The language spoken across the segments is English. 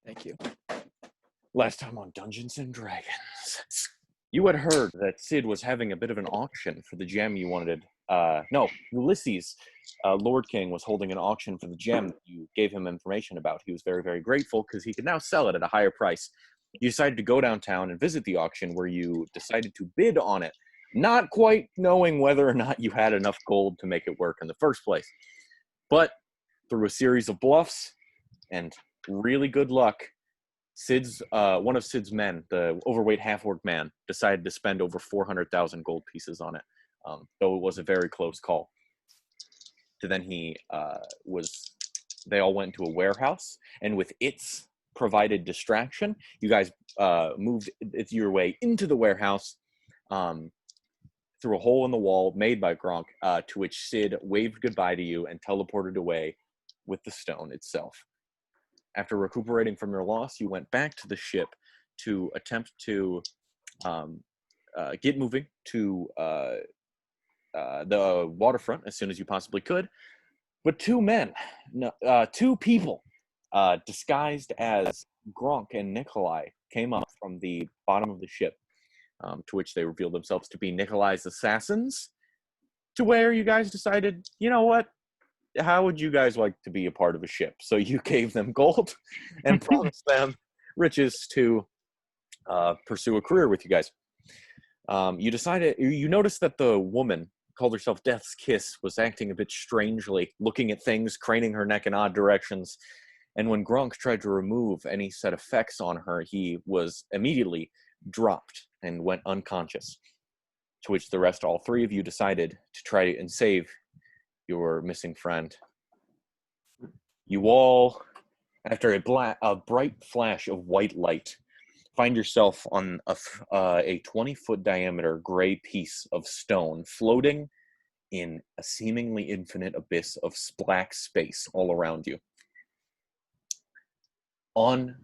Thank you. Last time on Dungeons and Dragons, you had heard that Sid was having a bit of an auction for the gem you wanted. No, Ulysses, Lord King, was holding an auction for the gem that you gave him information about. He was very, very grateful because he could now sell it at a higher price. You decided to go downtown and visit the auction where you decided to bid on it, not quite knowing whether or not you had enough gold to make it work in the first place. But through a series of bluffs and really good luck, one of Sid's men, the overweight half-orc man, decided to spend over 400,000 gold pieces on it, though it was a very close call. So then they all went to a warehouse, and with its provided distraction, you guys moved your way into the warehouse through a hole in the wall made by Gronk, to which Sid waved goodbye to you and teleported away with the stone itself. After recuperating from your loss, you went back to the ship to attempt to get moving to the waterfront as soon as you possibly could. But two people disguised as Gronk and Nikolai came up from the bottom of the ship, to which they revealed themselves to be Nikolai's assassins, to where you guys decided, you know what? How would you guys like to be a part of a ship? So you gave them gold and promised them riches to pursue a career with you guys. You noticed that the woman called herself Death's Kiss was acting a bit strangely, looking at things, craning her neck in odd directions. And when Gronk tried to remove any set effects on her, he was immediately dropped and went unconscious. To which all three of you decided to try and save your missing friend. You all, after a bright flash of white light, find yourself on a 20-foot diameter gray piece of stone floating in a seemingly infinite abyss of black space all around you. On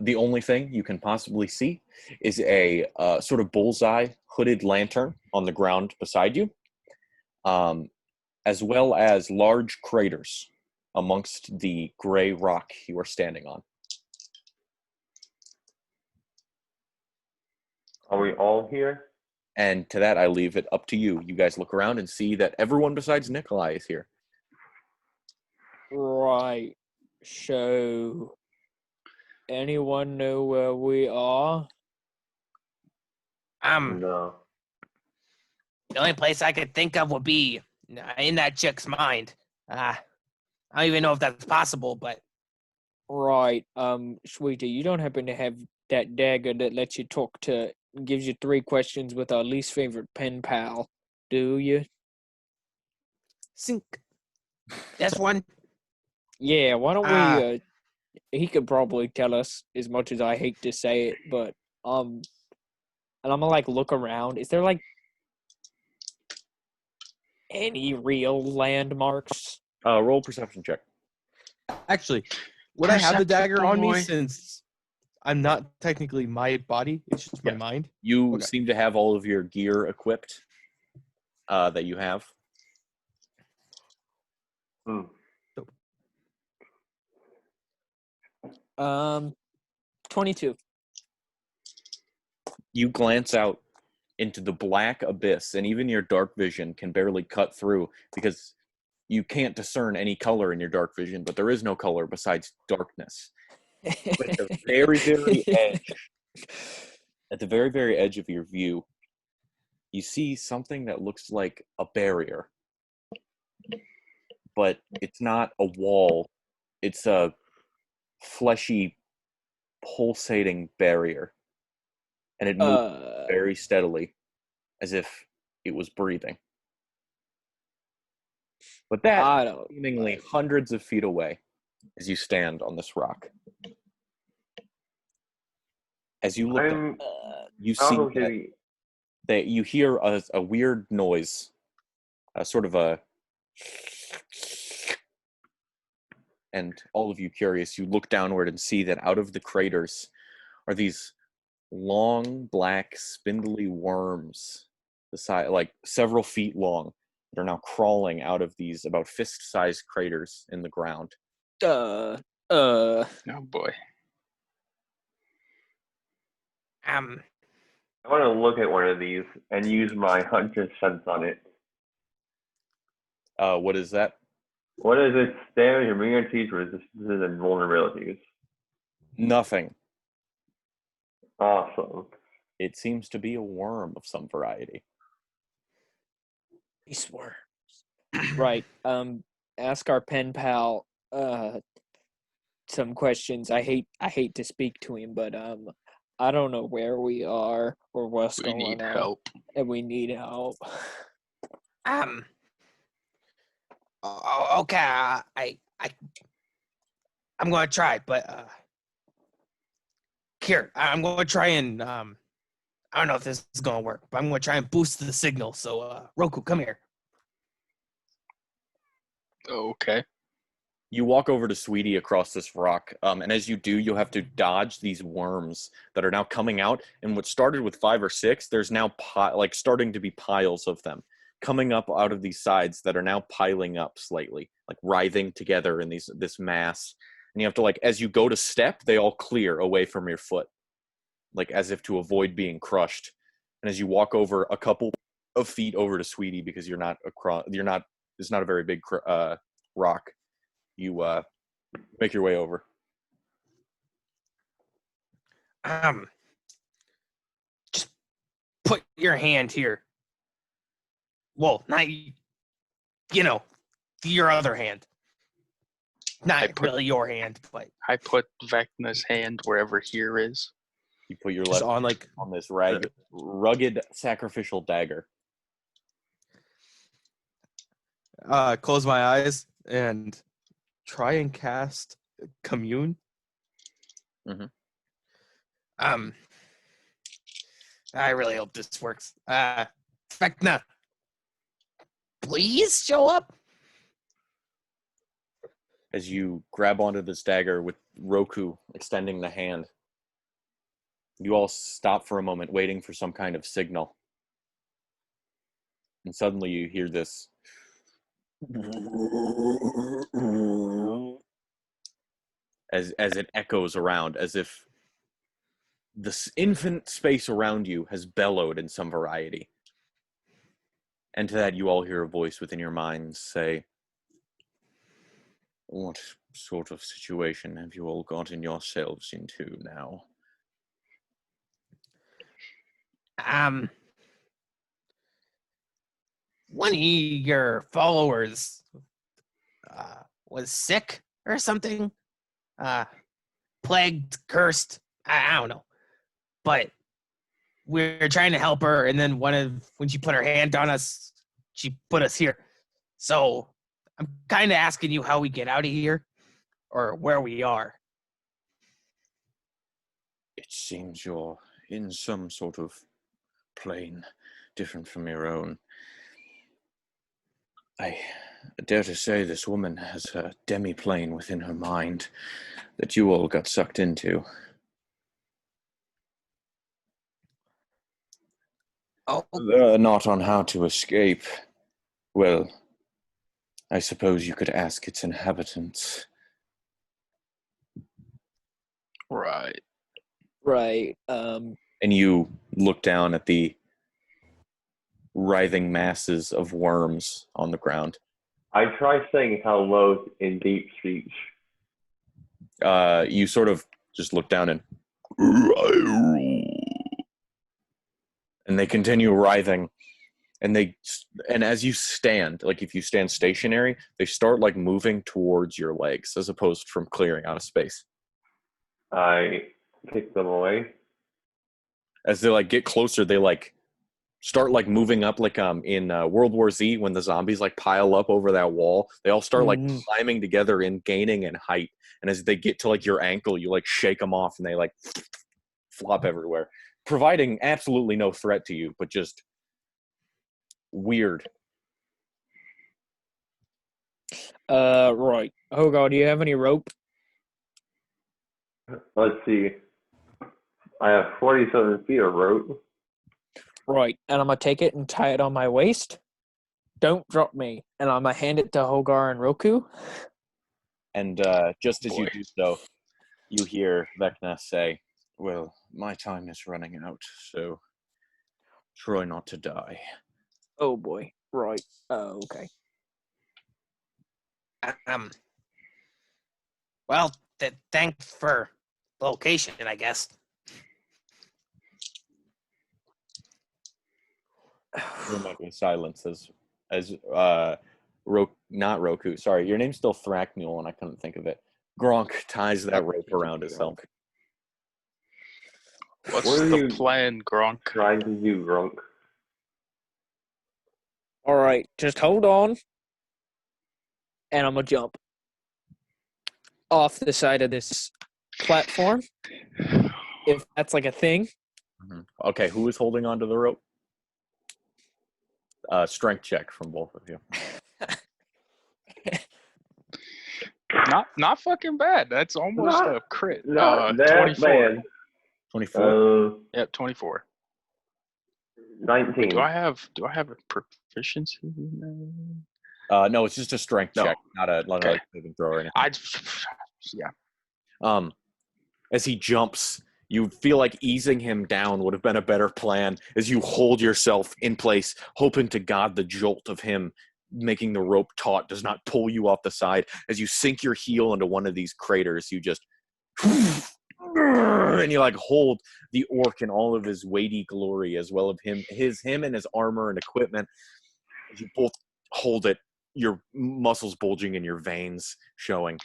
the only thing you can possibly see is a sort of bullseye hooded lantern on the ground beside you, as well as large craters amongst the gray rock you are standing on. Are we all here? And to that, I leave it up to you. You guys look around and see that everyone besides Nikolai is here. Right. So, anyone know where we are? No. The only place I could think of would be in that chick's mind. I don't even know if that's possible, but... Right. Sweetie, you don't happen to have that dagger that lets you talk to, gives you 3 questions with our least favorite pen pal, do you? Sink. That's one. Yeah, why don't we, he could probably tell us, as much as I hate to say it, but, and I'm gonna, look around. Is there, any real landmarks? Roll perception check. Actually, would I have the Perception, dagger on me boy. since I'm not technically my body? It's just my Yes. mind. You Okay. seem to have all of your gear equipped that you have. 22. You glance out into the black abyss, and even your dark vision can barely cut through because you can't discern any color in your dark vision, but there is no color besides darkness. But at the very, very edge of your view, you see something that looks like a barrier. But it's not a wall. It's a fleshy, pulsating barrier. And it moves very steadily, as if it was breathing. But that, seemingly hundreds of feet away, as you stand on this rock. As you look down, you see that you hear a weird noise, a sort of a... And all of you curious, you look downward and see that out of the craters are these long, black, spindly worms, the size, several feet long, that are now crawling out of these about fist-sized craters in the ground. Oh boy. Um, I want to look at one of these and use my hunter sense on it. What is that? What is its damage, immunities, resistances, and vulnerabilities? Nothing. Awesome. It seems to be a worm of some variety. These worms. Right. Ask our pen pal some questions. I hate to speak to him, but I don't know where we are or what's We going need on, help. and we need help. Okay, I'm gonna try, but here, I'm gonna try and I don't know if this is gonna work, but I'm gonna try and boost the signal. So Roku, come here. Okay. You walk over to Sweetie across this rock, and as you do, you'll have to dodge these worms that are now coming out. And what started with 5 or 6, there's now starting to be piles of them coming up out of these sides that are now piling up slightly, like writhing together in this mass. And you have to, as you go to step, they all clear away from your foot, like as if to avoid being crushed. And as you walk over a couple of feet over to Sweetie, because it's not a very big rock. You make your way over. Just put your hand here. Well, not your other hand. Not really your hand, but I put Vecna's hand wherever here is. You put your Just left on on this rugged sacrificial dagger. close my eyes and try and cast commune. I really hope this works. Vecna, please show up. As you grab onto this dagger with Roku extending the hand, you all stop for a moment, waiting for some kind of signal. And suddenly you hear this as it echoes around, as if this infinite space around you has bellowed in some variety. And to that, you all hear a voice within your minds say, "What sort of situation have you all gotten yourselves into now?" One of your followers was sick or something. Plagued, cursed. I don't know. But we're trying to help her, and then when she put her hand on us, she put us here. So I'm kind of asking you how we get out of here, or where we are. It seems you're in some sort of plane different from your own. I dare to say this woman has a demi-plane within her mind that you all got sucked into. Oh, Not on how to escape. Well, I suppose you could ask its inhabitants. Right. Right. And you look down at the writhing masses of worms on the ground. I try saying hello in deep speech. You sort of just look down and they continue writhing. And as you stand, if you stand stationary, they start moving towards your legs as opposed from clearing out of space. I kick them away. As they get closer, they start moving up in World War Z when the zombies pile up over that wall. They all start climbing together and gaining in height. And as they get to your ankle, you shake them off and they flop everywhere, providing absolutely no threat to you, but just weird. Right. Oh God, do you have any rope? Let's see. I have 47 feet of rope. Right. And I'm gonna take it and tie it on my waist. Don't drop me. And I'm gonna hand it to Hogar and Roku. And just as you do so, you hear Vecna say, Well, my time is running out, so try not to die. Oh boy. Right. Okay. Um. Well, thanks for the location, I guess. You're met with silence as not Roku. Sorry, your name's still Thrackmule, and I couldn't think of it. Gronk ties that rope around himself. What's What are the you plan, Gronk? trying to do, Grunk? All right. Just hold on, and I'm gonna jump off the side of this platform, if that's like a thing. Okay, who is holding onto the rope? Strength check from both of you. Not fucking bad. That's almost a crit. Not that 24. bad. 24. Yep, 24. 19. Do I have a proficiency? No, it's just a strength No. check, not a Okay. saving throw or anything. Yeah. As he jumps, you feel like easing him down would have been a better plan as you hold yourself in place, hoping to God the jolt of him making the rope taut does not pull you off the side. As you sink your heel into one of these craters, you just and you like hold the orc in all of his weighty glory, as well as him and his armor and equipment. As you both hold it, your muscles bulging and your veins showing.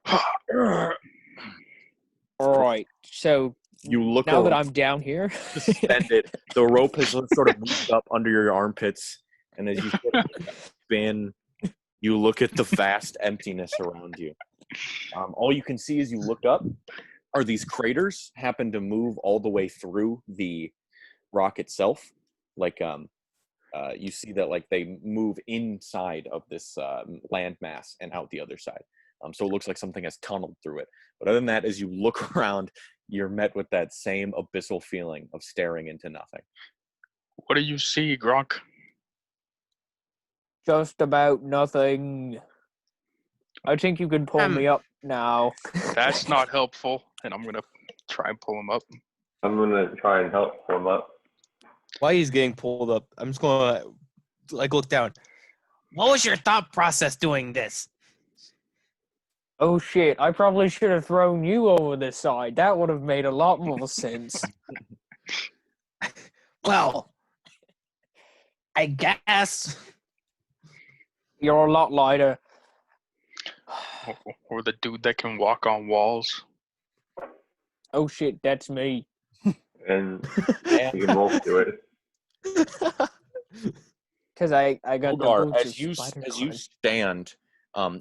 All right. So You look now that around, I'm down here, suspended. The rope has sort of moved up under your armpits, and as you sort of spin, you look at the vast emptiness around you. All you can see as you look up are these craters happen to move all the way through the rock itself. Like you see that like they move inside of this landmass and out the other side. So it looks like something has tunneled through it. But other than that, as you look around, you're met with that same abyssal feeling of staring into nothing. What do you see, Gronk? just about nothing. I think you can pull me up now. That's not helpful, and I'm gonna try and pull him up. I'm gonna try and help pull him up. While he's getting pulled up, I'm just gonna like look down. What was your thought process doing this? Oh shit, I probably should have thrown you over the side. That would have made a lot more sense. Well, I guess. You're a lot lighter. Or the dude that can walk on walls. Oh shit, that's me. And we can both do it. Because I got Ulgar, the boots as of you Spider-Climb. stand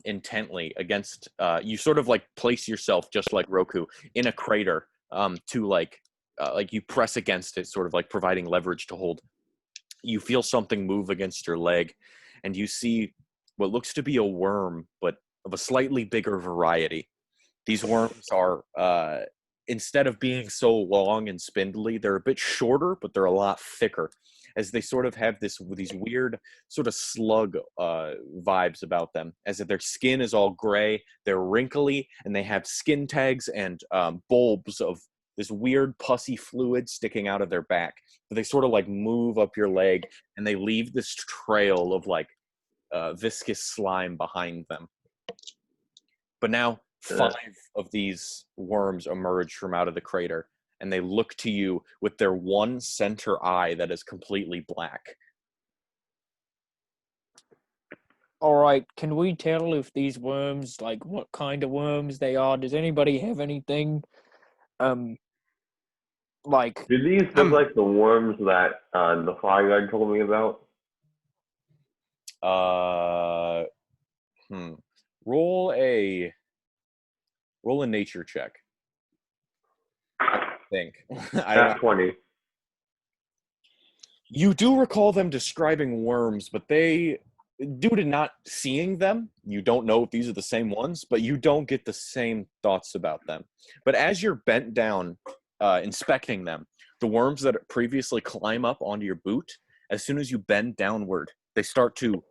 intently against, you sort of like place yourself just like Roku in a crater to like you press against it, sort of like providing leverage to hold. You feel something move against your leg, and you see what looks to be a worm, but of a slightly bigger variety. These worms are, instead of being so long and spindly, they're a bit shorter, but they're a lot thicker, as they sort of have these weird sort of slug vibes about them, as if their skin is all gray, they're wrinkly, and they have skin tags and bulbs of this weird pussy fluid sticking out of their back. But they sort of like move up your leg, and they leave this trail of like viscous slime behind them. But now 5 of these worms emerge from out of the crater, and they look to you with their one center eye that is completely black. All right, can we tell if these worms, like what kind of worms they are? Does anybody have anything, like? Do these look like the worms that the Fly Guy told me about? Roll a nature check. I think. I don't know. 20. You do recall them describing worms, but they, due to not seeing them, you don't know if these are the same ones, but you don't get the same thoughts about them. But as you're bent down, inspecting them, the worms that previously climb up onto your boot, as soon as you bend downward, they start to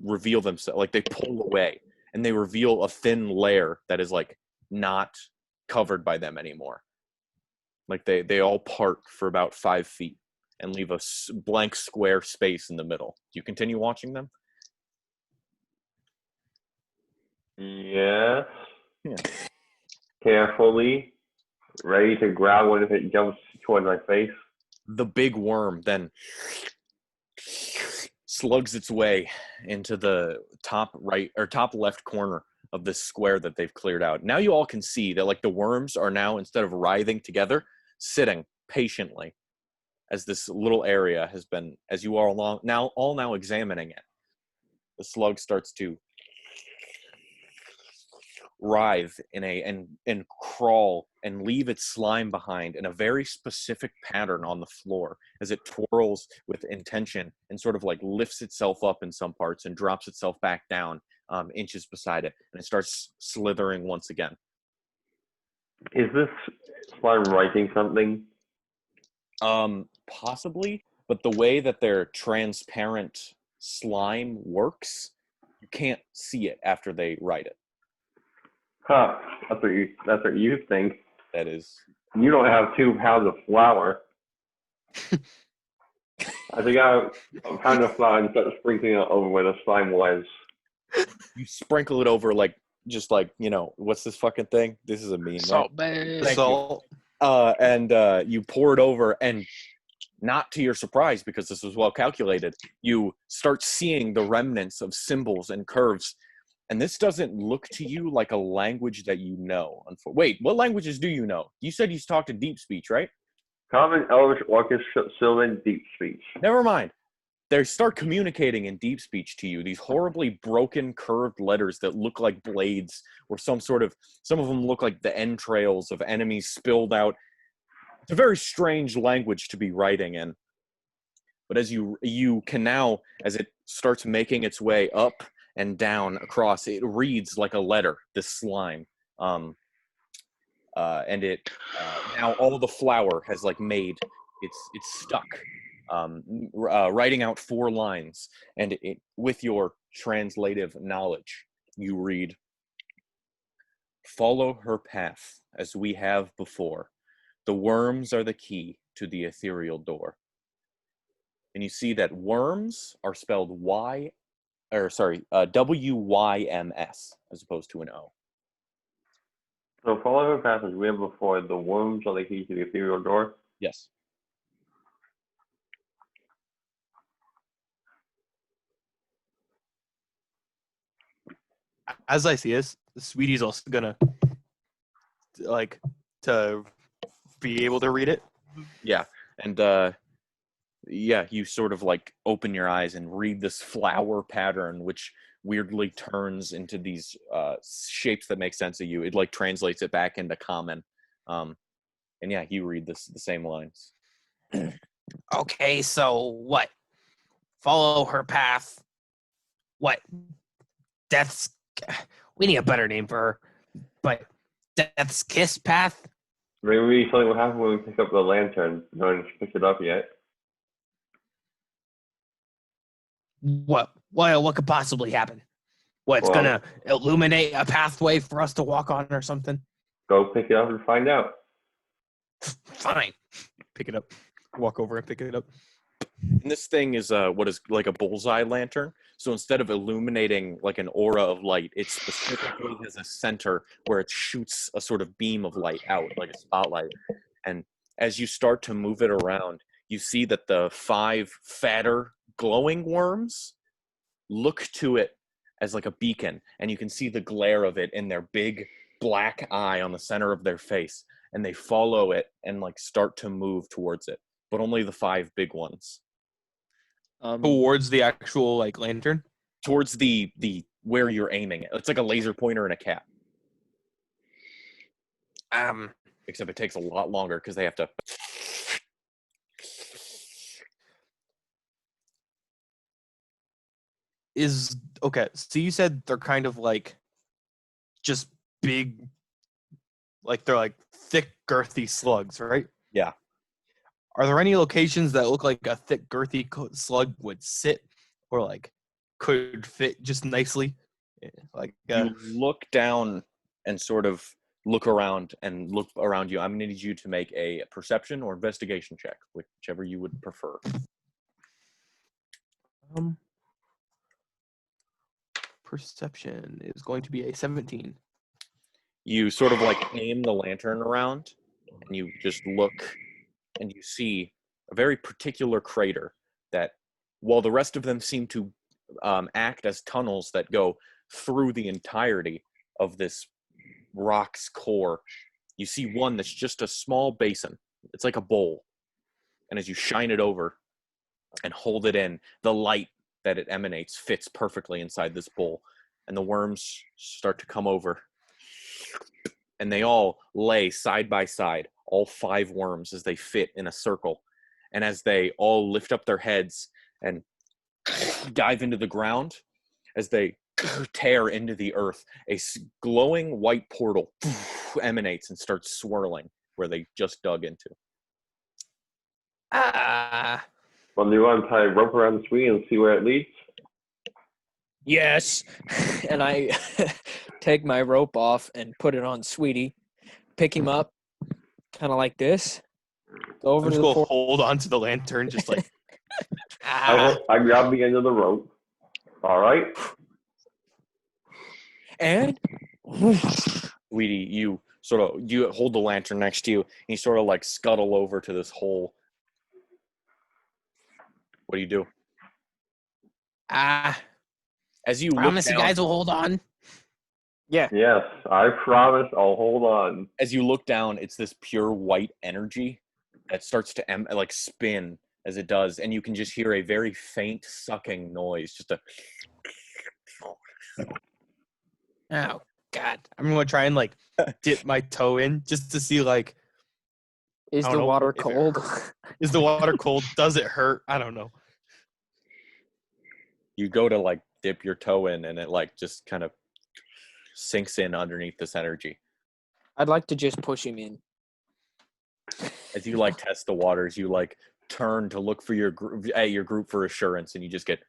reveal themselves, like they pull away, and they reveal a thin layer that is like not covered by them anymore. Like they all part for about 5 feet and leave a blank square space in the middle. Do you continue watching them? Yes. Yeah. Carefully, ready to grab one if it jumps towards my face. The big worm then slugs its way into the top right or top left corner of this square that they've cleared out. Now you all can see that like the worms are now, instead of writhing together, sitting patiently as this little area has been, as you are all now examining it. The slug starts to writhe and crawl and leave its slime behind in a very specific pattern on the floor as it twirls with intention and sort of like lifts itself up in some parts and drops itself back down inches beside it, and it starts slithering once again. Is this slime writing something? Possibly, but the way that their transparent slime works, you can't see it after they write it. Huh. That's what you think. That is. You don't have 2 pounds of flour. I think I have a pound of flour and start sprinkling it over where the slime was. You sprinkle it over like, just like, what's this fucking thing? This is a meme, Salt right? Bay. Salt. And you pour it over, and not to your surprise, because this was well calculated, you start seeing the remnants of symbols and curves. And this doesn't look to you like a language that you know. Wait, what languages do you know? You said you talked to deep speech, right? Common, Elvish, Orcish, Sylvan, deep speech. Never mind. They start communicating in deep speech to you, these horribly broken, curved letters that look like blades, or some of them look like the entrails of enemies spilled out. It's a very strange language to be writing in. But as you can now, as it starts making its way up and down across, it reads like a letter, this slime. And it now all the flour has like made, it's stuck. Writing out 4 lines, and with your translative knowledge, you read, "Follow her path as we have before. The worms are the key to the ethereal door." And you see that worms are spelled WYMS as opposed to an O. So follow her path as we have before. The worms are the key to the ethereal door. Yes. As I see this, Sweetie's also gonna like to be able to read it. Yeah. And you sort of like open your eyes and read this flower pattern, which weirdly turns into these shapes that make sense to you. It like translates it back into common. And yeah, you read the same lines. Okay, so what? Follow her path. What? Death's. We need a better name for her. But Death's Kiss path? Maybe something will happen when we pick up the lantern. No one's picked it up yet. What? What could possibly happen? What? It's gonna illuminate a pathway for us to walk on or something? Go pick it up and find out. Fine. Pick it up. Walk over and pick it up. And this thing is what is like a bullseye lantern. So instead of illuminating like an aura of light, it specifically has a center where it shoots a sort of beam of light out, like a spotlight. And as you start to move it around, you see that the 5 fatter glowing worms look to it as like a beacon, and you can see the glare of it in their big black eye on the center of their face, and they follow it and like start to move towards it, but only the 5 big ones. Towards the actual like lantern? Towards the where you're aiming it. It's like a laser pointer and a cap. Except it takes a lot longer because they have to. Okay, so you said they're kind of like just big, like they're like thick, girthy slugs, right? Yeah. Are there any locations that look like a thick, girthy slug would sit, or like could fit just nicely? Like you look down and sort of look around you. I'm going to need you to make a perception or investigation check, whichever you would prefer. Perception is going to be a 17. You sort of like aim the lantern around, and you just look, and you see a very particular crater that, while the rest of them seem to act as tunnels that go through the entirety of this rock's core, you see one that's just a small basin. It's like a bowl. And as you shine it over and hold it in, the light that it emanates fits perfectly inside this bowl. And the worms start to come over. And they all lay side by side, all 5 worms, as they fit in a circle. And as they all lift up their heads and dive into the ground, as they tear into the earth, a glowing white portal emanates and starts swirling where they just dug into. Well, do you want to tie a rope around the tree and see where it leads? Yes. And I take my rope off and put it on Sweetie, pick him up, kind of like this. Go over I'm to just the going to portal. hold on to the lantern, just like, I grab the end of the rope. All right. And Sweetie, you hold the lantern next to you, and you sort of like scuttle over to this hole. What do you do? As you Promise look you down, guys will hold on. yeah, Yes, I promise I'll hold on. as you look down, it's this pure white energy that starts to like spin as it does, and you can just hear a very faint sucking noise, just a. Oh God. I'm going to try and like dip my toe in just to see like, is I the don't know water if it cold? is the water cold? Does it hurt? I don't know. You go to like dip your toe in, and it like just kind of sinks in underneath this energy. I'd like to just push him in. As you like test the waters, you like turn to look for your group for assurance, and you just get.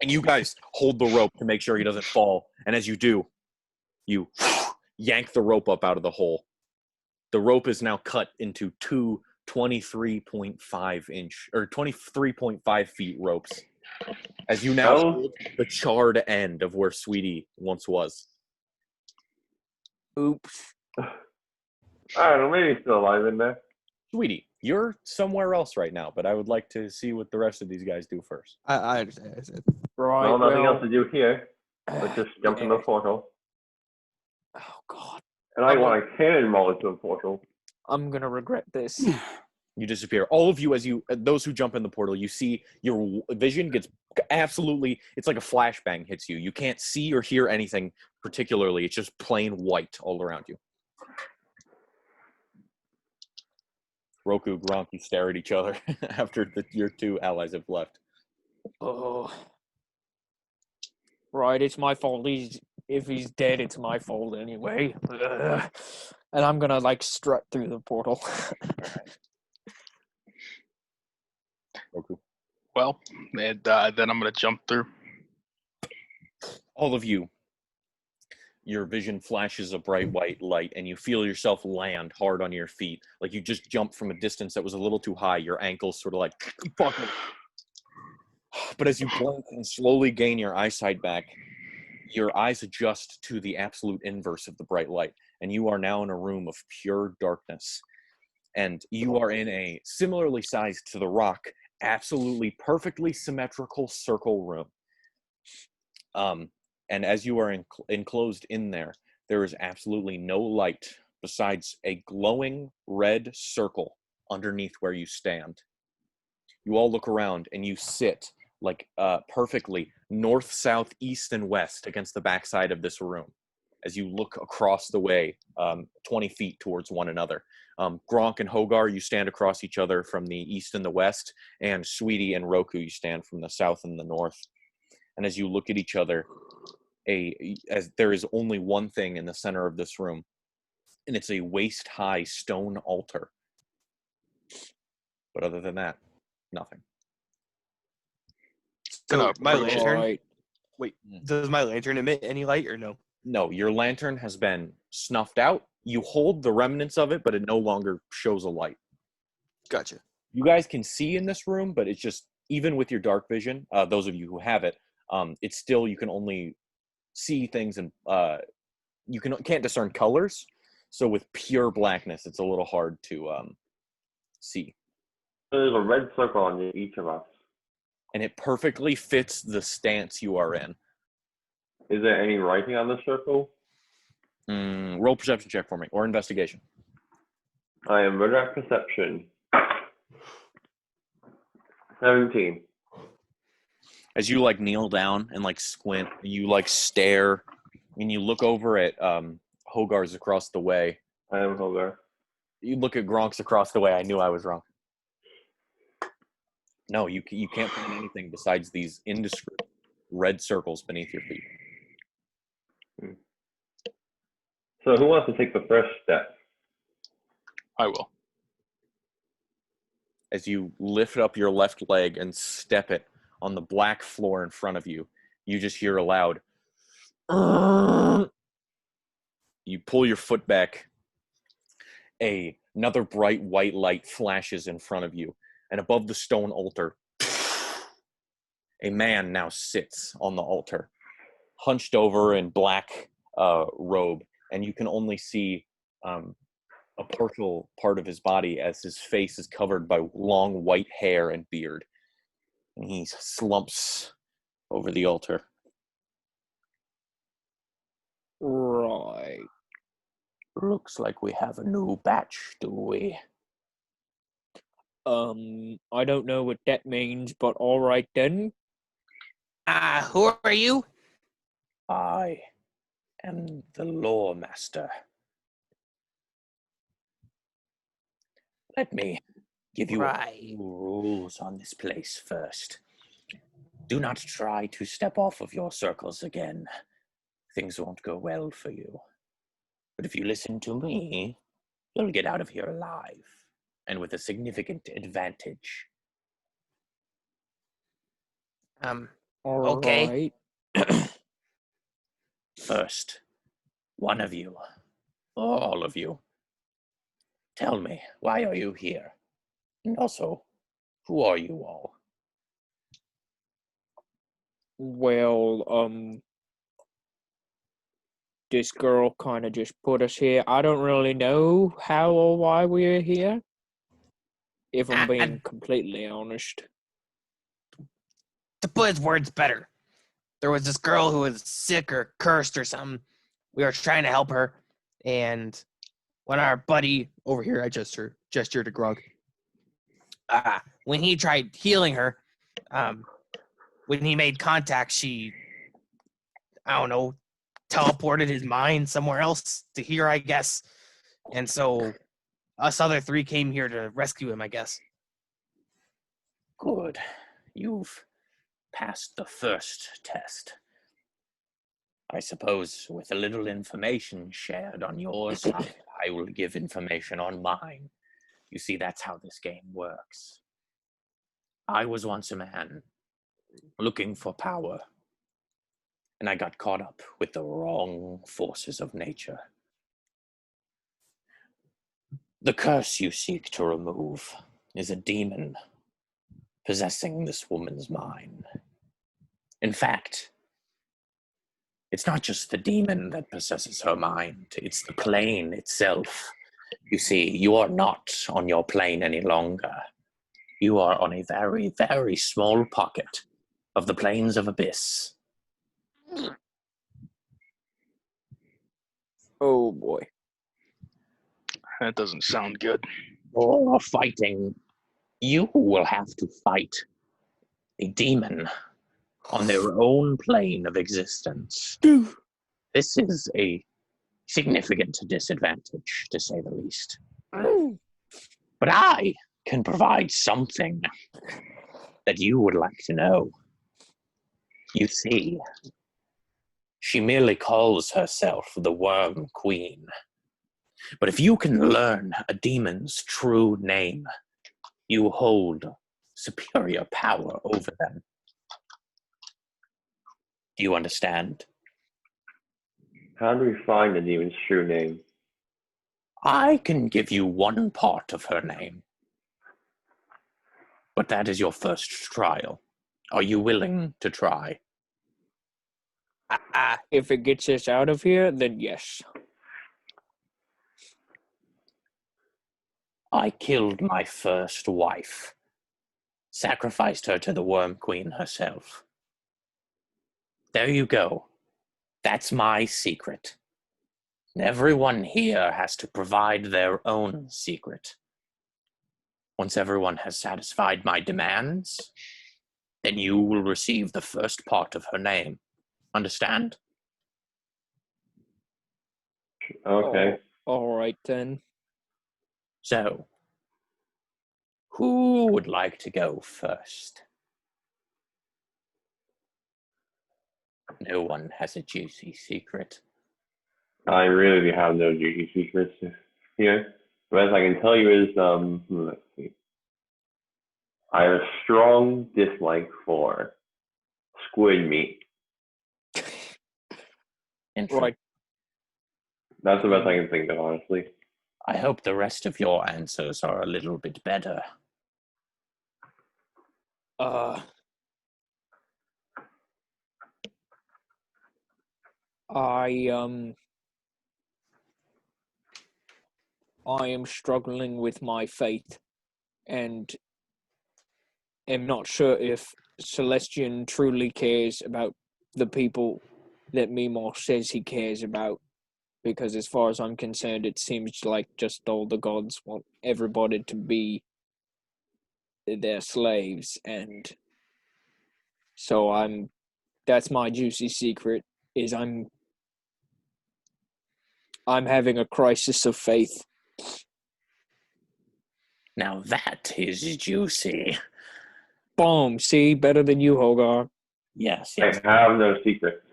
And you guys hold the rope to make sure he doesn't fall. And as you do, you yank the rope up out of the hole. The rope is now cut into 2 23.5 inch or 23.5 feet ropes. As you now hold the charred end of where Sweetie once was. Oops. I don't know, maybe he's still alive in there. Sweetie, you're somewhere else right now, but I would like to see what the rest of these guys do first. I understand. I said, Right. No, nothing well, else to do here. Let's just jump in the portal. Oh God. And I want a cannonball into the portal. I'm gonna regret this. You disappear. All of you, those who jump in the portal, you see your vision gets absolutely, it's like a flashbang hits you. You can't see or hear anything particularly. It's just plain white all around you. Roku, Gronk, you stare at each other after your 2 allies have left. Oh. Right, it's my fault. If he's dead, it's my fault anyway. Ugh. And I'm gonna like strut through the portal. Roku. Well, and then I'm gonna jump through. All of you, your vision flashes a bright white light, and you feel yourself land hard on your feet. Like you just jumped from a distance that was a little too high. Your ankles sort of like, fuck me. But as you blink and slowly gain your eyesight back, your eyes adjust to the absolute inverse of the bright light, and you are now in a room of pure darkness. And you are in a similarly sized to the rock, absolutely perfectly symmetrical circle room. And as you are enclosed in there, there is absolutely no light besides a glowing red circle underneath where you stand. You all look around, and you sit like perfectly north, south, east, and west against the backside of this room as you look across the way 20 feet towards one another. Gronk and Hogar, you stand across each other from the east and the west, and Sweetie and Roku, you stand from the south and the north. And as you look at each other, as there is only one thing in the center of this room, and it's a waist-high stone altar. But other than that, nothing. so my approach it. lantern. Right. Wait, does my lantern emit any light or no? No, your lantern has been snuffed out. You hold the remnants of it, but it no longer shows a light. Gotcha. You guys can see in this room, but it's just, even with your dark vision, those of you who have it, it's still, you can only see things and you can't discern colors. So with pure blackness, it's a little hard to see. There's a red circle on each of us. And it perfectly fits the stance you are in. Is there any writing on the circle? Roll perception check for me, or investigation. I am good at perception. 17. As you like kneel down and like squint, you like stare, and you look over at Hogar's across the way. I am Hogar. You look at Gronk's across the way. I knew I was wrong. No, you can't find anything besides these indiscreet red circles beneath your feet. So who wants to take the first step? I will. As you lift up your left leg and step it on the black floor in front of you, you just hear a loud. You pull your foot back. Another bright white light flashes in front of you, and above the stone altar, a man now sits on the altar, hunched over in black robe, and you can only see a partial part of his body as his face is covered by long white hair and beard. And he slumps over the altar. Right. Looks like we have a new batch, do we? I don't know what that means, but all right then. Who are you? I am the lore master. Let me give you a few rules on this place first. Do not try to step off of your circles again. Things won't go well for you. But if you listen to me, you'll get out of here alive, and with a significant advantage. Okay. Alright. First, one of you, or all of you, tell me, why are you here? And also, who are you all? Well, this girl kind of just put us here. I don't really know how or why we're here, if I'm being completely honest. To put his words better, there was this girl who was sick or cursed or something. We were trying to help her, and when our buddy over here, I gesture to Grog, when he tried healing her, when he made contact, she, I don't know, teleported his mind somewhere else to here, I guess. And so us other three came here to rescue him, I guess. Good. You've passed the first test. I suppose with a little information shared on your side, I will give information on mine. You see, that's how this game works. I was once a man looking for power, and I got caught up with the wrong forces of nature. The curse you seek to remove is a demon possessing this woman's mind. In fact, it's not just the demon that possesses her mind, it's the plane itself. You see, you are not on your plane any longer. You are on a very, very small pocket of the plains of Abyss. Oh boy. That doesn't sound good. Or fighting, you will have to fight a demon on their own plane of existence. This is a significant disadvantage, to say the least. But I can provide something that you would like to know. You see, she merely calls herself the Worm Queen. But if you can learn a demon's true name, you hold superior power over them. Do you understand? How do we find the demon's true name? I can give you one part of her name, but that is your first trial. Are you willing to try? If it gets us out of here, then yes. I killed my first wife, sacrificed her to the Worm Queen herself. There you go. That's my secret. Everyone here has to provide their own secret. Once everyone has satisfied my demands, then you will receive the first part of her name. Understand? Okay. All right then. So, who would like to go first? No one has a juicy secret. I really have no juicy secrets here. But as I can tell you is, let's see. I have a strong dislike for squid meat. Right. That's the best I can think of, honestly. I hope the rest of your answers are a little bit better. I am struggling with my faith, and am not sure if Celestian truly cares about the people that Mimor says he cares about. Because as far as I'm concerned, it seems like just all the gods want everybody to be their slaves, and so that's my juicy secret, is I'm having a crisis of faith. Now that is juicy. Boom, see, better than you, Hogar. Yes, I yes. have no secrets.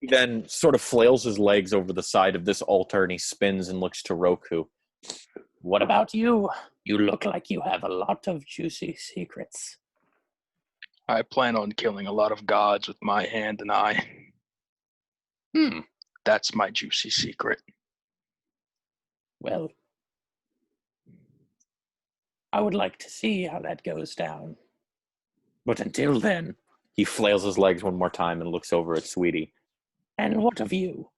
He then sort of flails his legs over the side of this altar and he spins and looks to Roku. What about you? You look like you have a lot of juicy secrets. I plan on killing a lot of gods with my hand and eye. That's my juicy secret. Well, I would like to see how that goes down. But until then, he flails his legs one more time and looks over at Sweetie. And what of you?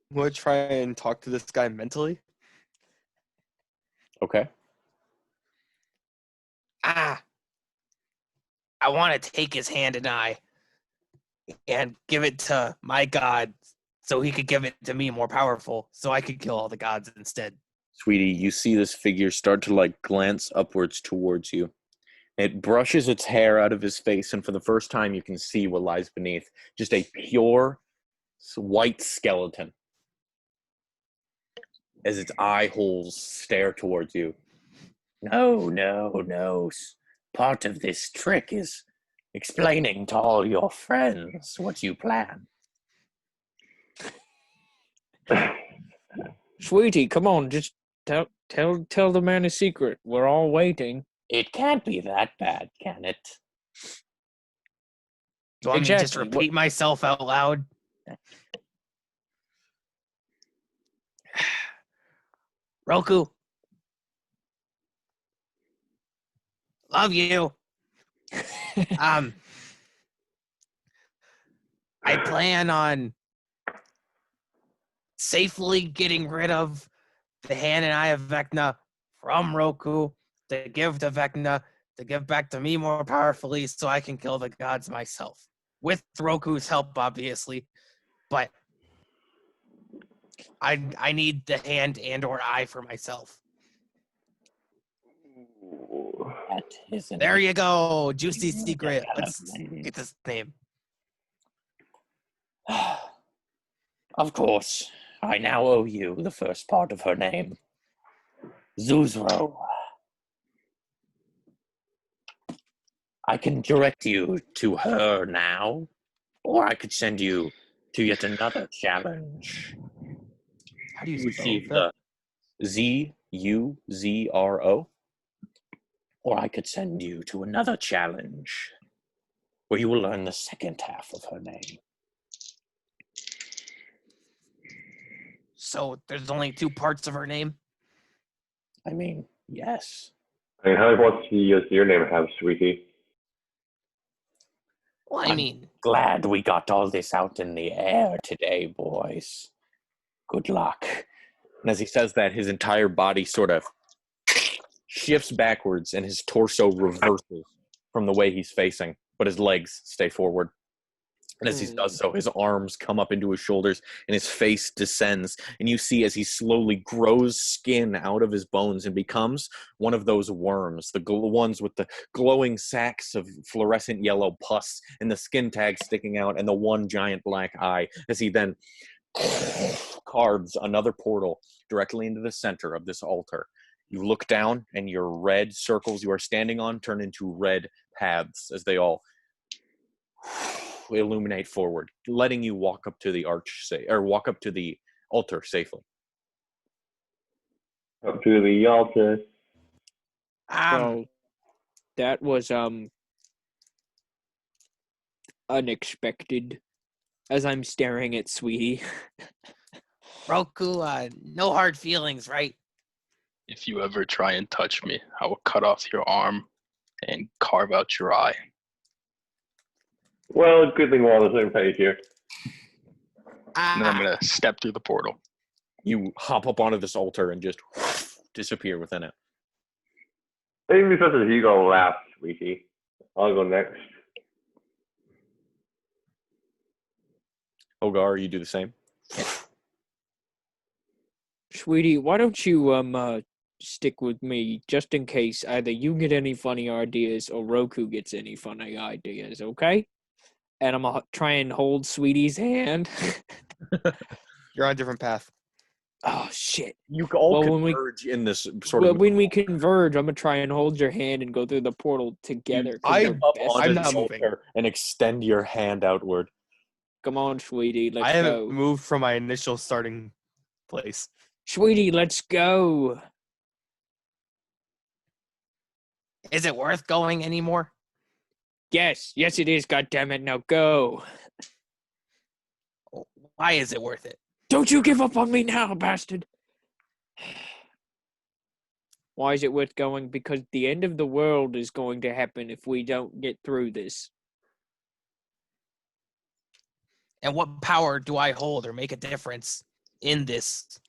I'm going to try and talk to this guy mentally. Okay. I want to take his hand and eye and give it to my god so he could give it to me more powerful so I could kill all the gods instead. Sweetie, you see this figure start to glance upwards towards you. It brushes its hair out of his face, and for the first time you can see what lies beneath. Just a pure white skeleton. As its eye holes stare towards you. No. Part of this trick is explaining to all your friends what you plan. Sweetie, come on, just tell the man a secret. We're all waiting. It can't be that bad, can it? Do you want me to just repeat myself out loud? Roku. Love you. I plan on safely getting rid of the hand and eye of Vecna from Roku to give to Vecna to give back to me more powerfully so I can kill the gods myself. With Roku's help, obviously. But I need the hand and or eye for myself. That isn't. There you go. Juicy secret. Let's get this name. Of course, I now owe you the first part of her name. Zuzro. I can direct you to her now, or I could send you to yet another challenge. How do you Receive spell the Zuzro, or I could send you to another challenge. where you will learn the second half of her name. So there's only 2 parts of her name? I mean, yes. I mean, how many points does your name have, sweetie? Well, I mean, Glad we got all this out in the air today, boys. Good luck. And as he says that, his entire body sort of shifts backwards and his torso reverses from the way he's facing, but his legs stay forward. And as he does so, his arms come up into his shoulders and his face descends. And you see as he slowly grows skin out of his bones and becomes one of those worms, the ones with the glowing sacs of fluorescent yellow pus and the skin tag sticking out and the one giant black eye, as he then carves another portal directly into the center of this altar. You look down and your red circles you are standing on turn into red paths as they all illuminate forward, letting you walk up to the walk up to the altar safely. Up to the altar. Well, that was unexpected. As I'm staring at Sweetie. Roku, no hard feelings, right? If you ever try and touch me, I will cut off your arm and carve out your eye. Well, good thing we're all on the same page here. And then I'm going to step through the portal. You hop up onto this altar and just disappear within it. Maybe because you go last, sweetie. I'll go next. Hogar, you do the same? Sweetie, why don't you stick with me just in case either you get any funny ideas or Roku gets any funny ideas, okay? And I'm gonna try and hold Sweetie's hand. You're on a different path. Oh shit! You all Well, converge in this sort of. When we converge, I'm gonna try and hold your hand and go through the portal together. I'm I'm not moving. And extend your hand outward. Come on, Sweetie, let's I haven't go. moved from my initial starting place. Sweetie, let's go. Is it worth going anymore? Yes, it is. God damn it! Now go. Why is it worth it? Don't you give up on me now, bastard. Why is it worth going? Because the end of the world is going to happen if we don't get through this. And what power do I hold or make a difference in this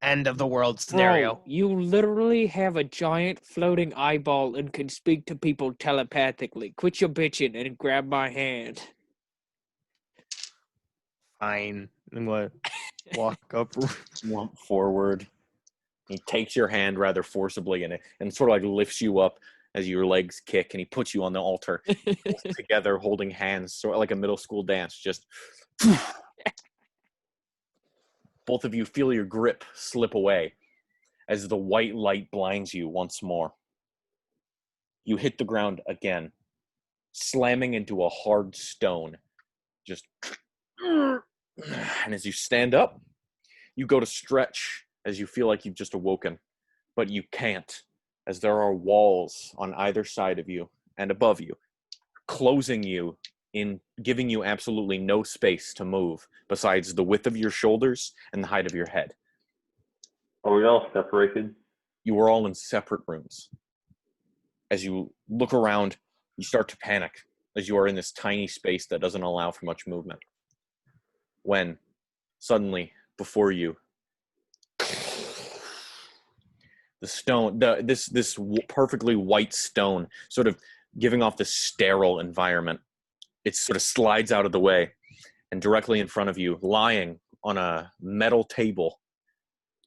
end of the world scenario? Bro, you literally have a giant floating eyeball and can speak to people telepathically. Quit your bitching and grab my hand. Fine. I'm going to walk up. Slump forward. He takes your hand rather forcibly and sort of like lifts you up as your legs kick, and he puts you on the altar together, holding hands, sort of like a middle school dance. Just both of you feel your grip slip away as the white light blinds you once more. You hit the ground again, slamming into a hard stone. Just and as you stand up, you go to stretch as you feel like you've just awoken, but you can't, as there are walls on either side of you and above you, closing you in, giving you absolutely no space to move besides the width of your shoulders and the height of your head. Are we all separated? You are all in separate rooms. As you look around, you start to panic as you are in this tiny space that doesn't allow for much movement. When suddenly, before you, the stone, this perfectly white stone, sort of giving off this sterile environment, it sort of slides out of the way, and directly in front of you, lying on a metal table,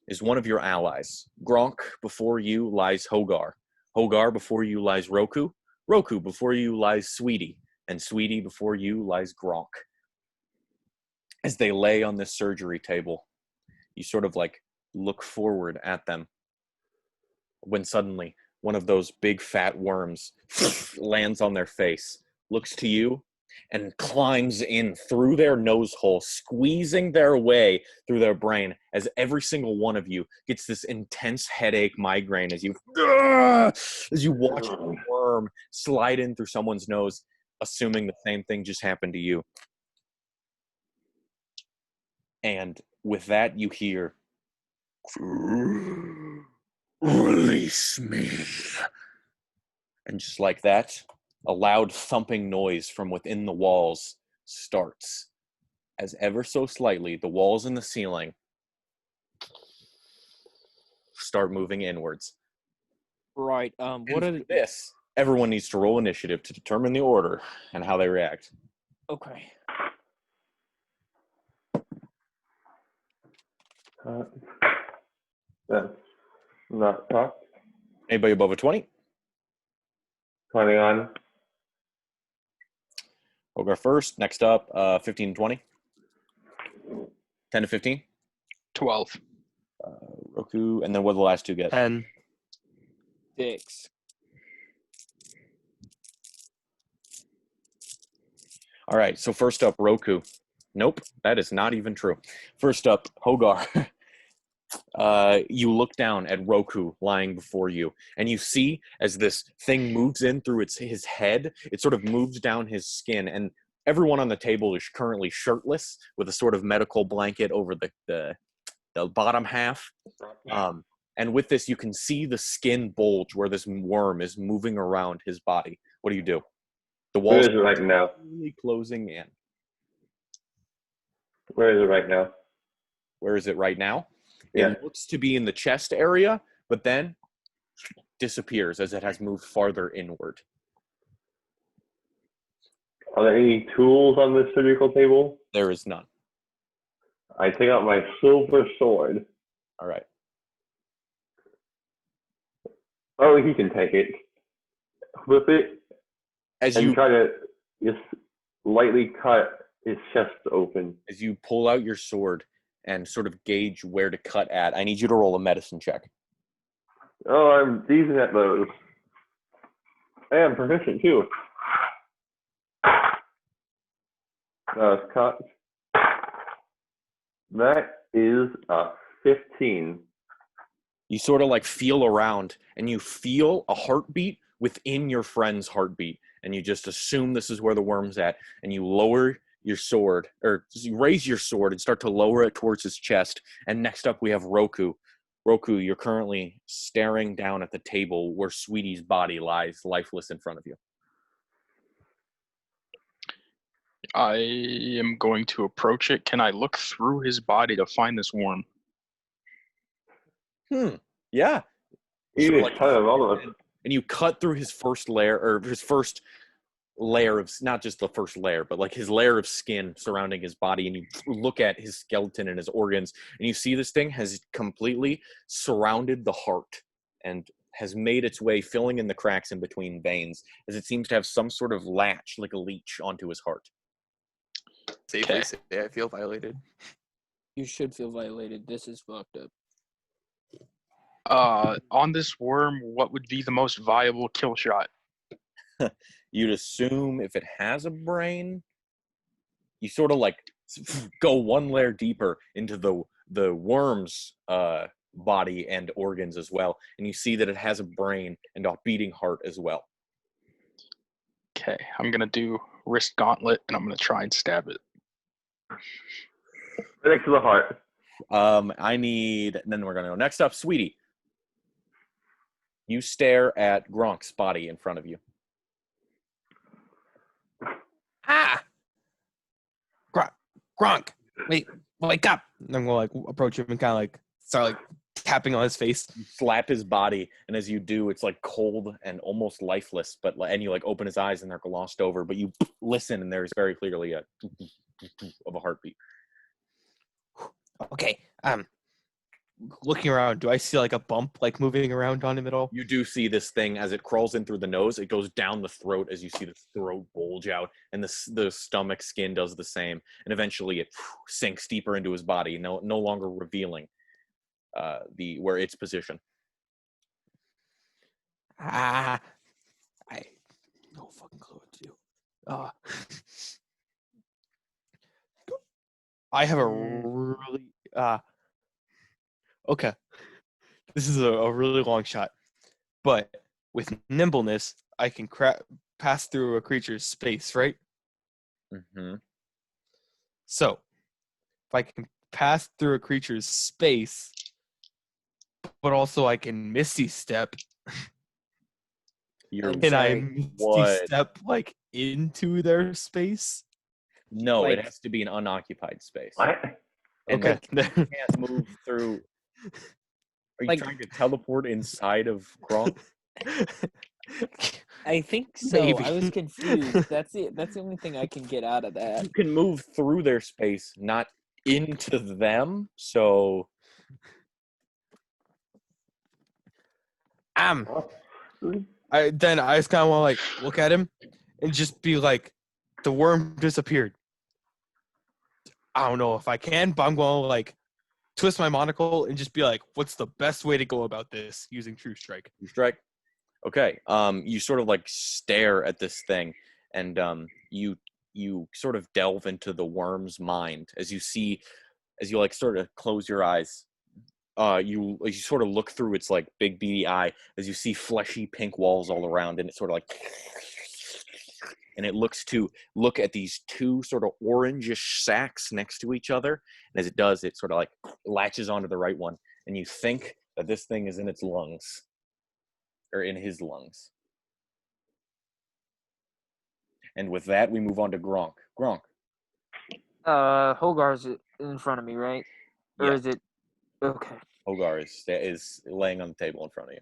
is one of your allies. Gronk, before you lies Hogar. Hogar, before you lies Roku. Roku, before you lies Sweetie. And Sweetie, before you lies Gronk. As they lay on this surgery table, you sort of like look forward at them, when suddenly one of those big fat worms lands on their face, looks to you, and climbs in through their nose hole, squeezing their way through their brain, as every single one of you gets this intense headache migraine as you watch a worm slide in through someone's nose. assuming the same thing just happened to you. And with that, you hear, "Release me." And just like that, a loud thumping noise from within the walls starts. As ever so slightly, the walls and the ceiling start moving inwards. Right. And What are for the, this? Everyone needs to roll initiative to determine the order and how they react. okay? That's not talk. Anybody above a 20? 21. We'll go first. Next up, 15 to 20. 10 to 15. 12. Roku. And then what do the last two get? 10. 6. All right, so first up, Roku. Nope, that is not even true. First up, Hogar. You look down at Roku lying before you, and you see as this thing moves in through his head, it sort of moves down his skin, and everyone on the table is currently shirtless with a sort of medical blanket over the bottom half. And with this, you can see the skin bulge where this worm is moving around his body. What do you do? The Where walls is it right now? slowly closing in. Where is it right now? Where is it right now? Yeah. It looks to be in the chest area, but then disappears as it has moved farther inward. Are there any tools on this surgical table? There is none. I take out my silver sword. All right. Oh, he can take it. Flip it As and you try to just lightly cut his chest open. as you pull out your sword and sort of gauge where to cut at, I need you to roll a medicine check. Oh, I'm decent at those. I am proficient too. It's cut. That is a 15. You sort of like feel around and you feel a heartbeat within your friend's heartbeat, and you just assume this is where the worm's at, and you lower your sword, or you raise your sword and start to lower it towards his chest. And next up we have Roku. Roku, you're currently staring down at the table where Sweetie's body lies lifeless in front of you. I am going to approach it. Can I look through his body to find this worm? Yeah. He Sort of is like- kind of all of us. and you cut through his first layer, or his first layer of, not just the first layer, but like his layer of skin surrounding his body, and you look at his skeleton and his organs, and you see this thing has completely surrounded the heart and has made its way, filling in the cracks in between veins, as it seems to have some sort of latch, like a leech, onto his heart. Safely Okay. say I feel violated. You should feel violated. This is fucked up. On this worm, what would be the most viable kill shot? You'd assume if it has a brain, you sort of like go one layer deeper into the worm's body and organs as well, and you see that it has a brain and a beating heart as well. Okay, I'm gonna do wrist gauntlet, and I'm gonna try and stab it. Right next to the heart. I need, and then we're gonna go next up, Sweetie. You stare at Gronk's body in front of you. Ah! Gronk, wake up! And I'm going to like approach him and kind of like start like tapping on his face. You slap his body, and as you do, it's like cold and almost lifeless. And you like open his eyes, and they're glossed over. But you listen, and there's very clearly a of a heartbeat. Okay, looking around, do I see like a bump like moving around on him at all? You do see this thing as it crawls in through the nose. It goes down the throat as you see the throat bulge out, and the stomach skin does the same. And eventually, it sinks deeper into his body, no longer revealing where its position. I no fucking clue what to do. I have a really okay. This is a really long shot, but with nimbleness, I can pass through a creature's space, right? Mm-hmm. So, if I can pass through a creature's space, but also I can Misty Step, You're I'm can I sorry. Misty What? Step like into their space? No, it Like- has to be an unoccupied space. What? And Okay. you can't move through. Are you Like- trying to teleport inside of Gronk? I think so. I Maybe. was confused. That's it. That's the only thing I can get out of that. You can move through their space, not into them. So I just kind of want to like look at him and just be like, the worm disappeared. I don't know if I can, but I'm going to like twist my monocle and just be like, what's the best way to go about this using True Strike? you strike. Okay. You sort of like stare at this thing, and you sort of delve into the worm's mind as you like sort of close your eyes. You sort of look through its like big beady eye as you see fleshy pink walls all around, and it's sort of like, and it look at these two sort of orangish sacs next to each other, and as it does, it sort of like latches onto the right one, and you think that this thing is in its lungs, or in his lungs. And with that, we move on to Gronk. Gronk. Hogar's in front of me, right? Or Yeah. is it? Okay. Hogar is laying on the table in front of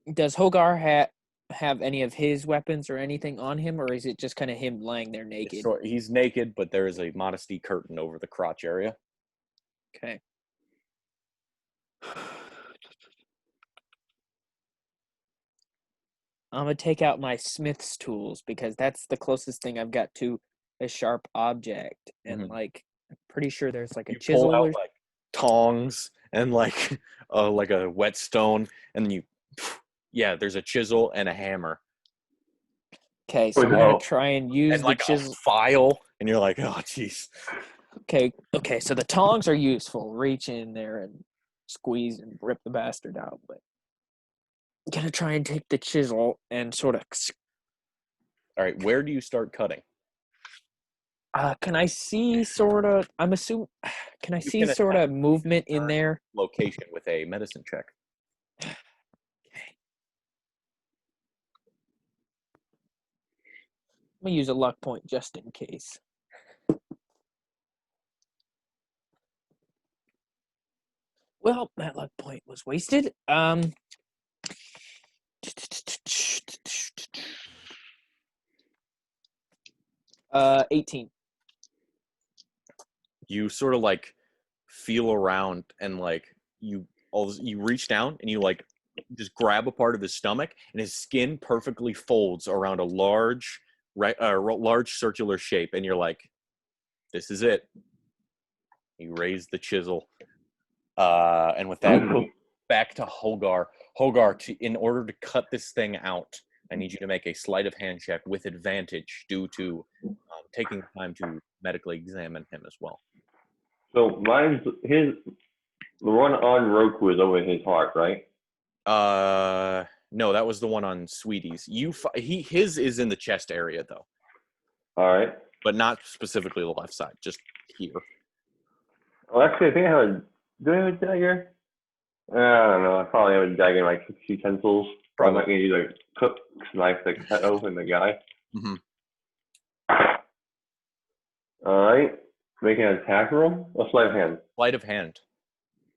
you. Does Hogar have any of his weapons or anything on him, or is it just kind of him lying there naked? He's naked, but there is a modesty curtain over the crotch area. Okay. I'm gonna take out my smith's tools because that's the closest thing I've got to a sharp object, and Mhm. like I'm pretty sure there's like a You chisel pull out or like tongs and like a whetstone, and then yeah, there's a chisel and a hammer okay. So I'm Well, gonna try and use and the like chisel. a file, and you're like, oh jeez. Okay. So the tongs are useful. Reach in there and squeeze and rip the bastard out, but I'm gonna try and take the chisel and sort of. All right, where do you start cutting? Can I see sort of? I'm assuming. Can I You see can sort attack of movement in there? Location with a medicine check. Okay. I'm gonna use a luck point just in case. Well, that luck point was wasted. 18. You sort of like feel around, and like you reach down and you like just grab a part of his stomach, and his skin perfectly folds around a large circular shape, and you're like, this is it. You raise the chisel, and with that, back to Hogar. Hogar, in order to cut this thing out, I need you to make a sleight of hand check with advantage due to taking the time to medically examine him as well. So the one on Roku is over his heart, right? No, that was the one on Sweetie's. His is in the chest area though, All right. but not specifically the left side, just here. Well, actually, I think do I have a dagger? I don't know. I probably have a dagger in like 6 utensils. I'm not going to use a cook's knife to cut open the guy. Mm-hmm. All right. Making an attack roll? A sleight of hand. Sleight of hand,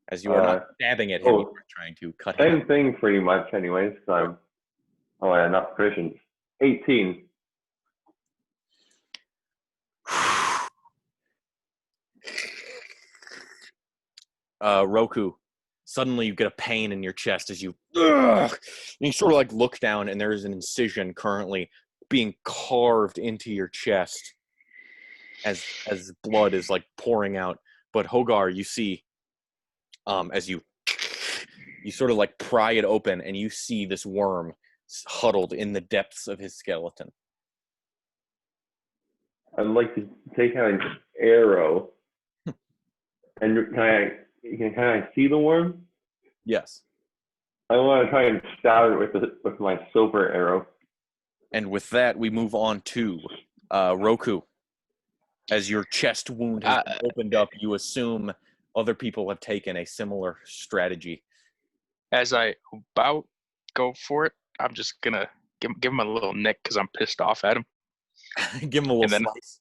as you are not stabbing at him, you are trying to cut him. Same thing, pretty much, anyways. Because I'm not proficient. 18. Roku, suddenly you get a pain in your chest as and you sort of like look down, and there is an incision currently being carved into your chest as blood is like pouring out. But Hogar, you see, as you sort of like pry it open, and you see this worm huddled in the depths of his skeleton. I'd like to take out an arrow. And can I see the worm? Yes. I want to try and stab it with my silver arrow. And with that, we move on to Roku. As your chest wound has been opened up, you assume other people have taken a similar strategy. As I about go for it, I'm just gonna give him a little nick because I'm pissed off at him. Give him a little And then slice.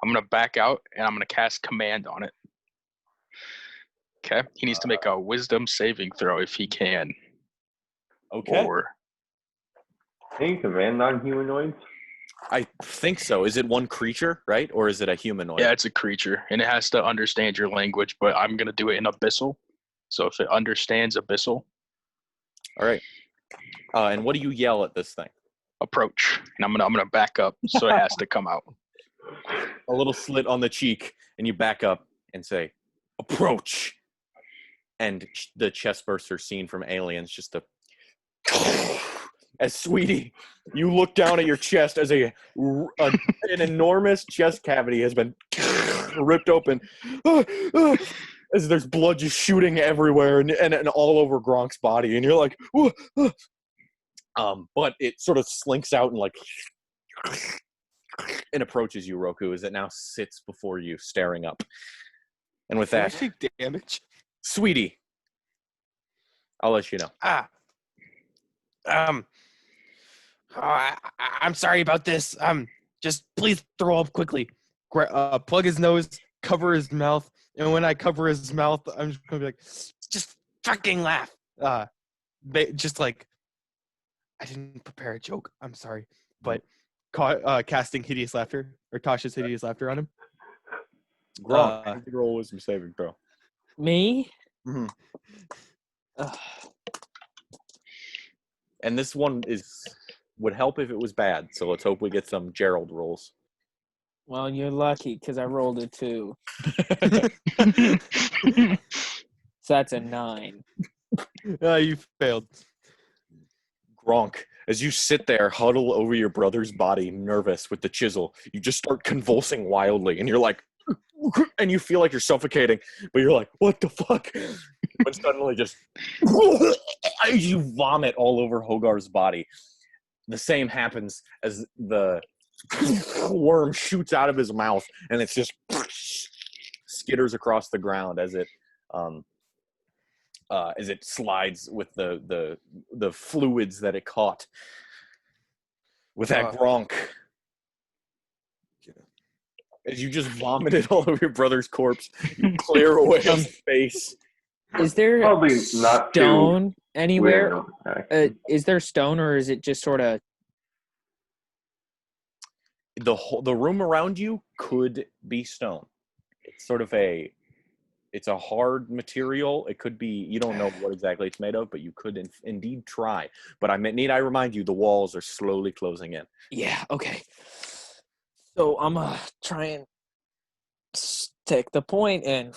I'm gonna back out and I'm gonna cast command on it. Okay, he needs to make a wisdom saving throw if he can. Okay. Or Can you command non-humanoids? I think so. Is it one creature, right? Or is it a humanoid? yeah, it's a creature and it has to understand your language, but I'm gonna do it in abyssal. So if it understands abyssal, All right. And what do you yell at this thing? approach, and I'm gonna back up, so it has to come out. A little slit on the cheek, and you back up and say, approach. And the chest burster scene from Aliens, just a... As Sweetie, you look down at your chest as an enormous chest cavity has been ripped open. As there's blood just shooting everywhere and all over Gronk's body. And you're like, but it sort of slinks out and like... and approaches you, Roku, as it now sits before you, staring up. And with Can I that, take damage? Sweetie, I'll let you know. I'm sorry about this. Just please throw up quickly. Plug his nose, cover his mouth, and when I cover his mouth, I'm just gonna be like, Just fucking laugh. just like, I didn't prepare a joke. I'm sorry, but casting hideous laughter or Tasha's hideous laughter on him. Gronk, roll wisdom saving throw. Me? Mm-hmm. Ugh. And this one would help if it was bad. So let's hope we get some Gerald rolls. Well, you're lucky because I rolled a 2. So that's a 9. You failed. Gronk, as you sit there, huddle over your brother's body, nervous with the chisel, you just start convulsing wildly, and you're like, and you feel like you're suffocating, but you're like, what the fuck? But suddenly just, you vomit all over Hogar's body. The same happens as the worm shoots out of his mouth, and it's just skitters across the ground as it slides with the fluids that it caught. With that, Gronk, as you just vomited all over your brother's corpse, you clear away his face. Is there Probably not too stone anywhere? weird, actually. Is there stone, or is it just sort of... The room around you could be stone. It's sort of it's a hard material. It could be, you don't know what exactly it's made of, but you could indeed try. But need I remind you, the walls are slowly closing in. Yeah, okay. So I'm going to try and take the point, and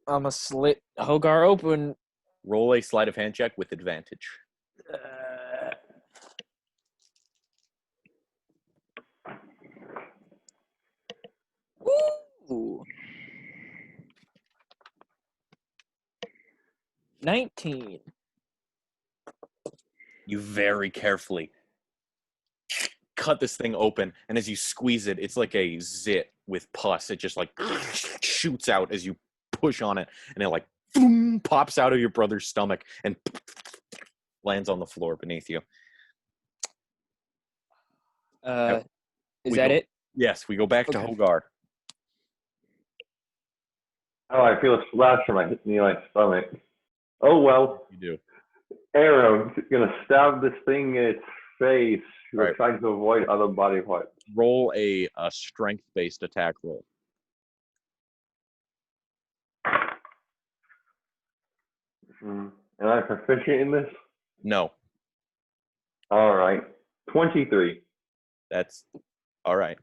I'm going to slit Hogar open. Roll a sleight of hand check with advantage. Ooh. 19. You very carefully cut this thing open, and as you squeeze it, it's like a zit with pus. It just like shoots out as you push on it, and it like boom, pops out of your brother's stomach and lands on the floor beneath you. Is that it? Yes, we go back to Hogar. Oh, I feel a splash from my stomach. Oh, well. You do. Arrow, gonna stab this thing in its face. We're Right. trying to avoid other body parts. Roll a strength-based attack roll. Am I proficient in this? No, All right. 23. that's all right.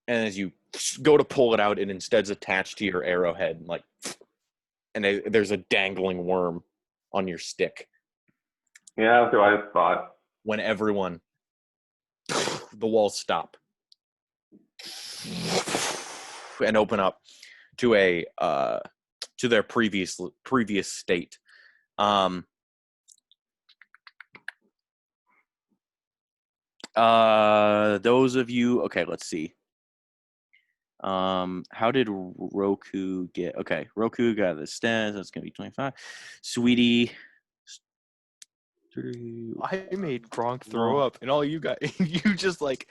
And as you go to pull it out, it instead's attached to your arrowhead, and there's a dangling worm on your stick. Yeah, that's what I thought. When everyone, the walls stop and open up to to their previous state. Those of you. Okay, let's see. How did Roku get? Okay, Roku got the stats. That's gonna be 25. Sweetie. I made Gronk throw up, and all you got, you just like.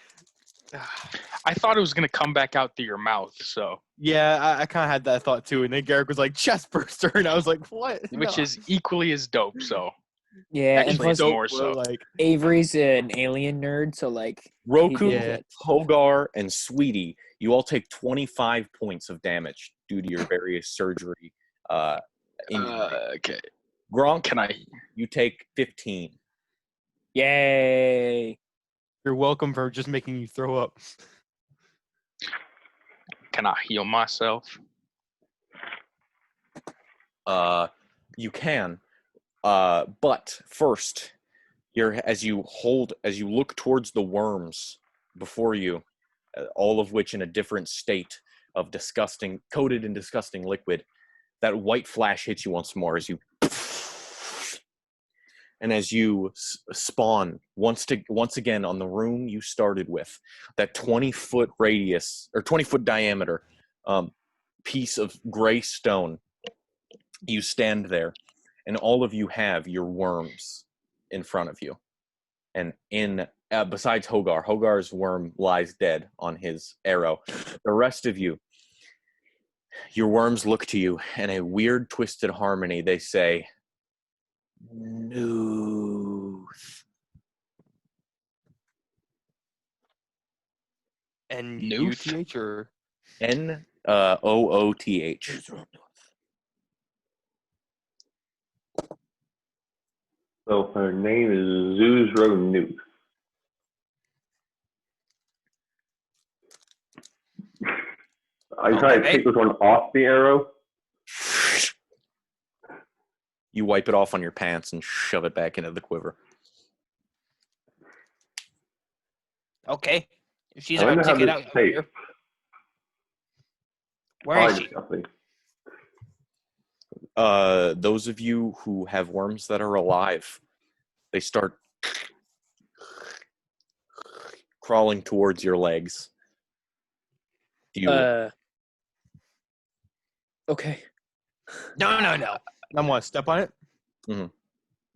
I thought it was gonna come back out through your mouth, so Yeah, I kind of had that thought too. And then Garrick was like, chest burster. And I was like, what? which No. is equally as dope. So Yeah, and actually, it's plus more so. Like, Avery's an alien nerd, so like Roku, Yeah. Hogar, and Sweetie, you all take 25 points of damage due to your various surgery injuries. Okay, Gronk, can I? you take 15. yay. you're welcome for just making you throw up. Can I heal myself? You can, but first, as you look towards the worms before you, all of which in a different state of coated in disgusting liquid, that white flash hits you once more as you, and as you spawn once again on the room you started with, that 20-foot radius or 20-foot diameter piece of gray stone. You stand there, and all of you have your worms in front of you. And besides Hogar's worm lies dead on his arrow. The rest of you, your worms look to you, in a weird, twisted harmony, they say, Nooth. And Nooth? UTH or Nooth. So her name is Zuzro Newt. Are you trying to take this one off the arrow? You wipe it off on your pants and shove it back into the quiver. Okay. If she's I about wonder to how get this out tastes. here, where is she? Disgusting. Those of you who have worms that are alive, they start crawling towards your legs. Do you? Okay. No. I want to step on it. Mhm.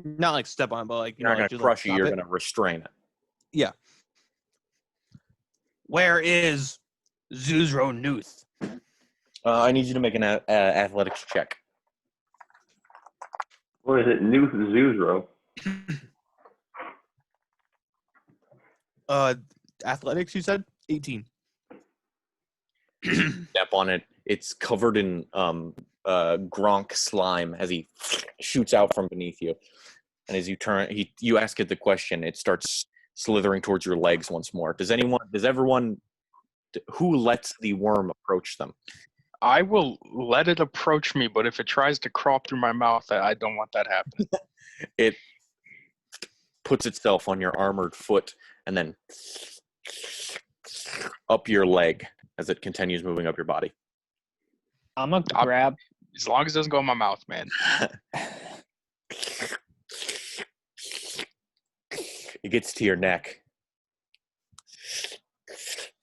Not like step on it, but like, You're not going to just, crush it. stop You're it. going to restrain it. Yeah. Where is Zuzro Nooth? I need you to make an athletics check. What is it? Newt Zuzro. Athletics, you said? 18. Step on it. It's covered in Gronk slime as he shoots out from beneath you. And as you turn, you ask it the question. It starts slithering towards your legs once more. Does everyone, who lets the worm approach them? I will let it approach me, but if it tries to crawl through my mouth, I don't want that happening. It puts itself on your armored foot and then up your leg as it continues moving up your body. I'm gonna grab. As long as it doesn't go in my mouth, man. It gets to your neck,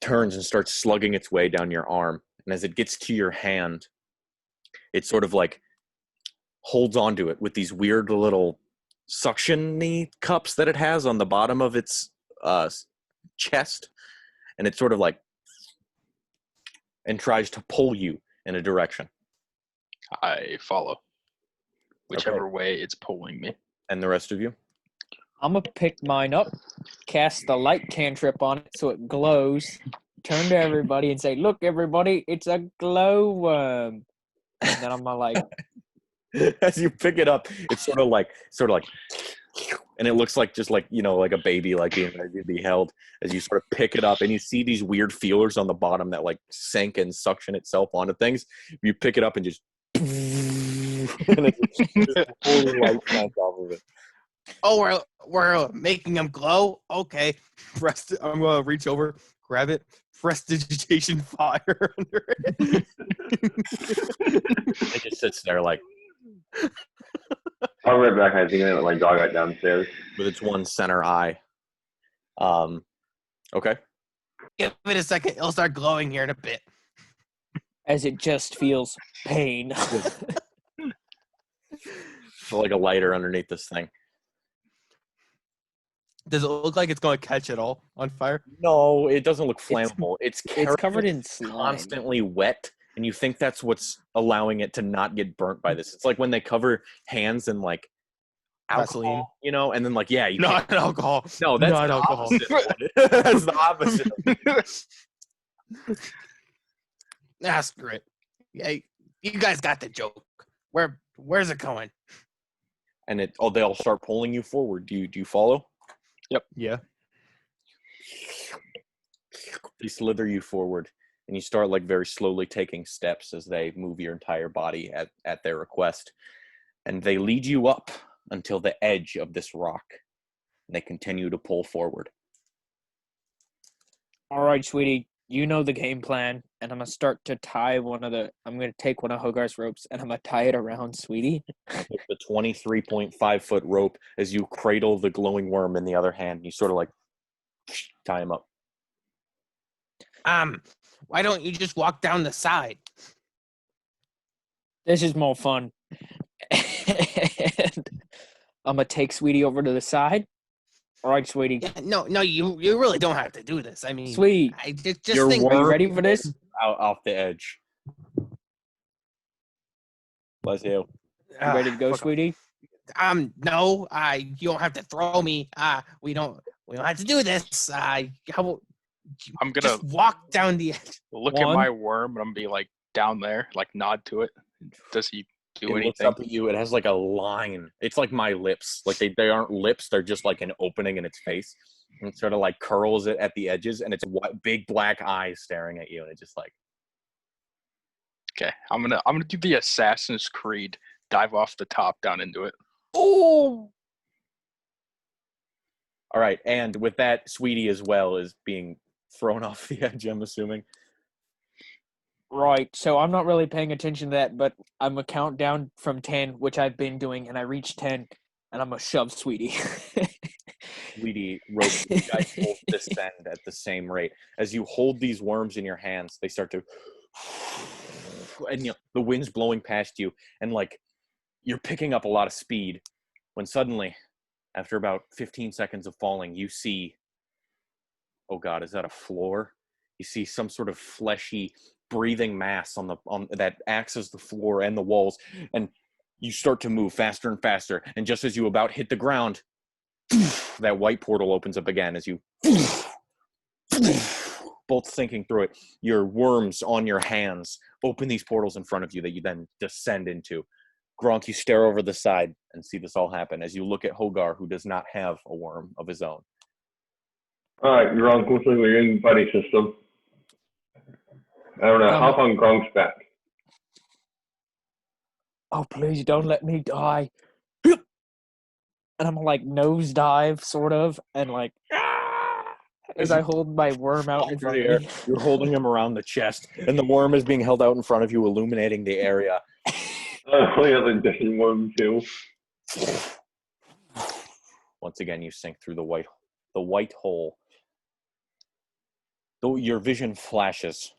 turns and starts slugging its way down your arm. And as it gets to your hand, it sort of like holds onto it with these weird little suction-y cups that it has on the bottom of its chest. And it sort of like, and tries to pull you in a direction. I follow. Whichever way it's pulling me. And the rest of you? I'm gonna pick mine up, cast the light cantrip on it so it glows, turn to everybody and say, "Look, everybody, it's a glowworm." And then I'm gonna like, as you pick it up, it's sort of like, and it looks like just like, like a baby, like being ready to be held. As you sort of pick it up, and you see these weird feelers on the bottom that like sink and suction itself onto things. You pick it up and just, and it's just fully light shines off of it. Oh, we're making them glow? Okay. I'm going to reach over, grab it, prestidigitation fire under it. It just sits there like, I'll be right back. I think I let my dog out downstairs. with its one center eye. Okay. Give it a second. It'll start glowing here in a bit. As it just feels pain. Feel like a lighter underneath this thing. Does it look like it's going to catch it all on fire? No, it doesn't look flammable. It's covered in slime. constantly wet, and you think that's what's allowing it to not get burnt by this. It's like when they cover hands in like Vaseline. alcohol, and then like you can't. Not alcohol. No, that's not the alcohol. opposite. of what it- That's the opposite. Screw it. Yeah, you guys got the joke. Where's it going? And they all start pulling you forward. Do you follow? Yeah. They slither you forward, and you start like very slowly taking steps as they move your entire body at their request, and they lead you up until the edge of this rock. And they continue to pull forward. All right, sweetie, you know the game plan, and I'm gonna start to tie I'm gonna take one of Hogar's ropes, and I'm gonna tie it around Sweetie. With the 23.5-foot rope as you cradle the glowing worm in the other hand. You sort of like tie him up. Why don't you just walk down the side? This is more fun. And I'm gonna take Sweetie over to the side. All right, Sweetie. Yeah, no, you really don't have to do this. I mean, Sweetie, I just Your think. are you worm ready for this? out off the edge. Bless you. You ready to go, fuck off. Sweetie? No, you don't have to throw me. We don't have to do this. I'm gonna Just walk down the edge. look at One. my worm and I'm gonna be like down there, like nod to it. Does he do It looks anything? up at you. It has like a line. It's like my lips. Like they aren't lips. They're just like an opening in its face. And it sort of like curls it at the edges, and it's big black eyes staring at you, and it's just like. Okay, I'm gonna do the Assassin's Creed, dive off the top down into it. Oh! All right, and with that, Sweetie as well is being thrown off the edge, I'm assuming. Right, so I'm not really paying attention to that, but I'm gonna count down from 10, which I've been doing, and I reach 10, and I'm gonna shove Sweetie. Sweetie, rope, you guys both descend at the same rate. As you hold these worms in your hands, they start to, and the wind's blowing past you, and like you're picking up a lot of speed. When suddenly, after about 15 seconds of falling, you see, oh God, is that a floor? You see some sort of fleshy, breathing mass on that acts as the floor and the walls, and you start to move faster and faster. And just as you about hit the ground, that white portal opens up again as you both thinking through it. Your worms on your hands open these portals in front of you that you then descend into. Gronk, you stare over the side and see this all happen as you look at Hogar, who does not have a worm of his own. All right, Gronk, looks like we're in buddy system. I don't know. Hop on Gronk's back. Oh, please don't let me die. And I'm like nosedive, sort of, and like, as I hold my worm out in front of me. You're holding him around the chest, and the worm is being held out in front of you, illuminating the area. Only other different one too. Once again, you sink through the white hole. Though your vision flashes,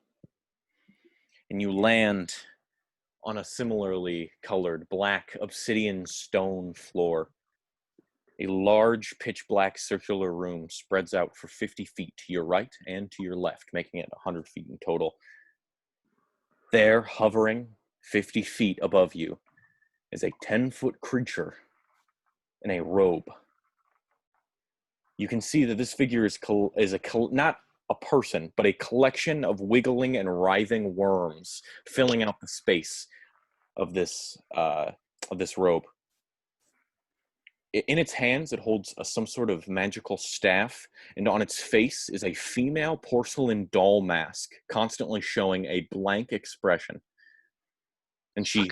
and you land on a similarly colored black obsidian stone floor. A large pitch black circular room spreads out for 50 feet to your right and to your left, making it 100 feet in total. There, hovering 50 feet above you, is a 10-foot creature in a robe. You can see that this figure is not a person, but a collection of wiggling and writhing worms filling out the space of this robe. In its hands, it holds some sort of magical staff, and on its face is a female porcelain doll mask, constantly showing a blank expression. And she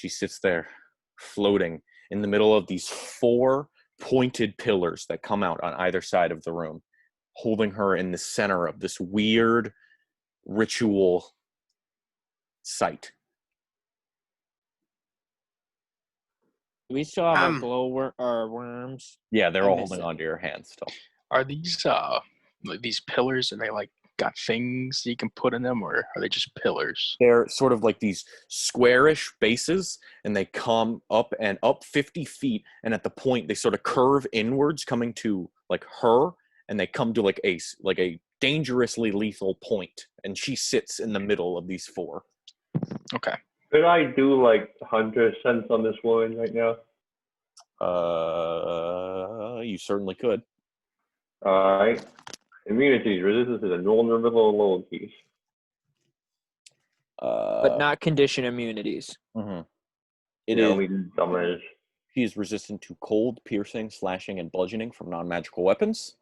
sits there, floating in the middle of these 4 pointed pillars that come out on either side of the room, holding her in the center of this weird ritual site. Do we still have our worms? Yeah, they're I all missed holding it. onto your hands still. Are these Like these pillars, are they like got things you can put in them, or are they just pillars? They're sort of like these squarish bases, and they come up 50 feet, and at the point they sort of curve inwards, coming to like her, and they come to like a dangerously lethal point, and she sits in the middle of these four. Okay. Could I do like hunter sense on this woman right now? You certainly could. Alright. Immunities, resistance to the vulnerable abilities. But not condition immunities. Mm-hmm. We dumbers. He is resistant to cold, piercing, slashing, and bludgeoning from non-magical weapons,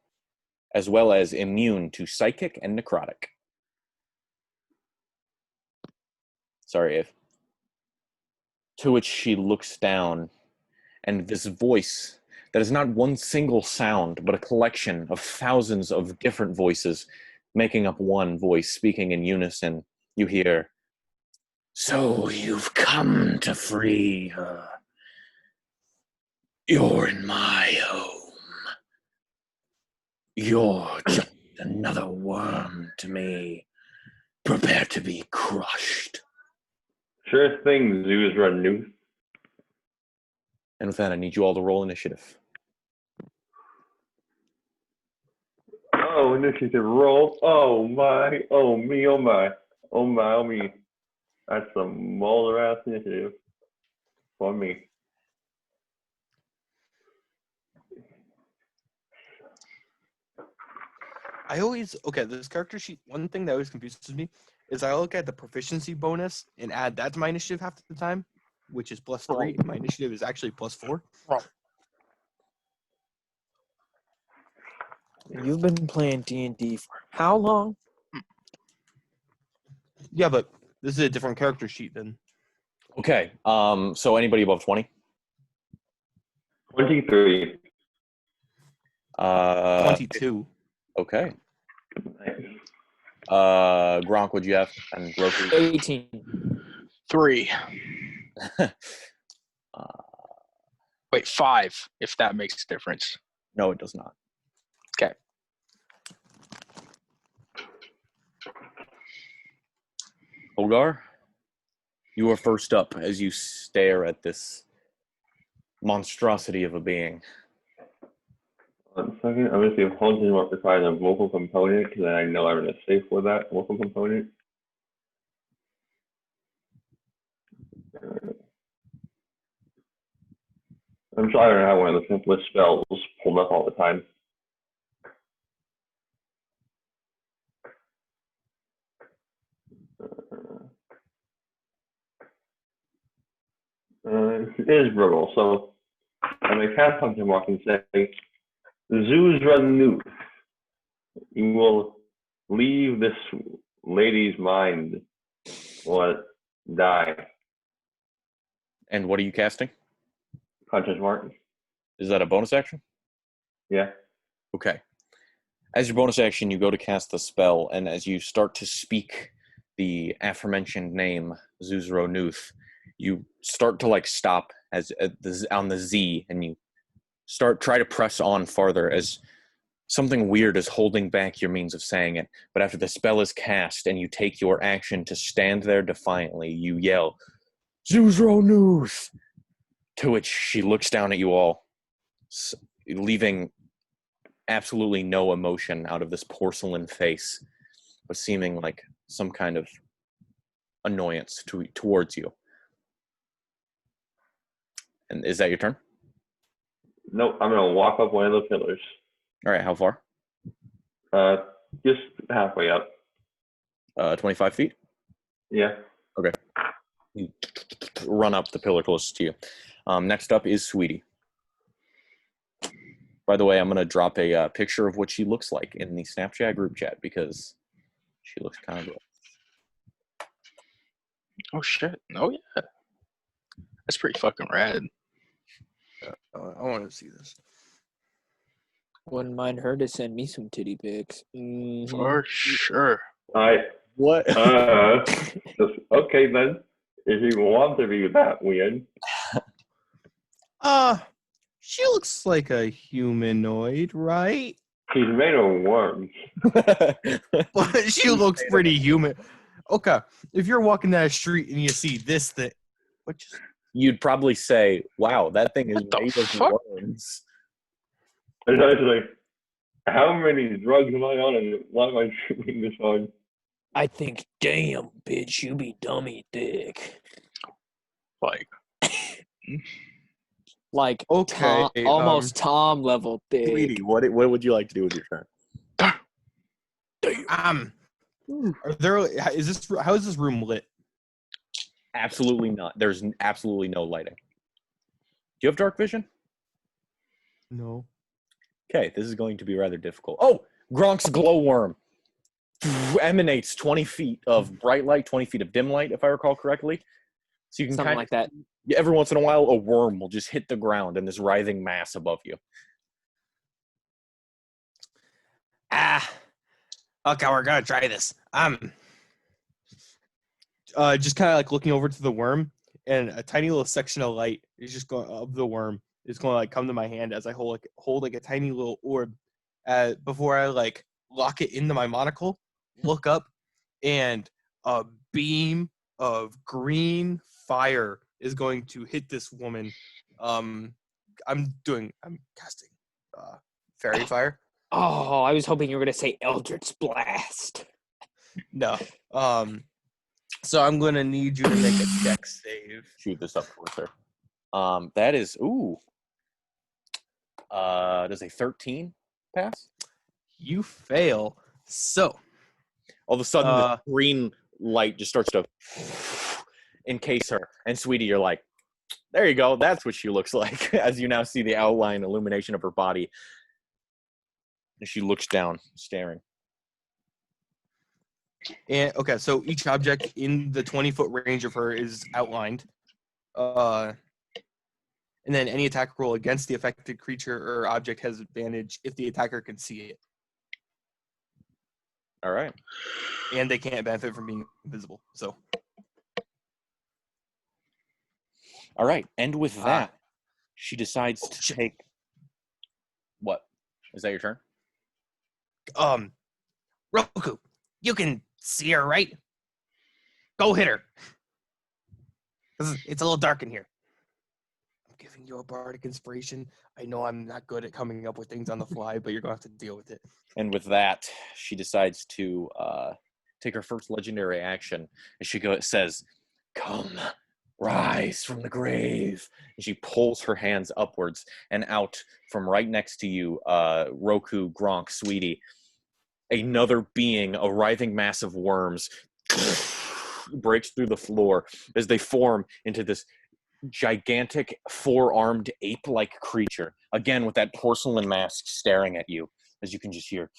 as well as immune to psychic and necrotic. Sorry, Eve. To which she looks down, and this voice that is not one single sound, but a collection of thousands of different voices making up one voice, speaking in unison, you hear, "So you've come to free her. You're in my home. You're just another worm to me. Prepare to be crushed." Sure thing, zoos run new. And with that, I need you all to roll initiative. Oh, initiative roll. Oh my. Oh me. Oh my. Oh my. Oh me. That's some molar ass initiative for me. This character sheet, one thing that always confuses me is I look at the proficiency bonus and add that to my initiative half the time, which is +3. My initiative is actually +4. You've been playing D&D for how long? Yeah, but this is a different character sheet than. Okay, so anybody above 20? 23. 22. Okay. Gronk, what'd you have? And Roku? 18. 3. Wait, 5, if that makes a difference. No, it does not. Okay. Olgar, you are first up as you stare at this monstrosity of a being. 1 second. I'm going to see if Haunted Mark requires a vocal component, because I know I'm going to save for that vocal component. I'm sure I don't have one of the simplest spells pulled up all the time. It is brutal, so I'm going to cast Hunter Mark and say, zoos run new. You will leave this lady's mind or die. And what are you casting? Hunter's Mark. Is that a bonus action? Yeah. Okay. As your bonus action, you go to cast the spell, and as you start to speak the aforementioned name, Zuzro Nuth, you start to stop on the Z, and you try to press on farther as something weird is holding back your means of saying it. But after the spell is cast and you take your action to stand there defiantly, you yell, "Zuzro Nuth!" To which she looks down at you all, leaving absolutely no emotion out of this porcelain face, but seeming like some kind of annoyance towards you. And is that your turn? Nope, I'm going to walk up one of the pillars. All right, how far? Just halfway up. 25 feet? Yeah. Okay. You run up the pillar closest to you. Next up is Sweetie. By the way, I'm going to drop a picture of what she looks like in the Snapchat group chat because she looks kind of good. Oh, shit. Oh, yeah. That's pretty fucking rad. I want to see this. Wouldn't mind her to send me some titty pics. For sure. All right. What? Okay, then. If you want to be that weird. She looks like a humanoid, right? She's made of worms. But she looks pretty human. Okay, if you're walking down the street and you see this thing, what just You'd probably say, "Wow, that thing is What the made of fuck? worms." And I was like, how many drugs am I on and why am I shooting this hard? I think, damn, bitch, you be dummy dick. Like, Like, Okay, almost Tom level dick. Sweetie, what would you like to do with your turn? are there? Is this how is this room lit? Absolutely not. There's absolutely no lighting. Do you have dark vision? No. Okay, this is going to be rather difficult. Oh, Gronk's glowworm emanates 20 feet of bright light, 20 feet of dim light, if I recall correctly. So you can Something kind like that. every once in a while, a worm will just hit the ground in this writhing mass above you. Okay, we're gonna try this. Just kind of like looking over to the worm, and a tiny little section of light is just going of the worm is going to like come to my hand as I hold like a tiny little orb. Before I like lock it into my monocle, look up, and a beam of green fire is going to hit this woman. I'm casting fairy fire. Oh, I was hoping you were going to say Eldritch Blast. No. So I'm gonna need you to make a dex save. Shoot this up for her. That is does a 13 pass? You fail. So All of a sudden, the green light just starts to encase her. And Sweetie, you're like, there you go. That's what she looks like. As you now see the outline illumination of her body. And she looks down, staring. and okay, so each object in the 20-foot range of her is outlined. And then any attack roll against the affected creature or object has advantage if the attacker can see it. All right. And they can't benefit from being invisible. So All right. And with that, she decides to take. What? Is that your turn? Roku, you can see her, right? Go hit her. It's a little dark in here. I'm giving you a bardic inspiration. I know I'm not good at coming up with things on the fly, but you're going to have to deal with it. And with that, she decides to take her first legendary action. And she says, "Come, rise from the grave." And she pulls her hands upwards and out from right next to you, Roku, Gronk, Sweetie. Another being, a writhing mass of worms, breaks through the floor as they form into this gigantic four-armed ape-like creature. Again, with that porcelain mask staring at you, as you can just hear.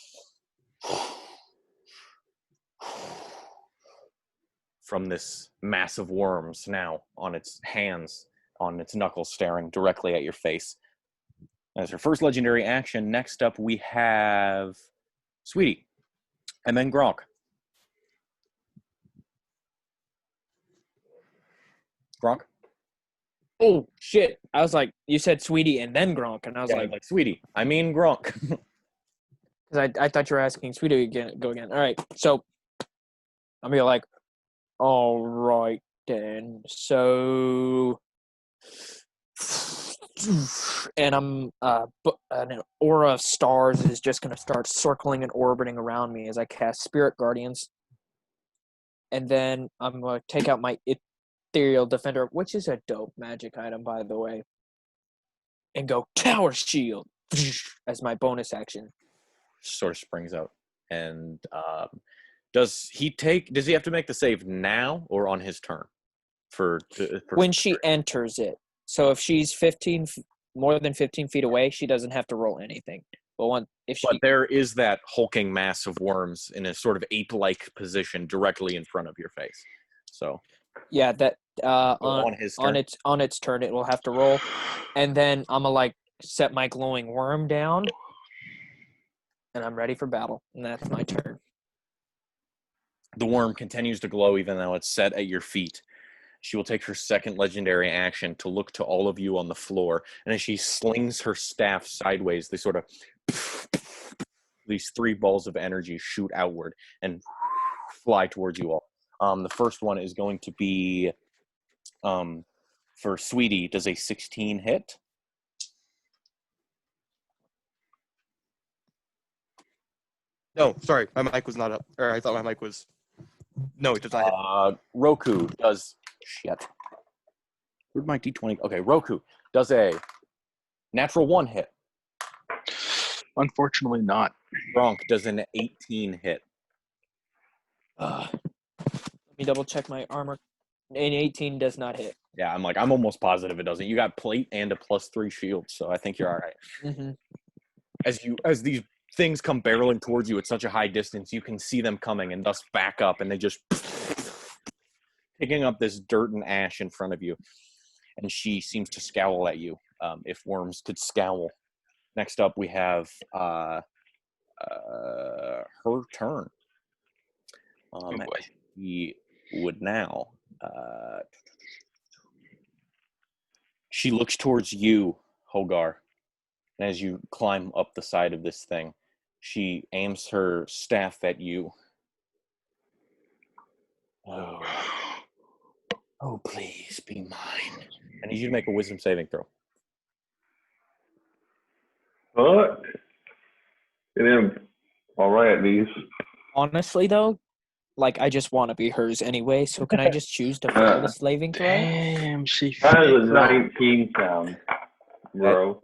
From this mass of worms now on its hands, on its knuckles, staring directly at your face. As her first legendary action, next up we have Sweetie, and then Gronk. Gronk? Oh, shit. I was like, you said Sweetie and then Gronk, and I was like Sweetie, I mean Gronk. Because I thought you were asking Sweetie again. Go again. All right, so I'm be like, all right then. So, and an aura of stars is just gonna start circling and orbiting around me as I cast Spirit Guardians, and then I'm gonna take out my Ethereal Defender, which is a dope magic item, by the way, and go Tower Shield as my bonus action. Sort of springs out. And does he have to make the save now or on his turn? For when she enters it. So if she's more than 15 feet away, she doesn't have to roll anything. But there is that hulking mass of worms in a sort of ape-like position directly in front of your face. So yeah, that on his turn. on its turn, it will have to roll, and then I'm gonna set my glowing worm down, and I'm ready for battle, and that's my turn. The worm continues to glow even though it's set at your feet. She will take her second legendary action to look to all of you on the floor, and as she slings her staff sideways, they sort of these 3 balls of energy shoot outward and fly towards you all. The first one is going to be for Sweetie. Does a 16 hit? No, sorry, my mic was not up. Or I thought my mic was. No, it does not hit. Roku does. Shit. Where'd my D20? Okay, Roku does a natural 1 hit. Unfortunately, not. Bronk does an 18 hit. Let me double check my armor. An 18 does not hit. Yeah, I'm almost positive it doesn't. You got plate and a +3 shield, so I think you're all right. Mm-hmm. As these things come barreling towards you at such a high distance, you can see them coming and thus back up, and they just picking up this dirt and ash in front of you. And she seems to scowl at you. If worms could scowl. Next up, we have her turn. Oh boy. He would now. She looks towards you, Hogar, and as you climb up the side of this thing, she aims her staff at you. Oh, please be mine. I need you to make a wisdom saving throw. What? It is all right at least. Honestly, though, like, I just want to be hers anyway, so can I just choose to fail the slaving throw? Damn, she How does a faked. 19 sound, bro?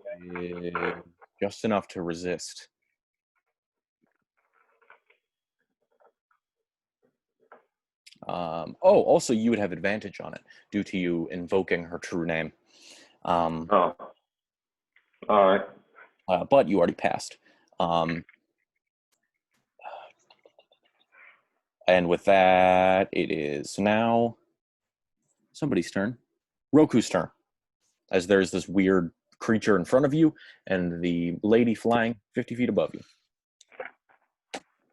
Just enough to resist. Also, you would have advantage on it due to you invoking her true name. Oh. All right. But you already passed. And with that, it is now somebody's turn. Roku's turn. As there's this weird creature in front of you and the lady flying 50 feet above you.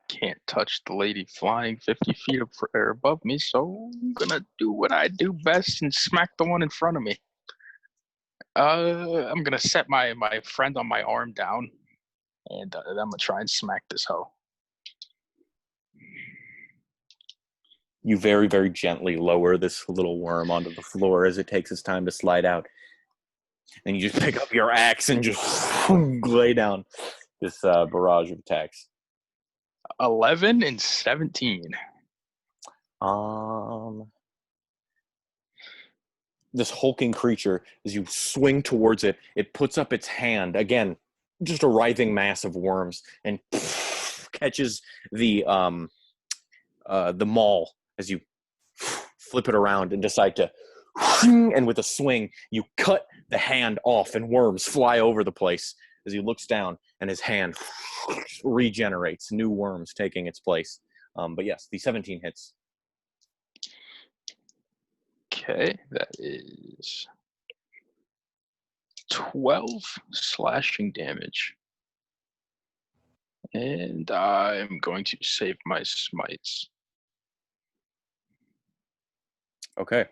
Can't touch the lady flying 50 feet above me, so I'm gonna do what I do best and smack the one in front of me. I'm gonna set my friend on my arm down, and I'm gonna try and smack this hoe. You very, very gently lower this little worm onto the floor as it takes its time to slide out. And you just pick up your axe and just lay down this barrage of attacks. 11 and 17. This hulking creature, as you swing towards it, it puts up its hand again, just a writhing mass of worms, and catches the maul as you flip it around and decide to, and with a swing, you cut the hand off, and worms fly over the place as he looks down, and his hand regenerates, new worms taking its place. But yes, the 17 hits. Okay, that is 12 slashing damage. And I'm going to save my smites. Okay.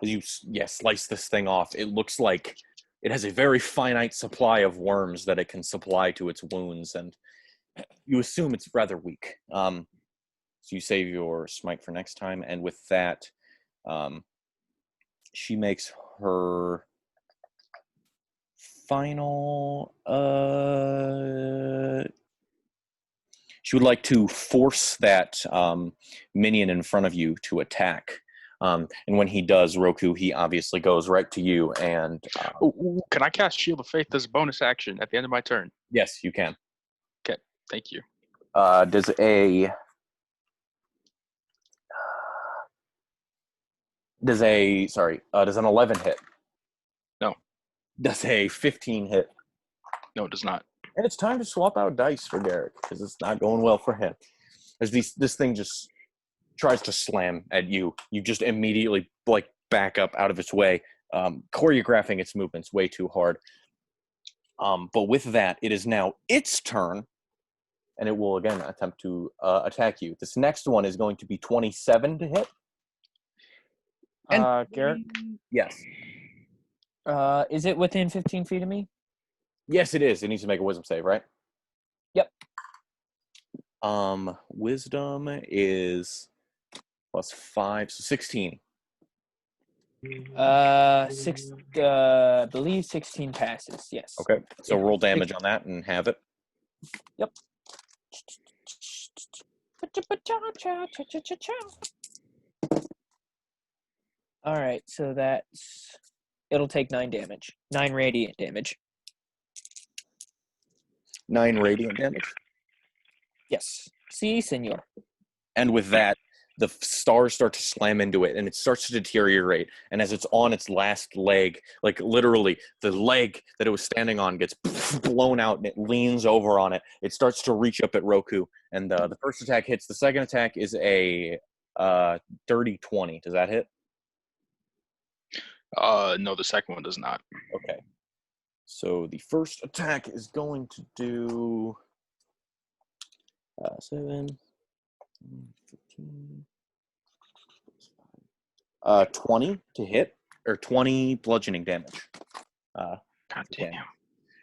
As you slice this thing off, it looks like it has a very finite supply of worms that it can supply to its wounds, and you assume it's rather weak. So you save your smite for next time, and with that, she makes her final. She would like to force that minion in front of you to attack. And when he does, Roku, he obviously goes right to you. And can I cast Shield of Faith as a bonus action at the end of my turn? Yes, you can. Okay, thank you. Does an 11 hit? No. Does a 15 hit? No, it does not. And it's time to swap out dice for Garrick, because it's not going well for him. As this thing just tries to slam at you, you just immediately back up out of its way, choreographing its movements way too hard. But with that, it is now its turn, and it will again attempt to attack you. This next one is going to be 27 to hit. And Garrick? Yes. Is it within 15 feet of me? Yes, it is. It needs to make a wisdom save, right? Yep. Wisdom is +5, so 16. I believe 16 passes. Yes. Okay, so Yeah. roll damage on that and have it. Yep. All right, so it'll take 9 damage. 9 radiant damage. 9 radiant damage. Yes. Si, senor. And with that, the stars start to slam into it, and it starts to deteriorate. And as it's on its last leg, like literally the leg that it was standing on gets blown out, and it leans over on it. It starts to reach up at Roku, and the first attack hits. The second attack is a dirty 20. Does that hit? No, the second one does not. Okay. So the first attack is going to do 7, 15, 20 to hit, or 20 bludgeoning damage. God damn.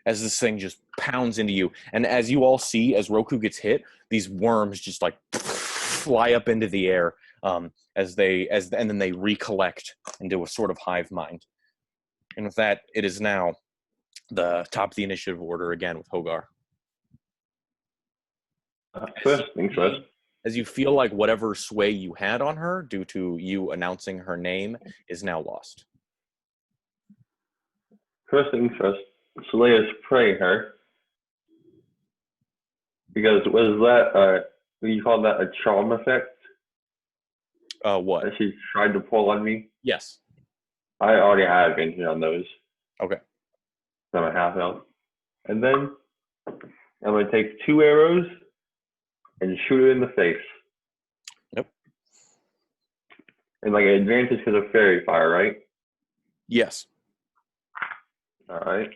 As this thing just pounds into you, and as you all see, as Roku gets hit, these worms just like fly up into the air, and then they recollect into a sort of hive mind. And with that, it is now the top of the initiative order again with Hogar. First things first. As you feel like whatever sway you had on her due to you announcing her name is now lost. First things first. Slayer's pray her. Because was that you call that a charm effect What? that she tried to pull on me? Yes. I already have advantage on those. Okay. I'm a half elf. And then I'm gonna take 2 arrows and shoot it in the face. Yep. And like an advantage because of fairy fire, right? Yes. Alright.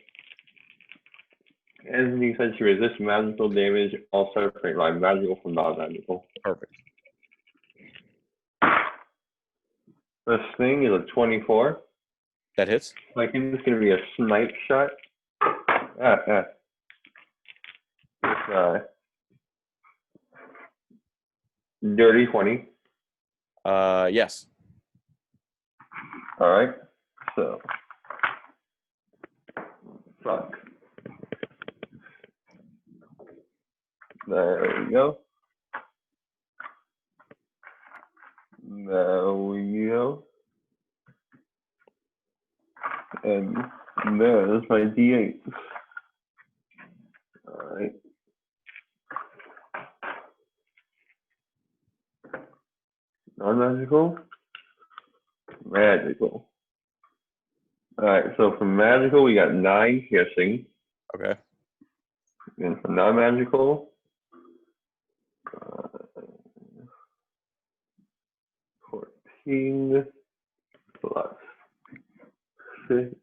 And you said she resists magical damage, also separate like magical from non-magical. Perfect. This thing is a 24. That hits. I think it's gonna be a snipe shot. Dirty 20. Yes. Alright. So fuck. There we go. There we go. And there's my D8. Alright. Non-magical? Magical. Alright, so for magical we got 9 piercing. Okay. And for non-magical, 14 plus 6.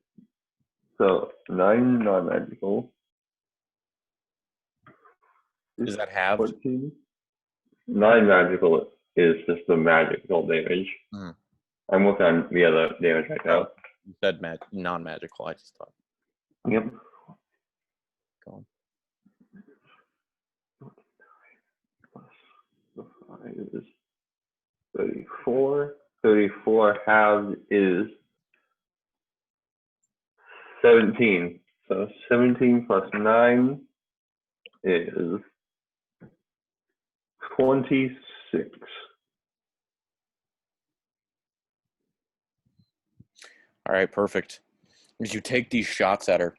So 9 non-magical. Is that halved? 14. 9 magical is just the magical damage. Mhm. I'm working on the other damage right now. You said non-magical. I just thought. Yep. Go on. Plus the 5 is 34. 34 halved is 17. So 17 plus 9 is 26. All right, perfect. As you take these shots at her,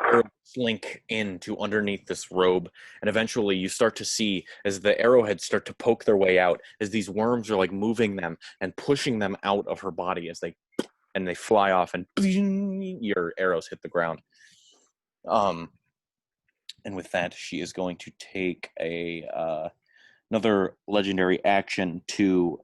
arrows slink into underneath this robe, and eventually you start to see as the arrowheads start to poke their way out, as these worms are like moving them and pushing them out of her body as they fly off, and your arrows hit the ground. And with that, she is going to take another legendary action to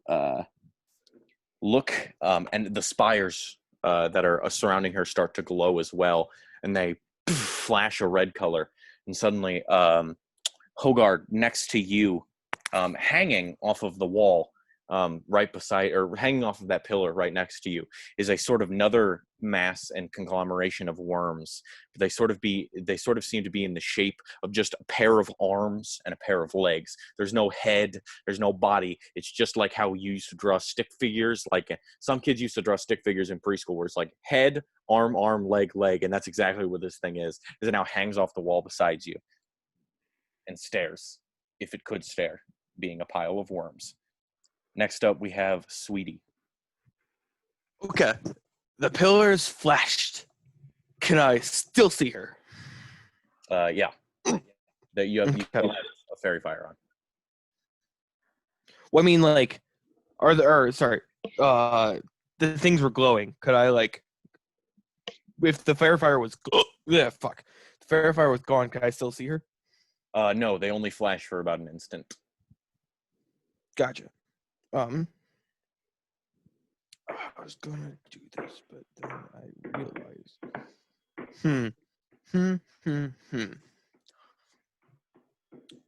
look, and the spires that are surrounding her start to glow as well, and they flash a red color. And suddenly, Hogar, next to you, hanging off of the wall, right beside or hanging off of that pillar right next to you is a sort of another mass and conglomeration of worms. They sort of seem to be in the shape of just a pair of arms and a pair of legs. There's no head, there's no body. It's just like how you used to draw stick figures. Like some kids used to draw stick figures in preschool where it's like head, arm, leg, and that's exactly what this thing is it now hangs off the wall beside you and stares, if it could stare, being a pile of worms. Next up, we have Sweetie. Okay. The pillar is flashed. Can I still see her? Yeah. That you have Okay. a fairy fire on. Well, I mean, like, the things were glowing. Could I, like, if the fairy fire was, the fairy fire was gone, could I still see her? No, they only flash for about an instant. Gotcha. I was gonna do this, but then I realized.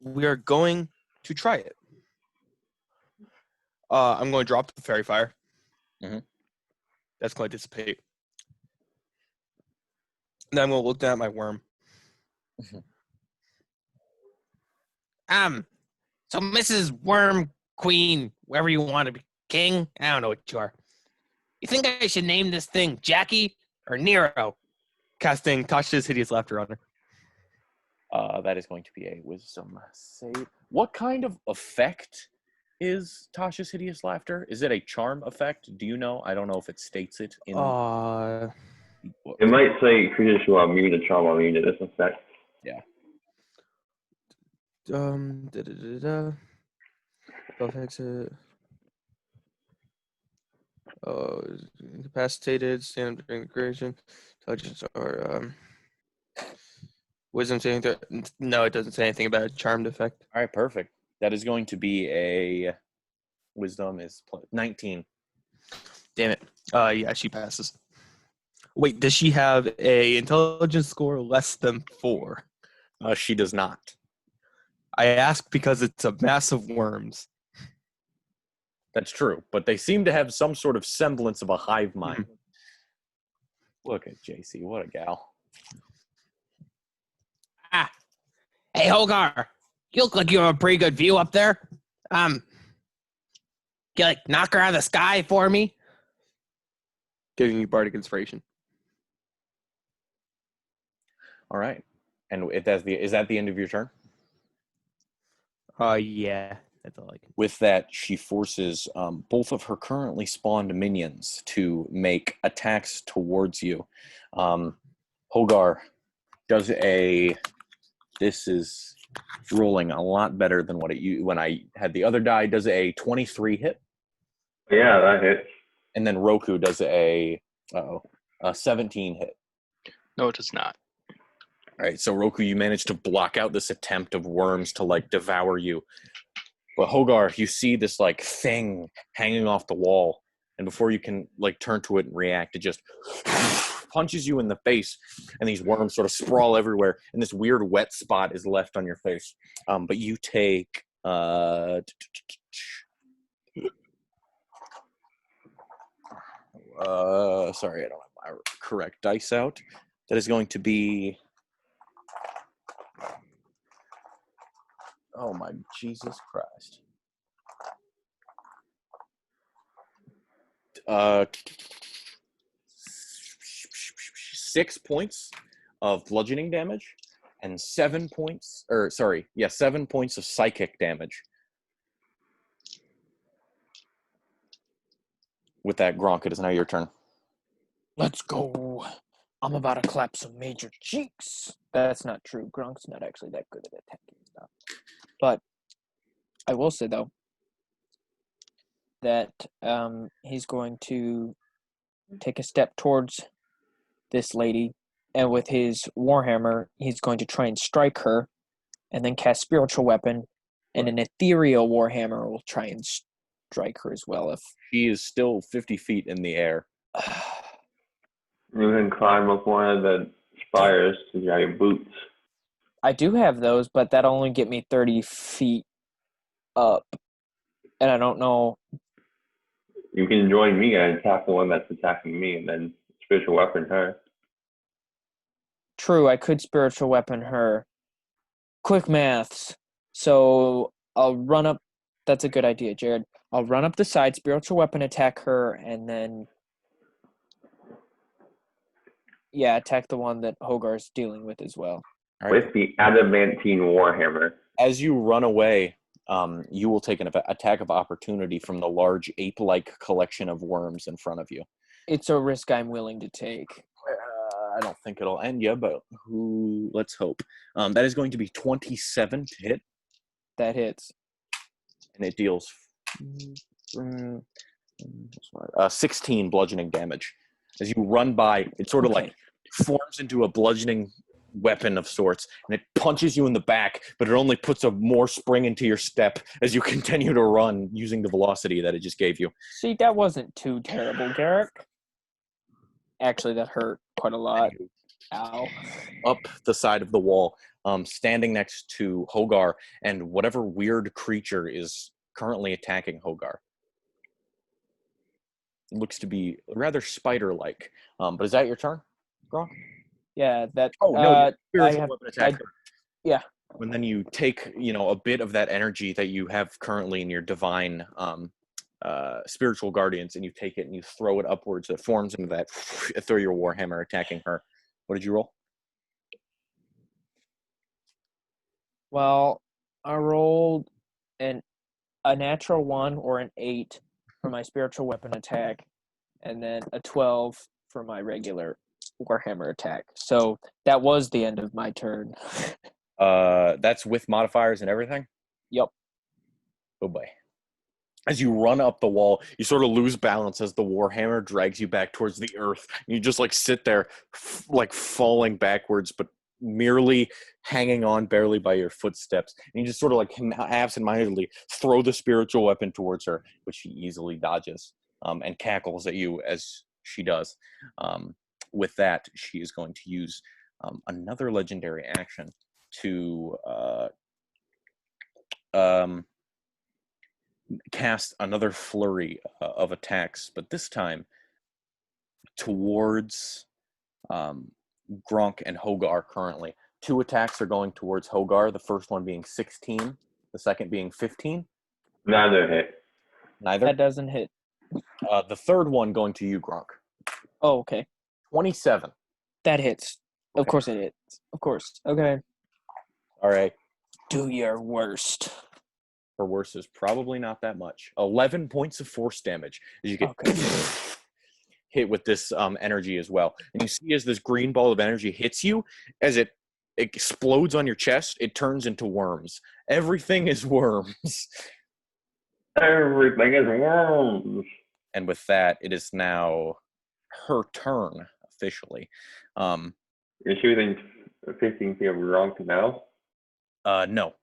We are going to try it. I'm going to drop the fairy fire. Mhm. That's going to dissipate. Then I'm going to look down at my worm. So Mrs. Worm Queen, wherever you want to be, King, I don't know what you are. You think I should name this thing Jackie or Nero? Casting Tasha's Hideous Laughter on her. That is going to be a wisdom save. What kind of effect is Tasha's Hideous Laughter? Is it a charm effect? Do you know? I don't know if it states it in. It might say creatures who are immune to trauma are immune to this effect. Yeah. Incapacitated, stand up during the creation. Intelligence or wisdom saying that. No, it doesn't say anything about a charmed effect. All right, perfect. That is going to be a wisdom is 19. Damn it. Yeah, she passes. Wait, does she have a intelligence score less than 4? She does not. I ask because it's a mass of worms. That's true, but they seem to have some sort of semblance of a hive mind. Look at JC, what a gal. Hey, Hogar, you look like you have a pretty good view up there. You like knock her out of the sky for me? Giving you bardic inspiration. All right. And is that the end of your turn? Yeah, that's all I can. With that, she forces both of her currently spawned minions to make attacks towards you. Hogar does this is rolling a lot better than when I had the other die, does a 23 hit. Yeah, that hits. And then Roku does a 17 hit. No, it does not. All right, so Roku, you managed to block out this attempt of worms to like devour you. But Hogar, you see this like thing hanging off the wall, and before you can like turn to it and react, it just punches you in the face, and these worms sort of sprawl everywhere, and this weird wet spot is left on your face. But you take sorry, I don't have my correct dice out. That is going to be, oh my Jesus Christ. 6 points of bludgeoning damage and 7 points of psychic damage. With that, Gronk, it is now your turn. Let's go. I'm about to clap some major cheeks. That's not true. Gronk's not actually that good at attacking stuff. But I will say, though, that he's going to take a step towards this lady, and with his warhammer, he's going to try and strike her, and then cast spiritual weapon, and an ethereal warhammer will try and strike her as well. If she is still 50 feet in the air. You can climb up one of the spires to get your boots. I do have those, but that'll only get me 30 feet up, and I don't know. You can join me and attack the one that's attacking me, and then spiritual weapon her. True, I could spiritual weapon her. Quick maths. So I'll run up. That's a good idea, Jared. I'll run up the side, spiritual weapon attack her, and then attack the one that Hogar's dealing with as well. All right. With the adamantine warhammer. As you run away, you will take an attack of opportunity from the large ape-like collection of worms in front of you. It's a risk I'm willing to take. I don't think it'll end you, but let's hope. That is going to be 27 to hit. That hits. And it deals 16 bludgeoning damage. As you run by, it sort of like forms into a bludgeoning weapon of sorts, and it punches you in the back, but it only puts a more spring into your step as you continue to run using the velocity that it just gave you. See, that wasn't too terrible, Garrick. Actually, that hurt quite a lot. Ow. Up the side of the wall, standing next to Hogar and whatever weird creature is currently attacking Hogar. It looks to be rather spider-like. But is that your turn, Gronk? Yeah, that. Oh, no, spiritual have, weapon attack. Yeah. And then you take, a bit of that energy that you have currently in your divine spiritual guardians, and you take it and you throw it upwards. It forms into that. Throw your warhammer attacking her. What did you roll? Well, I rolled a natural 1 or an 8 for my spiritual weapon attack, and then a 12 for my regular warhammer attack. So that was the end of my turn. That's with modifiers and everything? Yep. Oh boy. As you run up the wall, you sort of lose balance as the warhammer drags you back towards the earth. You just sit there, falling backwards, but merely hanging on barely by your footsteps. And you just sort of absentmindedly throw the spiritual weapon towards her, which she easily dodges and cackles at you as she does. With that, she is going to use another legendary action to cast another flurry of attacks, but this time towards Gronk and Hogar currently. 2 attacks are going towards Hogar, the first one being 16, the second being 15. Neither hit. Neither? That doesn't hit. The third one going to you, Gronk. Oh, okay. 27. That hits. Of course it hits. Of course. Okay. All right. Do your worst. Her worst is probably not that much. 11 points of force damage as you get hit with this energy as well. And you see as this green ball of energy hits you, as it explodes on your chest, it turns into worms. Everything is worms. Everything is worms. And with that, it is now her turn officially. You're shooting 15 feet of Gronk now? No.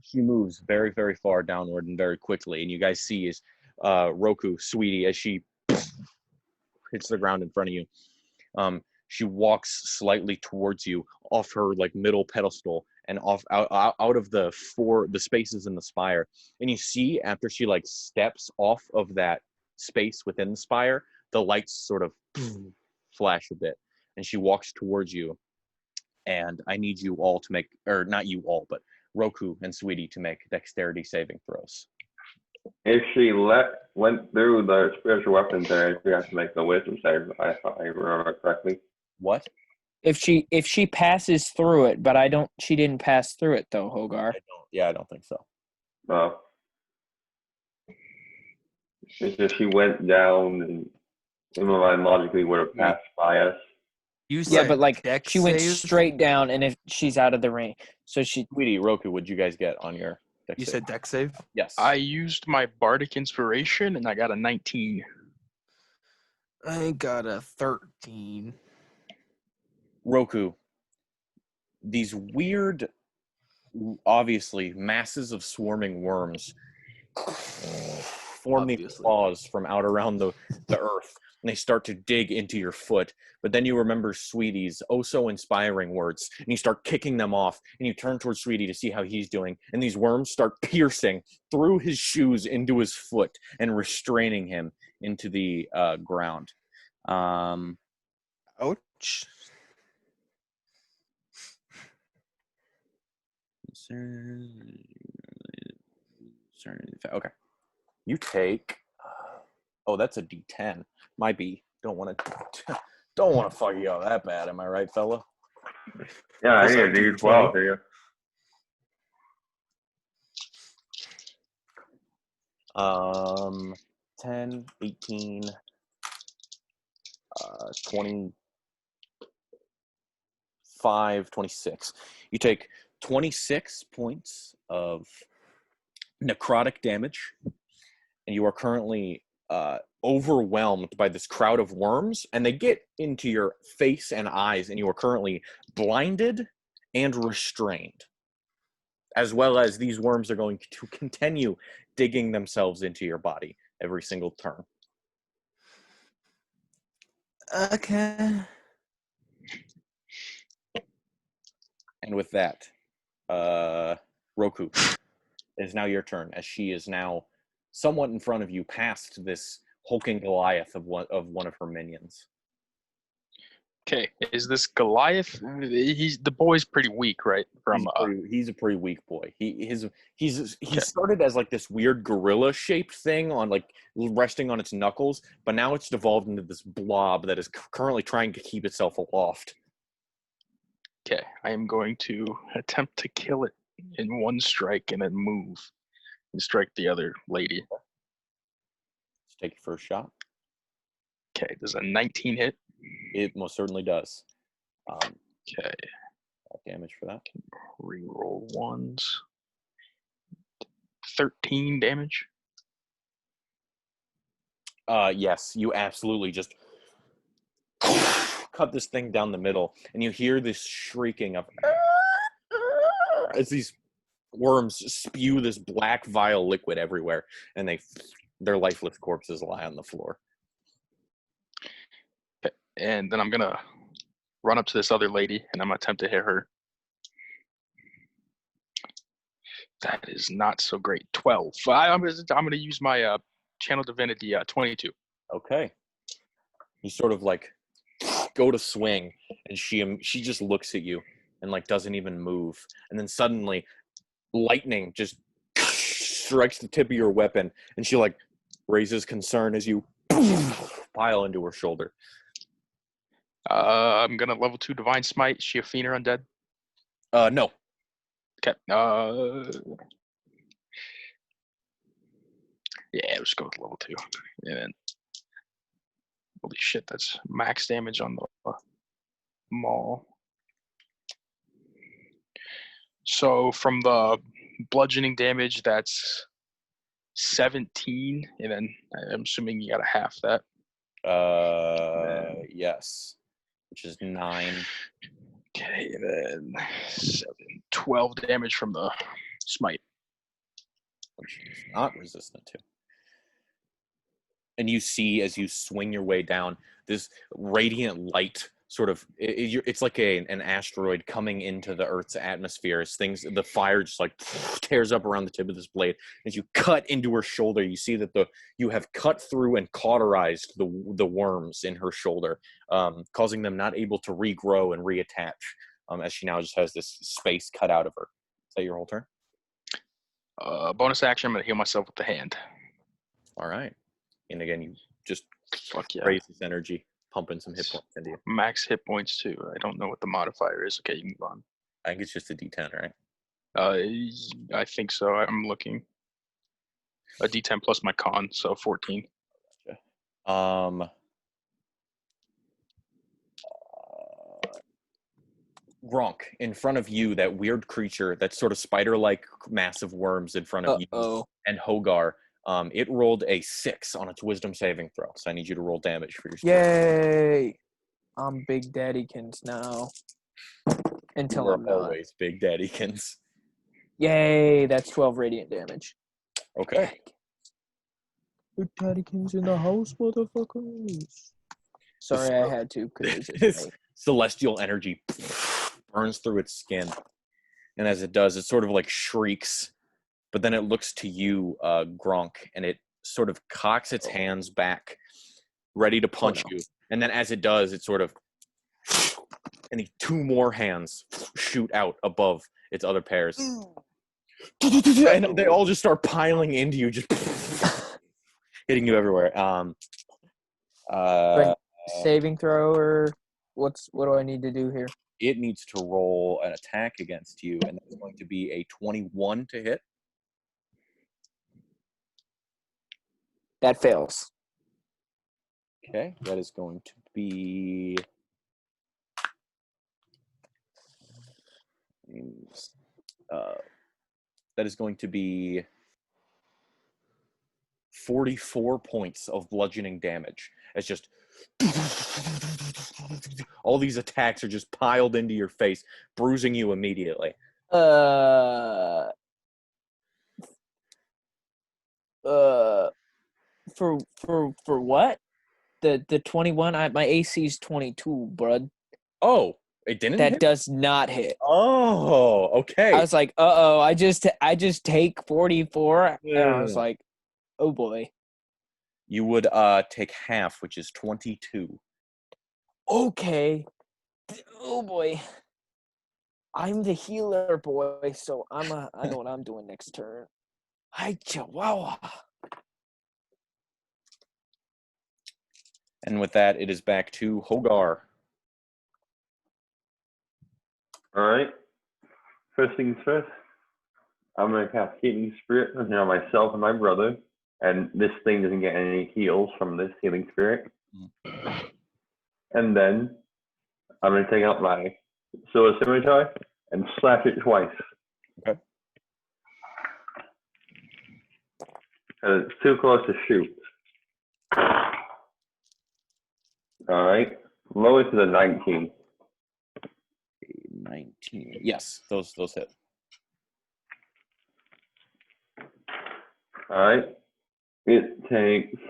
She moves very, very far downward and very quickly, and you guys see is Roku, Sweetie, as she hits the ground in front of you. She walks slightly towards you off her middle pedestal and out of the spaces in the spire. And you see after she steps off of that space within the spire, the lights sort of flash a bit, and she walks towards you. And I need you all to make, or not you all, but Roku and Sweetie to make dexterity saving throws. If she went through the spiritual weapons there, she has to make the wisdom save, if I remember correctly. What? If she passes through it, but she didn't pass through it though, Hogar. I don't think so. No. It's just she went down, and in my mind logically would have passed by us. But she went straight down, and if she's out of the range, so she. Sweetie, Roku, what'd you guys get on your dex You save? said dex save? Yes. I used my bardic inspiration and I got a 19. I got a 13. Roku, these weird, obviously, masses of swarming worms form these claws from out around the earth. and they start to dig into your foot. But then you remember Sweetie's oh-so-inspiring words, and you start kicking them off, and you turn towards Sweetie to see how he's doing, and these worms start piercing through his shoes into his foot and restraining him into the ground. Ouch. Okay. You take. Oh, that's a D10. Might be. Don't want to fuck you up that bad. Am I right, fella? Yeah, I This need a is D12 here. 10, 18, 25, 26. You take 26 points of necrotic damage, and you are currently overwhelmed by this crowd of worms, and they get into your face and eyes, and you are currently blinded and restrained, as well as these worms are going to continue digging themselves into your body every single turn. Okay. And with that, Roku, it is now your turn, as she is now somewhat in front of you, past this hulking Goliath of one of her minions. Okay, is this Goliath? The boy's pretty weak, right? He's a pretty weak boy. He started as like this weird gorilla shaped thing on like resting on its knuckles, but now it's devolved into this blob that is currently trying to keep itself aloft. Okay, I am going to attempt to kill it in one strike and then move and strike the other lady. Let's take your first shot. Okay, does a 19 hit? It most certainly does. Okay. Damage for that. Reroll ones. 13 damage. Yes, you absolutely just cut this thing down the middle, and you hear this shrieking of as these worms spew this black vile liquid everywhere, and their lifeless corpses lie on the floor. And then I'm gonna run up to this other lady, and I'm gonna attempt to hit her. That is not so great. 12. I'm gonna use my channel divinity 22. Okay. You sort of like go to swing, and she just looks at you and like doesn't even move, and then suddenly lightning just strikes the tip of your weapon, and she like raises concern as you pile into her shoulder. I'm gonna level 2 divine smite. Is she a fiend or undead? No. Okay. Yeah, let's go with level 2. And then, holy shit, that's max damage on the maul. So from the bludgeoning damage, that's 17, and then I'm assuming you got to half that. Yes, which is 9. Okay, and then 12 damage from the smite. Which is not resistant to. And you see, as you swing your way down, this radiant light sort of, it's like an asteroid coming into the Earth's atmosphere as the fire just like tears up around the tip of this blade. As you cut into her shoulder, you see that you have cut through and cauterized the worms in her shoulder, causing them not able to regrow and reattach, as she now just has this space cut out of her. Is that your whole turn? Bonus action, I'm going to heal myself with the hand. All right. And again, you just yeah. raise this energy, pumping some hit points into you. Max hit points too. I don't know what the modifier is. Okay, you can move on. I think it's just a D10, right? I think so. I'm looking. A D10 plus my con, so 14. Gotcha. Gronk, in front of you, that weird creature, that sort of spider-like massive worms in front of you, and Hogar, it rolled a 6 on its wisdom saving throw. So I need you to roll damage for your spirit. Yay! I'm Big Daddykins now. Until I'm not. Always Big Daddykins. Yay! That's 12 radiant damage. Okay. Big Daddykins in the house, motherfuckers. Sorry, I had to because it was just This me. celestial energy burns through its skin. And as it does, it sort of like shrieks. But then it looks to you, Gronk, and it sort of cocks its hands back, ready to punch you. And then as it does, it sort of... And the two more hands shoot out above its other pairs. And they all just start piling into you, just hitting you everywhere. Saving throw, or what do I need to do here? It needs to roll an attack against you, and that's going to be a 21 to hit. That fails. Okay, that is going to be... that is going to be 44 points of bludgeoning damage. It's just... all these attacks are just piled into your face, bruising you immediately. For what? The 21. My AC is 22, bud. Oh, it didn't That hit? does not hit. Oh, okay. I was like, uh-oh, I just take 44, and I was Yeah. like, oh boy. You would take half, which is 22. Okay. Oh boy. I'm the healer, boy, so I know what I'm doing next turn. Hi, Chihuahua. And with that, it is back to Hogar. All right. First things first, I'm going to cast Healing Spirit on myself and my brother. And this thing doesn't get any heals from this Healing Spirit. And then I'm going to take out my Silver Scimitar and slash it twice. Okay. And it's too close to shoot. All right. Lower to the 19. 19. Yes, those hit. All right. It takes,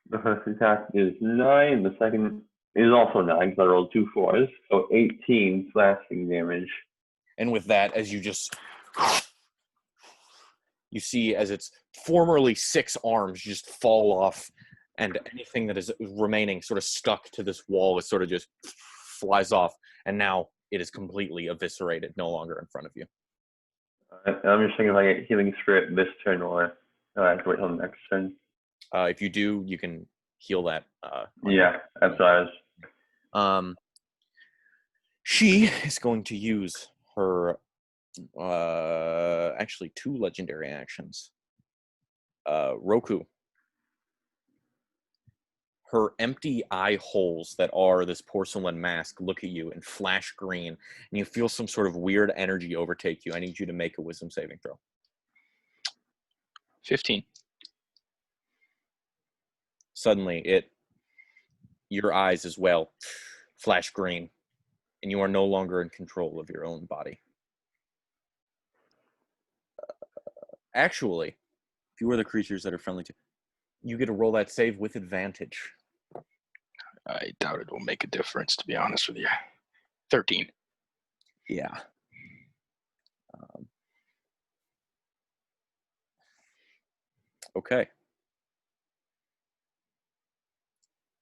the first attack is 9, the second is also 9 because I rolled 2 4s, so 18 slashing damage. And with that, as you just... you see as its formerly 6 arms just fall off, and anything that is remaining sort of stuck to this wall is sort of just flies off, and now it is completely eviscerated, no longer in front of you. I'm just thinking if I get Healing Spirit this turn, or I have to wait till the next turn. If you do, you can heal that. Yeah, that's what I was. She is going to use her actually 2 legendary actions. Roku. Her empty eye holes that are this porcelain mask look at you and flash green, and you feel some sort of weird energy overtake you. I need you to make a wisdom saving throw. 15. Suddenly, your eyes as well flash green, and you are no longer in control of your own body. Actually, if you are the creatures that are friendly to you, get to roll that save with advantage. I doubt it will make a difference, to be honest with you. 13. Yeah. Okay.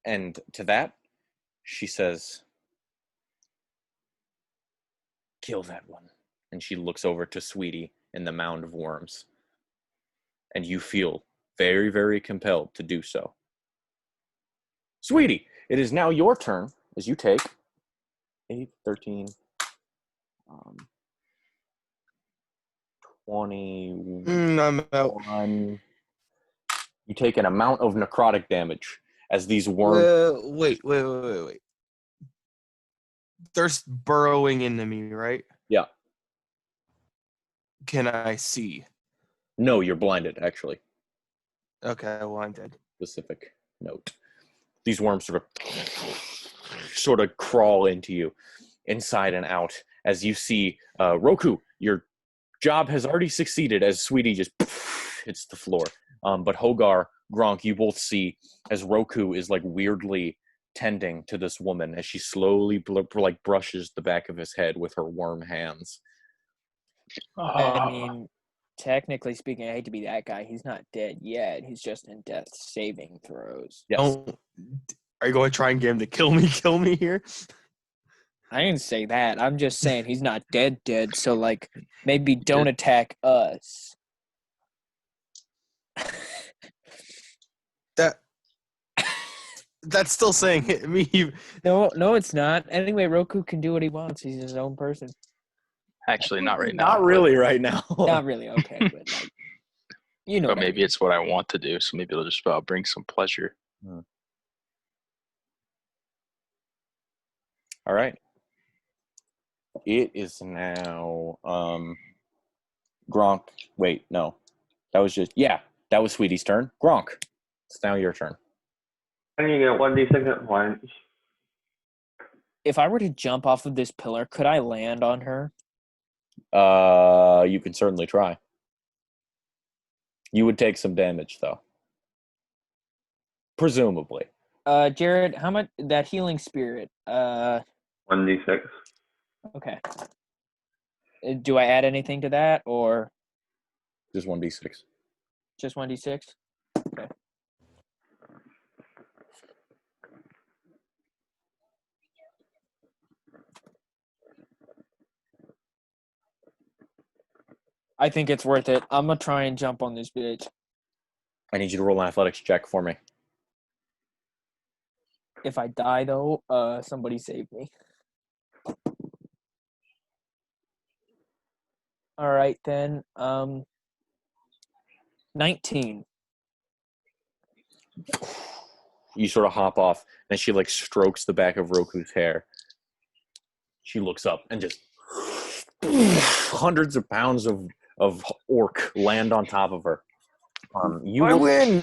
And to that, she says, kill that one. And she looks over to Sweetie in the mound of worms. And you feel very, very compelled to do so. Sweetie, it is now your turn as you take 8, 13, 21. I'm out. You take an amount of necrotic damage as these worms... Wait. They're burrowing into me, right? Yeah. Can I see? No, you're blinded, actually. Okay, well, I'm dead. Specific note. These worms sort of crawl into you, inside and out, as you see Roku, your job has already succeeded as Sweetie just hits the floor. But Hogar, Gronk, you both see as Roku is like weirdly tending to this woman as she slowly like brushes the back of his head with her warm hands. I mean, technically speaking, I hate to be that guy. He's not dead yet. He's just in death saving throws. Yes. Are you going to try and get him to kill me here? I didn't say that. I'm just saying he's not dead. So, like, maybe don't attack us. That's still saying hit me. No, it's not. Anyway, Roku can do what he wants. He's his own person. Actually, not right now. Not really right now. Not really. Okay, but like, you know. But maybe it's what I want to do, so maybe it'll just bring some pleasure. All right. It is now Gronk. Wait, no. That was Sweetie's turn. Gronk, it's now your turn. And you get 1d6 hit points. If I were to jump off of this pillar, could I land on her? You can certainly try. You would take some damage, though. Presumably. Jared, how much that healing spirit? 1d6. Okay. Do I add anything to that, or Just 1d6. just 1d6? Okay. I think it's worth it. I'm gonna try and jump on this bitch. I need you to roll an athletics check for me. If I die, though, somebody save me. All right, then. 19. You sort of hop off, and she like strokes the back of Roku's hair. She looks up and just hundreds of pounds of orc land on top of her. I win.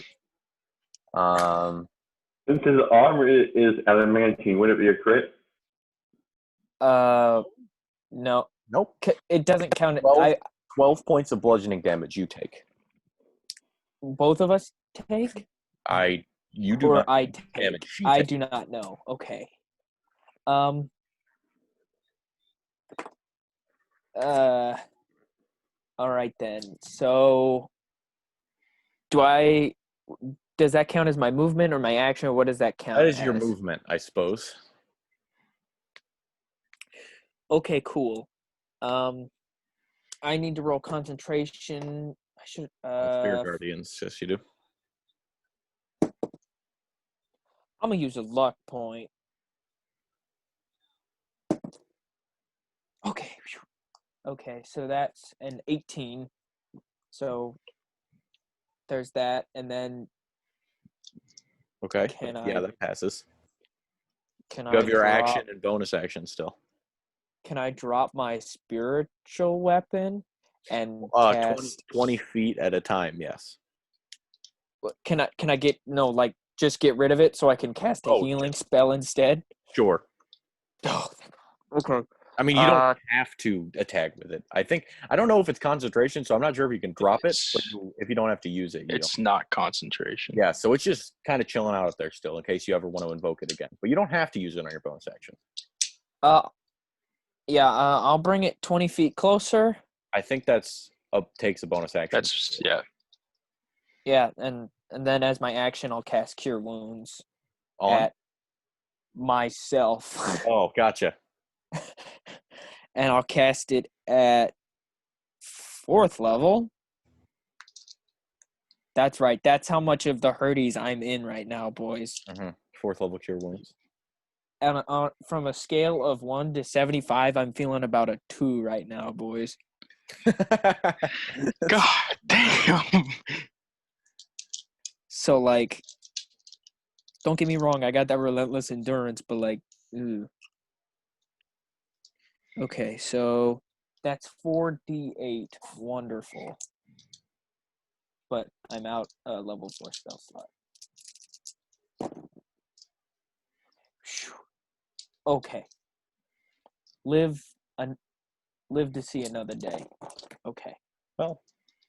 Since his armor is adamantine, would it be a crit? No. Nope. It doesn't count. 12 points of bludgeoning damage you take. Both of us take? You do or not I take take? damage. She I takes. do not know. Okay. All right then. So does that count as my movement or my action, or what does that count That as? is your movement, I suppose. Okay, cool. I need to roll concentration. I should Spirit Guardians, yes you do. I'm gonna use a luck point. Okay. Okay, so that's an 18. So there's that, and then Okay. That passes. You have your action and bonus action still. Can I drop my spiritual weapon and 20 feet at a time, yes. Can I just get rid of it so I can cast a healing spell instead? Sure. Oh, okay. I mean, you don't have to attack with it. I don't know if it's concentration, so I'm not sure if you can drop it, but if you don't have to use it, It's not concentration. Yeah, so it's just kind of chilling out there still in case you ever want to invoke it again. But you don't have to use it on your bonus action. I'll bring it 20 feet closer. I think takes a bonus action. Yeah, and then as my action, I'll cast Cure Wounds at myself. Oh, gotcha. And I'll cast it at 4th level. That's right. That's how much of the hurties I'm in right now, boys. 4th level Cure Wounds. And from a scale of 1 to 75, I'm feeling about a 2 right now, boys. God damn. So, like, don't get me wrong. I got that relentless endurance, but, like, ew. Okay, so that's 4d8. Wonderful. But I'm out level 4 spell slot. Okay. Live to see another day. Okay. Well,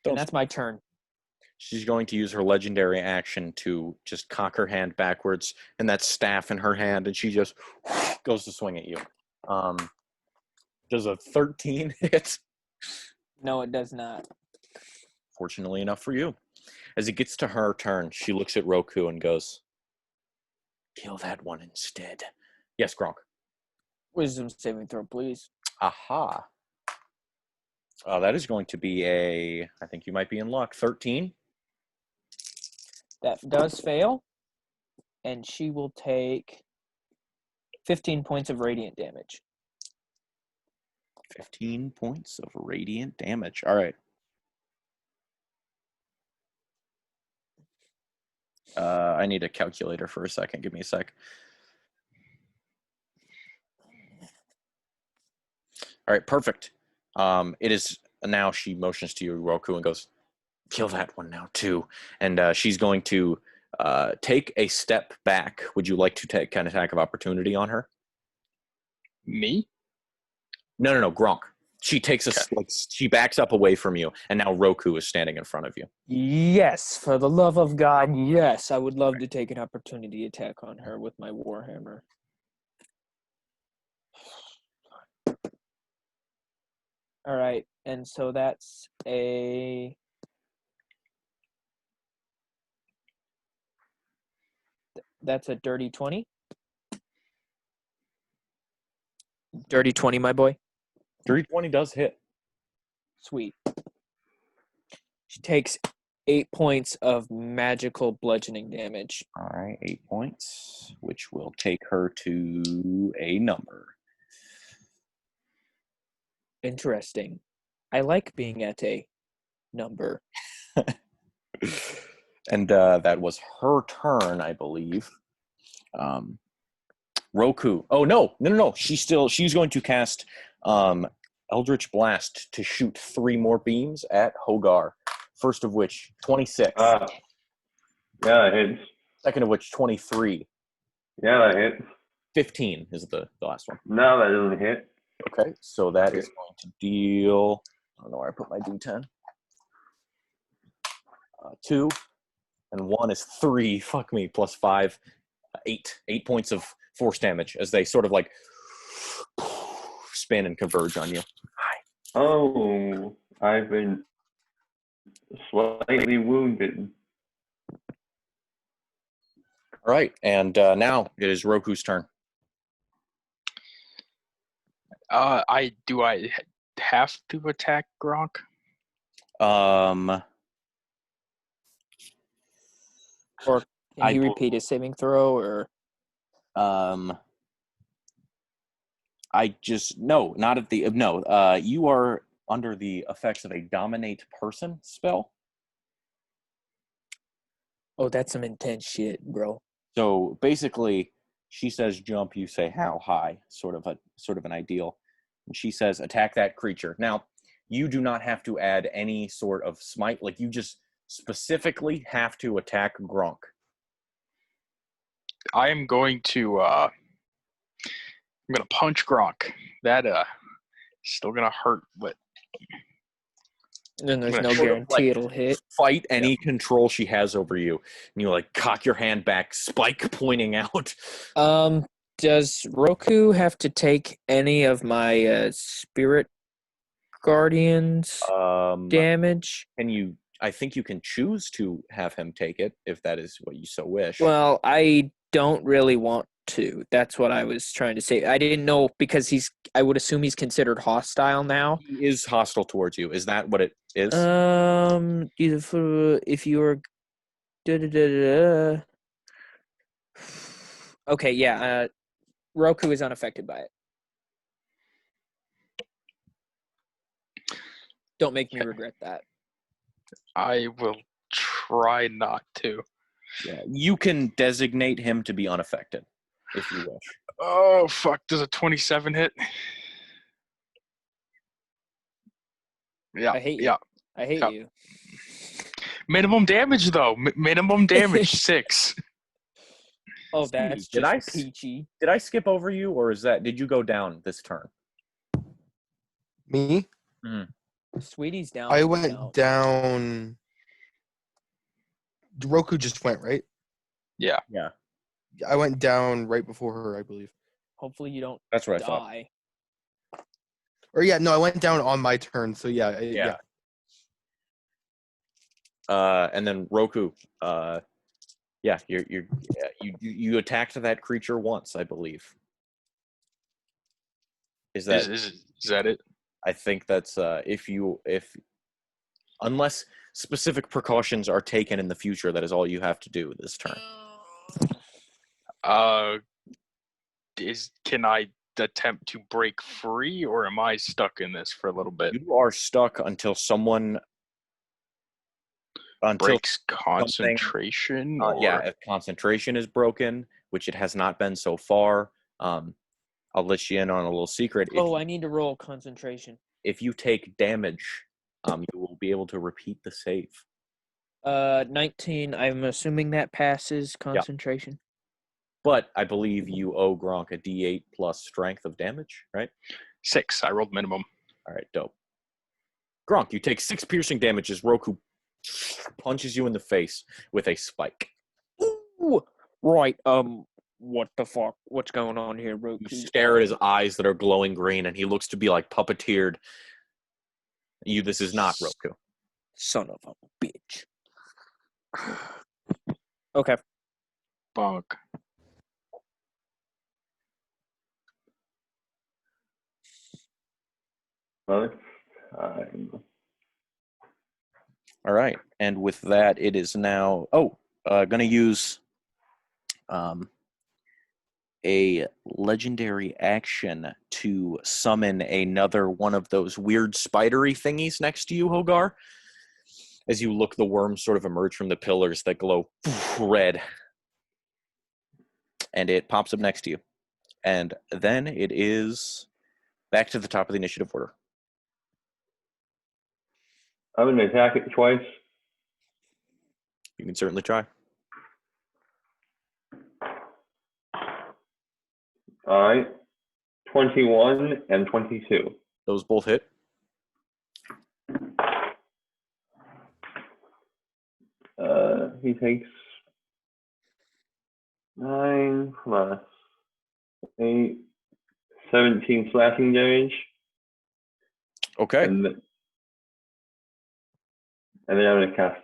and that's my turn. She's going to use her legendary action to just cock her hand backwards and that staff in her hand, and she just goes to swing at you. Does a 13 hit? No, it does not. Fortunately enough for you. As it gets to her turn, she looks at Roku and goes, kill that one instead. Yes, Gronk. Wisdom saving throw, please. Aha. That is going to be I think you might be in luck, 13. That does fail. And she will take 15 points of radiant damage. 15 points of radiant damage. All right. I need a calculator for a second. Give me a sec. All right, perfect. It is now. She motions to you, Roku, and goes, kill that one now too. And she's going to take a step back. Would you like to take an attack of opportunity on her? Me? No, Gronk. She takes she backs up away from you, and now Roku is standing in front of you. Yes, for the love of God, yes. I would love to take an opportunity attack on her with my Warhammer. All right, and so that's a... That's a dirty 20. Dirty 20, my boy. Dirty 20 does hit. Sweet. She takes 8 points of magical bludgeoning damage. All right, 8 points, which will take her to a number. Interesting. I like being at a number. And that was her turn, I believe. Roku. Oh, no. She's going to cast Eldritch Blast to shoot 3 more beams at Hogar. First of which, 26. Yeah, that hits. Second of which, 23. Yeah, that hits. 15 is the last one. No, that doesn't hit. Okay, so that is going to deal... I don't know where I put my D10. 2. And 1 is 3. Fuck me. Plus 5. 8. 8 points of force damage as they sort of like spin and converge on you. Oh, I've been slightly wounded. All right, and now it is Roku's turn. I have to attack Gronk? Or can he repeat his saving throw, or... Not at the... No, you are under the effects of a Dominate Person spell. Oh, that's some intense shit, bro. So basically, she says jump, you say how high, sort of an ideal. And she says attack that creature. Now, you do not have to add any sort of smite. Like, you just specifically have to attack Gronk. I am going to punch Gronk. That still gonna hurt, but Then there's no guarantee it'll hit. Fight any control she has over you. And you cock your hand back, spike pointing out. Does Roku have to take any of my spirit guardians damage? I think you can choose to have him take it if that is what you so wish. Well, I don't really want to. That's what I was trying to say. I didn't know because I would assume he's considered hostile now. He is hostile towards you. Is that what it is? If you were... Okay, yeah. Roku is unaffected by it. Don't make me regret that. I will try not to. Yeah, you can designate him to be unaffected if you wish. Oh, fuck. Does a 27 hit? Yeah. I hate you. Yeah. I hate you. Minimum damage, though. Minimum damage, 6. Oh, that's just peachy. Did I skip over you, or did you go down this turn? Me? Mm. Sweetie's down. I went down Roku just went, right? Yeah. Yeah, I went down right before her, I believe. Hopefully you don't that's what I thought. die. Or yeah, no, I went down on my turn. So yeah, yeah. And then Roku, yeah, you attacked that creature once, I believe. Is that? Is that it? I think that's if unless specific precautions are taken in the future, that is all you have to do this turn. Can I attempt to break free, or am I stuck in this for a little bit? You are stuck until Breaks concentration. yeah, if concentration is broken, which it has not been so far. I'll let you in on a little secret. I need to roll concentration. If you take damage, you will be able to repeat the save. 19. I'm assuming that passes concentration. But I believe you owe Gronk a D8 plus strength of damage, right? 6. I rolled minimum. All right, dope. Gronk, you take 6 piercing damage as Roku punches you in the face with a spike. Ooh, right. What the fuck? What's going on here, Roku? You stare at his eyes that are glowing green, and he looks to be like puppeteered. This is not Roku. Son of a bitch. Okay. Bonk. Well, it's time. All right, and with that, it is now. Going to use a legendary action to summon another one of those weird spidery thingies next to you, Hogar. As you look, the worms sort of emerge from the pillars that glow red. And it pops up next to you. And then it is back to the top of the initiative order. I'm going to attack it twice. You can certainly try. All right. 21 and 22. Those both hit. He takes 9 plus 8, 17 slashing damage. Okay. And then I'm going to cast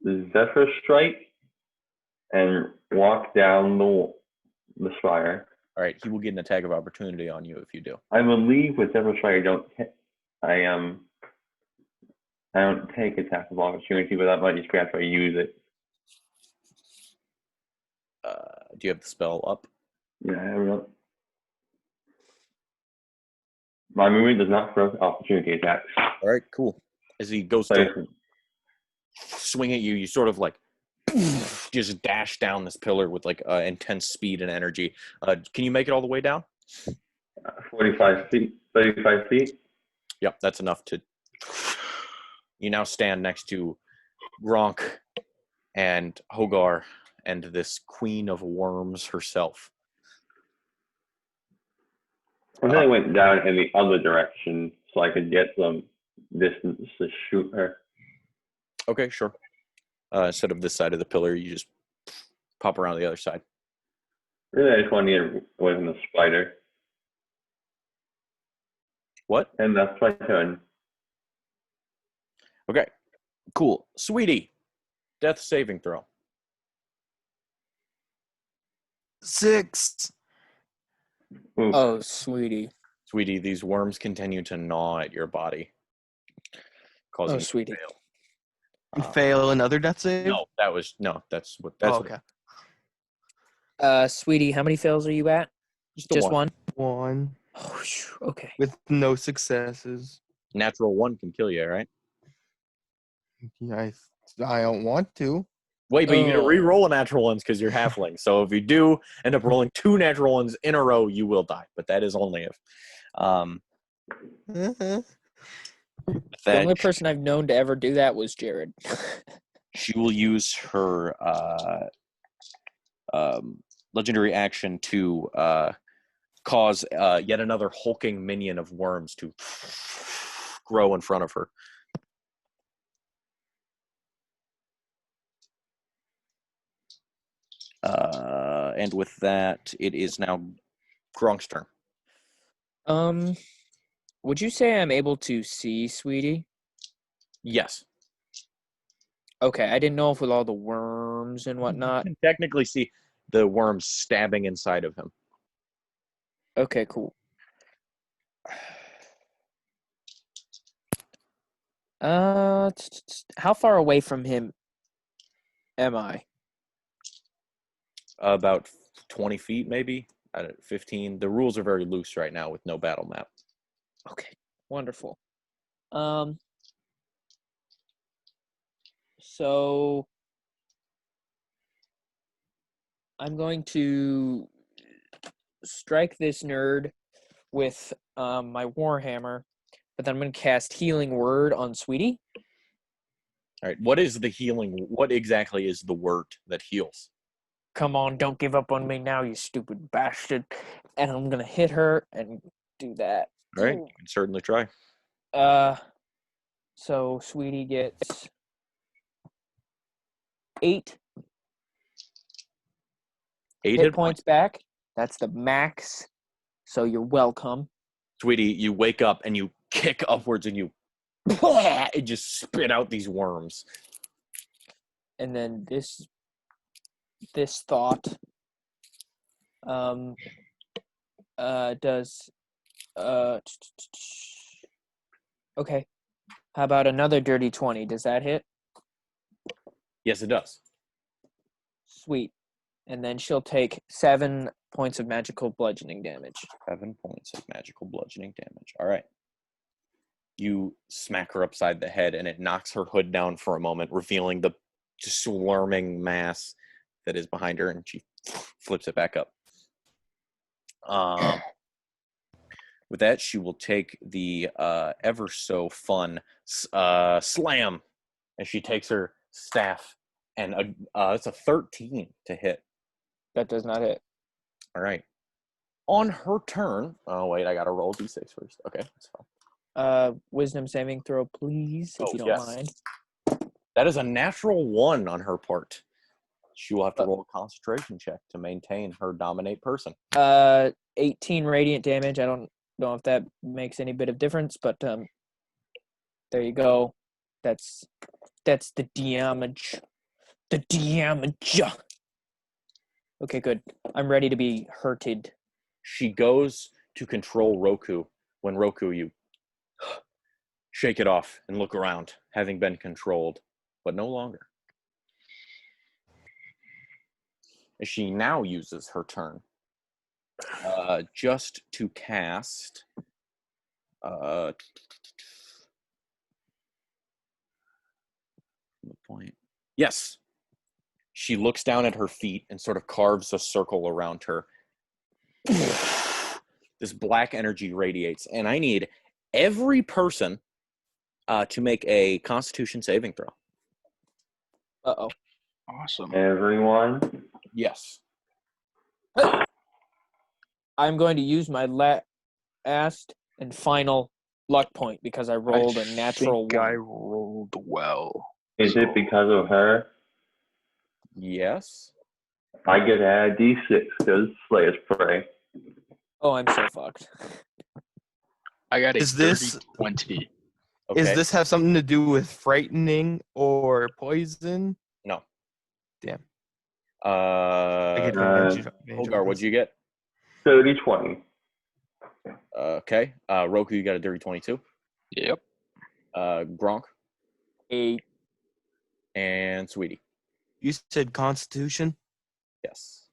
the Zephyr Strike and walk down the spire. All right. He will get an attack of opportunity on you if you do. I believe with Zephyr Strike, I don't take attack of opportunity, but that might just be after I use it. Do you have the spell up? Yeah, I don't know. My movement does not throw opportunity attacks. All right, cool. As he goes to swing at you, you sort of like just dash down this pillar with like intense speed and energy. Can you make it all the way down? 45 feet, 35 feet. Yep, that's enough to. You now stand next to Gronk and Hogar and this queen of worms herself. I think I went down in the other direction so I could get some distance to shoot her. Okay, sure. Instead of this side of the pillar, you just pop around the other side. Really, I just want to get away from the spider. What? And that's my turn. Okay, cool. Sweetie, death saving throw. 6. Ooh. Oh, sweetie. Sweetie, these worms continue to gnaw at your body, causing Oh, you to sweetie. fail. And fail another death save? No, that's what. Okay. Sweetie, how many fails are you at? Just one. 1 Oh, phew, okay. with no successes. Natural 1 can kill you, right? Yeah, I don't want to. Wait, but you get to Oh. re-roll a natural ones because you're halfling. So if you do end up rolling 2 natural ones in a row, you will die. But that is only if. The only person I've known to ever do that was Jared. She will use her legendary action to cause yet another hulking minion of worms to grow in front of her. And with that, it is now Gronk's turn. Would you say I'm able to see Sweetie? Yes. Okay, I didn't know if with all the worms and whatnot. You can technically see the worms stabbing inside of him. Okay, cool. How far away from him am I? About 20 feet, maybe. 15. The rules are very loose right now with no battle map. Okay, wonderful. So I'm going to strike this nerd with my Warhammer, but then I'm going to cast Healing Word on Sweetie. All right. What is the healing? What exactly is the word that heals? Come on, don't give up on me now, you stupid bastard. And I'm going to hit her and do that. All right. You can certainly try. So Sweetie gets 8 hit points back. That's the max. So you're welcome. Sweetie, you wake up and you kick upwards and you just spit out these worms. And then this thought does okay. How about another dirty 20? Does that hit? Yes, it does. Sweet. And then she'll take 7 points of magical bludgeoning damage. 7 points of magical bludgeoning damage. All right. You smack her upside the head, and it knocks her hood down for a moment, revealing the swarming mass that is behind her, and she flips it back up. With that, she will take the ever so fun slam, and she takes her staff, and it's a 13 to hit. That does not hit. All right. On her turn, oh wait, I gotta roll d6 first. Okay, that's fine. Wisdom saving throw, please, if you don't mind. That is a natural 1 on her part. She will have to roll a concentration check to maintain her dominate person. 18 radiant damage. I don't know if that makes any bit of difference, but there you go. That's the damage. The damage. Okay, good. I'm ready to be hurted. She goes to control Roku. When Roku, you shake it off and look around, having been controlled, but no longer. She now uses her turn just to cast the point. Yes. She looks down at her feet and sort of carves a circle around her. This black energy radiates, and I need every person to make a Constitution saving throw. Uh-oh. Awesome. Everyone. Yes. I'm going to use my last and final luck point because I rolled a natural I 1. rolled well. Is it because of her? Yes. I get to add D6 because Slayer's Prey. Oh, I'm so fucked. I got a Is this- 20. Okay. Is this have something to do with frightening or poison? No. Damn. I get advantage on Holgar, what'd this. you get? 30-20. Okay. Roku, you got a dirty 22. Yep. Gronk 8. and Sweetie. You said Constitution? Yes.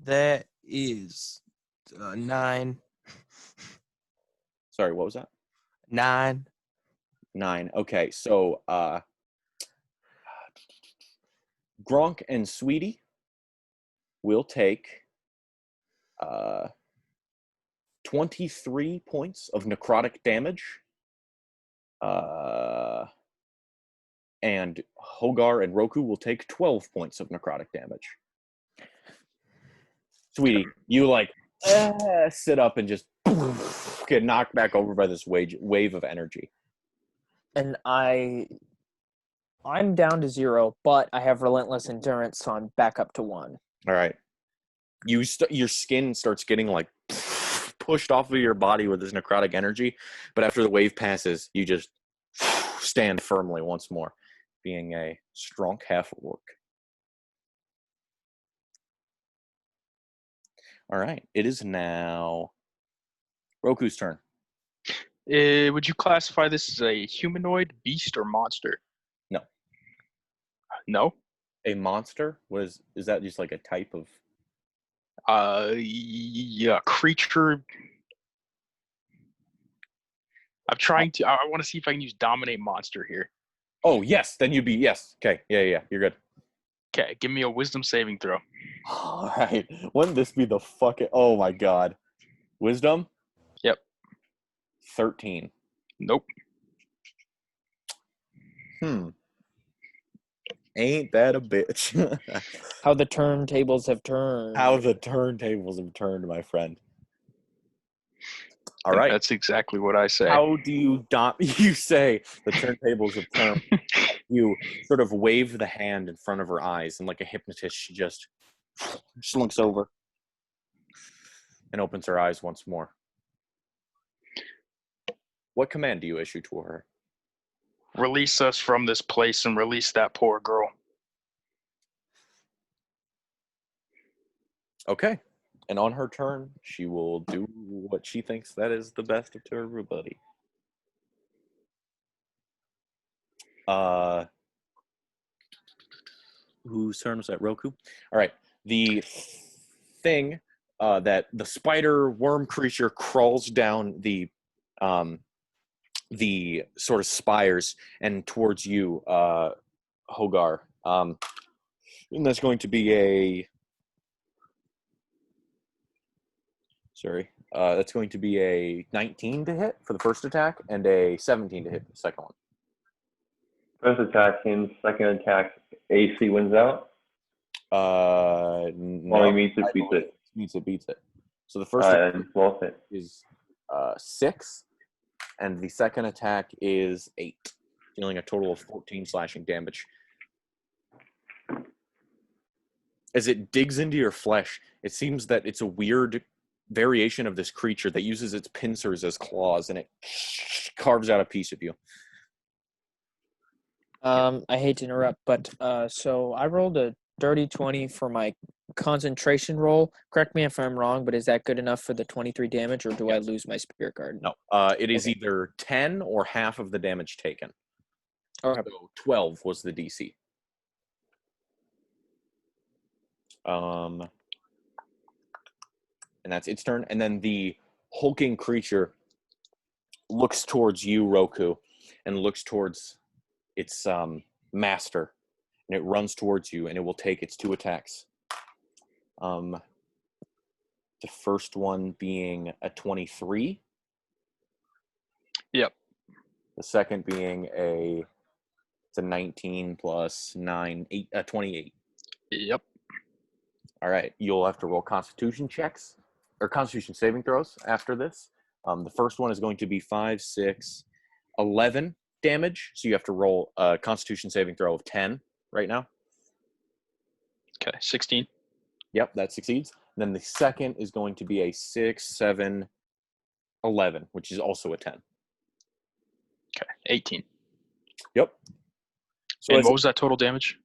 That is 9. Sorry, what was that? 9. 9. Okay, so Gronk and Sweetie will take 23 points of necrotic damage. And Hogar and Roku will take 12 points of necrotic damage. Sweetie, you sit up and just get knocked back over by this wave of energy. And I I'm down to 0, but I have relentless endurance, so I'm back up to 1. All right. Your skin starts getting like pushed off of your body with this necrotic energy, but after the wave passes, you just stand firmly once more, being a strong half-orc. All right. It is now Roku's turn. Would you classify this as a humanoid, beast, or monster? No. No? A monster? Is that just like a type of... Yeah, creature. I want to see if I can use dominate monster here. Oh, yes. Then you'd be... Yes. Okay. Yeah. You're good. Okay, give me a wisdom saving throw. All right. Wouldn't this be the fucking... Oh, my God. Wisdom? Yep. 13. Nope. Ain't that a bitch? How the turntables have turned. How the turntables have turned, my friend. All And right. that's exactly what I say. How do you you say the turntables have turned? You sort of wave the hand in front of her eyes, and like a hypnotist, she just slunks over and opens her eyes once more. What command do you issue to her? Release us from this place and release that poor girl. Okay. And on her turn, she will do what she thinks that is the best to everybody. Whose turn was that? Roku? All right. The thing that the spider worm creature crawls down the sort of spires and towards you, Hogar. And that's going to be a... that's going to be a 19 to hit for the first attack and a 17 to hit for the second one. First attack hits, second attack, AC wins out. No. Well, he meets it, beats it. Beats it. So the first attack is 6, and the second attack is 8, dealing a total of 14 slashing damage. As it digs into your flesh, it seems that it's a weird variation of this creature that uses its pincers as claws, and it carves out a piece of you. I hate to interrupt, but so I rolled a dirty 20 for my concentration roll. Correct me if I'm wrong, but is that good enough for the 23 damage, or do I lose my spirit card? No, it is either 10 or half of the damage taken. Okay. So 12 was the DC. And that's its turn. And then the hulking creature looks towards you, Roku, and looks towards its master. And it runs towards you, and it will take its 2 attacks. The first one being a 23. Yep. The second being a 19 plus 9, 28. Yep. All right, you'll have to roll Constitution checks or Constitution saving throws after this. The first one is going to be 5, 6, 11 damage. So you have to roll a Constitution saving throw of 10 right now. Okay, 16. Yep, that succeeds. And then the second is going to be a 6, 7, 11, which is also a 10. Okay, 18. Yep. So and what was that total damage?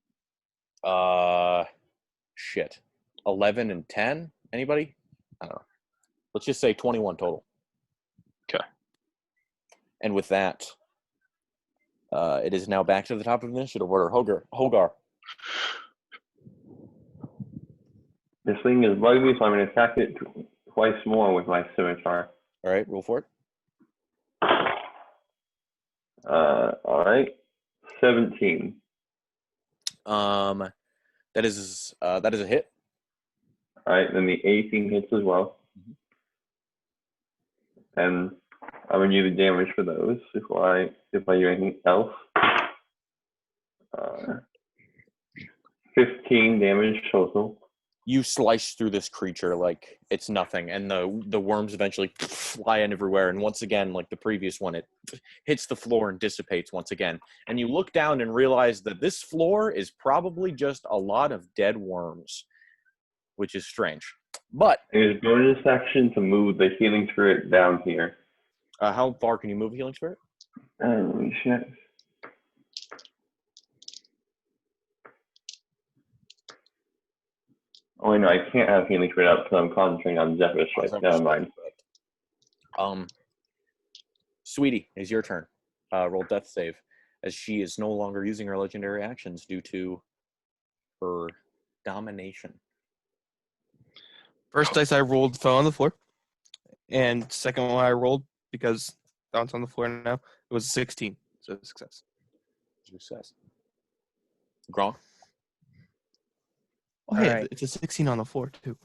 Shit. 11 and 10? Anybody? I don't know. Let's just say 21 total. Okay. And with that, it is now back to the top of the initiative order. Hogar. This thing is bugging me, so I'm going to attack it twice more with my scimitar. All right, roll for it. All right. 17. That is a hit. All right, then the 18 hits as well. And I'm going to do the damage for those before I do anything else. 15 damage total. You slice through this creature like it's nothing, and the worms eventually fly in everywhere. And once again, like the previous one, it hits the floor and dissipates once again. And you look down and realize that this floor is probably just a lot of dead worms, which is strange. But There's bonus action to move the healing spirit down here. how far can you move Healing Spirit? Oh, shit. Oh, wait, no, I can't have healing spirit up because I'm concentrating on Zephyr's strike. Never mind. Sweetie, it's your turn. Roll death save, as she is no longer using her legendary actions due to her domination. First dice I rolled fell on the floor, and second one I rolled because that one's on the floor now. It was a 16, so success. Success. Gronk? Oh, hey, Alright. it's a 16 on the floor too.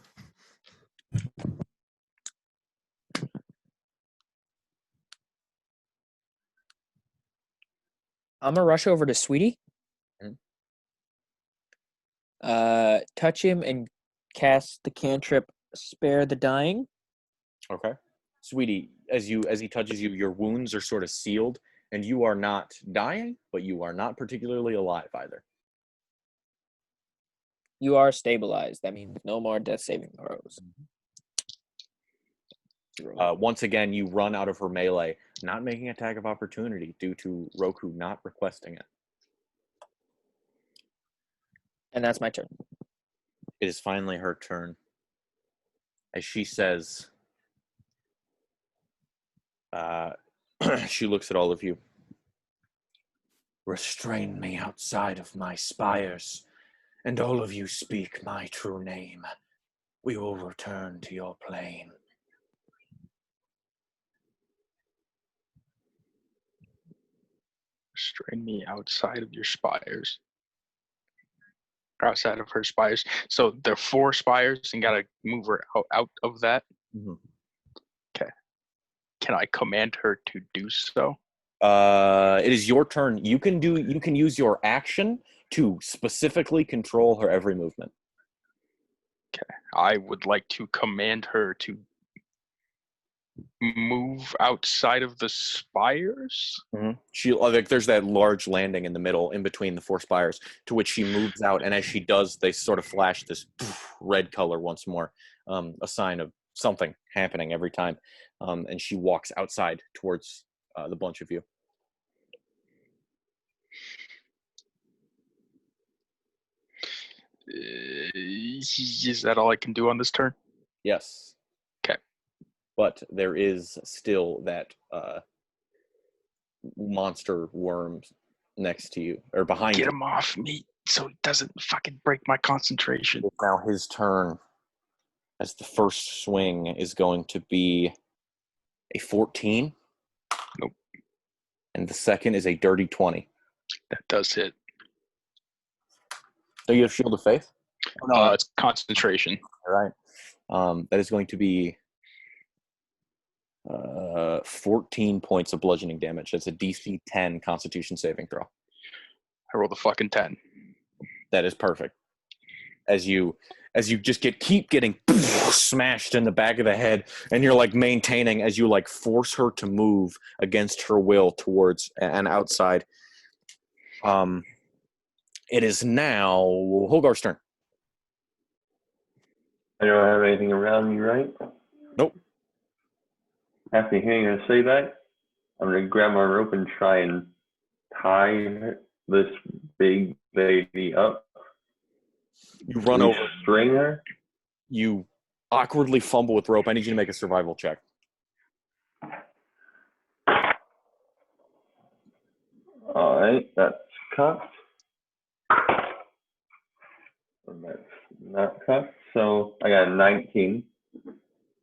I'm gonna rush over to Sweetie. Mhm. Touch him and cast the cantrip Spare the Dying. Okay. Sweetie, as he touches you, your wounds are sort of sealed, and you are not dying, but you are not particularly alive either. You are stabilized. That means no more death saving throws. Once again, you run out of her melee, not making attack of opportunity due to Roku not requesting it. And that's my turn. It is finally her turn. As she says, she looks at all of you. Restrain me outside of my spires, and all of you speak my true name. We will return to your plane. Restrain me outside of your spires. Or outside of her spires. So there are 4 spires and gotta move her out of that. Mhm. Okay. Can I command her to do so? It is your turn. You can use your action to specifically control her every movement. I would like to command her to move outside of the spires. She like there's that large landing in the middle, in between the 4 spires, to which she moves out, and as she does, they sort of flash this red color once more, a sign of something happening every time. And she walks outside towards the bunch of you. Is that all I can do on this turn? Yes. Okay. But there is still that monster worm next to you, or behind Get you. him off me so it doesn't fucking break my concentration. It's now his turn, as the first swing is going to be a 14. Nope. And the second is a dirty 20. That does hit. Do you have Shield of Faith? Oh, no, It's concentration. all right. That is going to be 14 points of bludgeoning damage. That's a DC 10 Constitution saving throw. I rolled a fucking 10. That is perfect. As you just keep getting smashed in the back of the head, and you're like maintaining as you like force her to move against her will towards and outside. It is now Holgar's turn. I don't have anything around me, right? Nope. After hearing her say that, I'm going to grab my rope and try and tie this big lady up. You run over. String her. You awkwardly fumble with rope. I need you to make a survival check. All right, that's cocked. And that's not cocked. So I got a 19.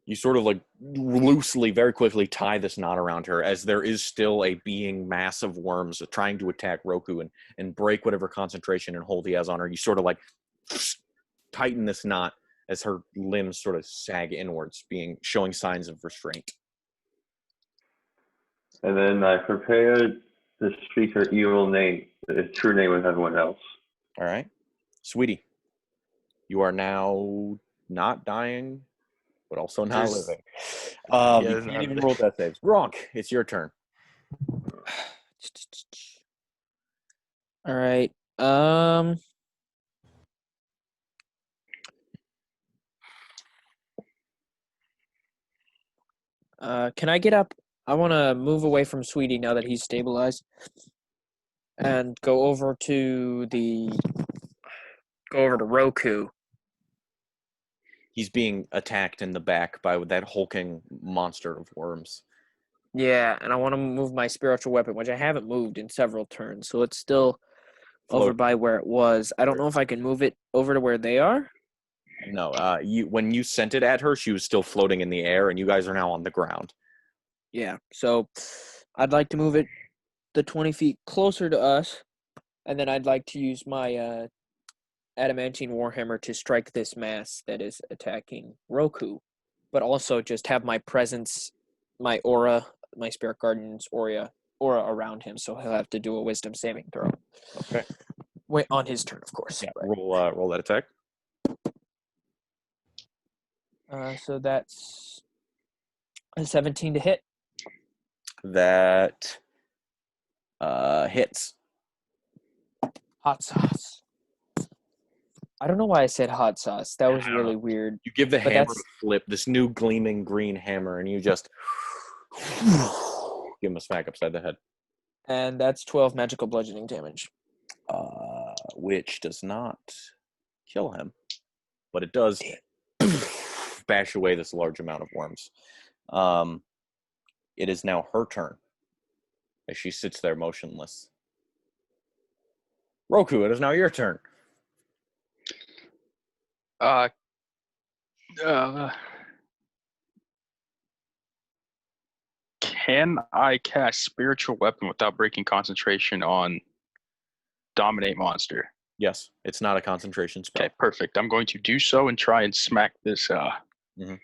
You sort of like loosely, very quickly tie this knot around her, as there is still a being mass of worms trying to attack Roku and break whatever concentration and hold he has on her. You sort of like tighten this knot as her limbs sort of sag inwards, showing signs of restraint. And then I prepared to speak her evil name, the true name with everyone else. All right. Sweetie. You are now not dying, but also not There's- living. yeah, You there's can't none even of roll death saves. Gronk, it's your turn. All right. Can I get up? I want to move away from Sweetie now that he's stabilized, and go over to Roku. He's being attacked in the back by that hulking monster of worms. Yeah, and I want to move my spiritual weapon, which I haven't moved in several turns, so it's still over Float. by where it was. I don't know if I can move it over to where they are. No, when you sent it at her, she was still floating in the air, and you guys are now on the ground. Yeah, so I'd like to move it the 20 feet closer to us, and then I'd like to use my adamantine warhammer to strike this mass that is attacking Roku, but also just have my presence, my aura, my spirit guardian's aura around him, so he'll have to do a wisdom saving throw. Okay. Wait, on his turn, of course. Yeah. But, Roll that attack. so that's a 17 to hit. That hits. Hot sauce. I don't know why I said hot sauce. That was really weird. You give the But hammer that's- a flip, this new gleaming green hammer, and you just give him a smack upside the head. And that's 12 magical bludgeoning damage. Which does not kill him, but it does bash away this large amount of worms. It is now her turn as she sits there motionless. Roku, it is now your turn. Can I cast spiritual weapon without breaking concentration on dominate monster? Yes, it's not a concentration spell. Okay, perfect. I'm going to do so and try and smack this Mhm.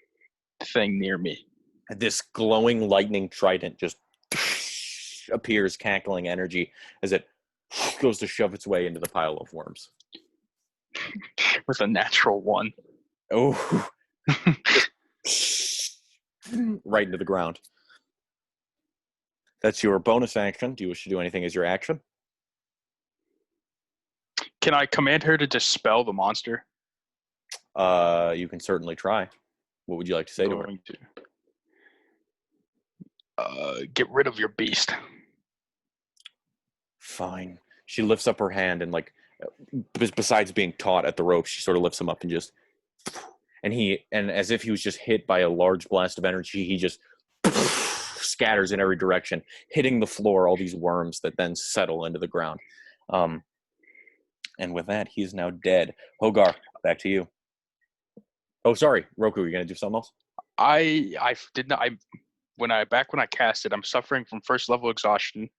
thing near me. This glowing lightning trident just appears, cackling energy as it goes to shove its way into the pile of worms. With a natural 1. Oh, right into the ground. That's your bonus action. Do you wish to do anything as your action? Can I command her to dispel the monster? You can certainly try. What would you like to say to her? Going to get rid of your beast. Fine. She lifts up her hand and, like, besides being taut at the rope, she sort of lifts him up and just, and as if he was just hit by a large blast of energy, he just scatters in every direction, hitting the floor, all these worms that then settle into the ground. And with that, he is now dead. Hogar, back to you. Oh, sorry, Roku, you're gonna do something else? I did not. When I cast it, I'm suffering from first level exhaustion,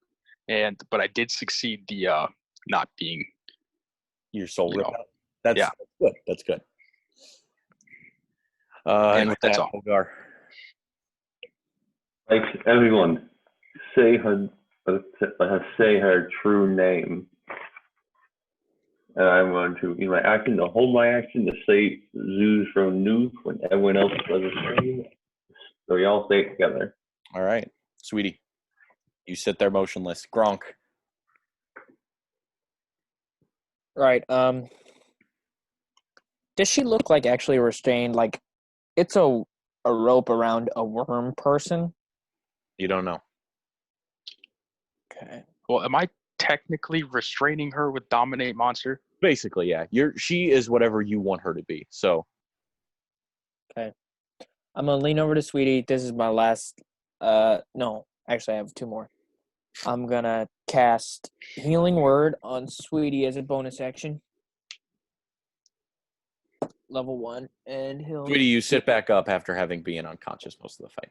but I did succeed the not being Your soul You ripped know, out. That's yeah. good. That's good. And with that's that, all. Hogar. Like everyone, say her true name, and I'm going to use my action to hold my action to say Zeus from Nuke when everyone else does the same. So y'all say it together. All right, sweetie. You sit there motionless. Gronk. Right. Does she look like actually restrained? Like it's a rope around a worm person? You don't know. Okay. Well, am I technically restraining her with dominate monster? Basically, yeah. She is whatever you want her to be. So I'm gonna lean over to Sweetie. This is my last. No, actually, I have 2 more. I'm gonna cast Healing Word on Sweetie as a bonus action. Level 1, and he'll sweetie, you sit back up after having been unconscious most of the fight.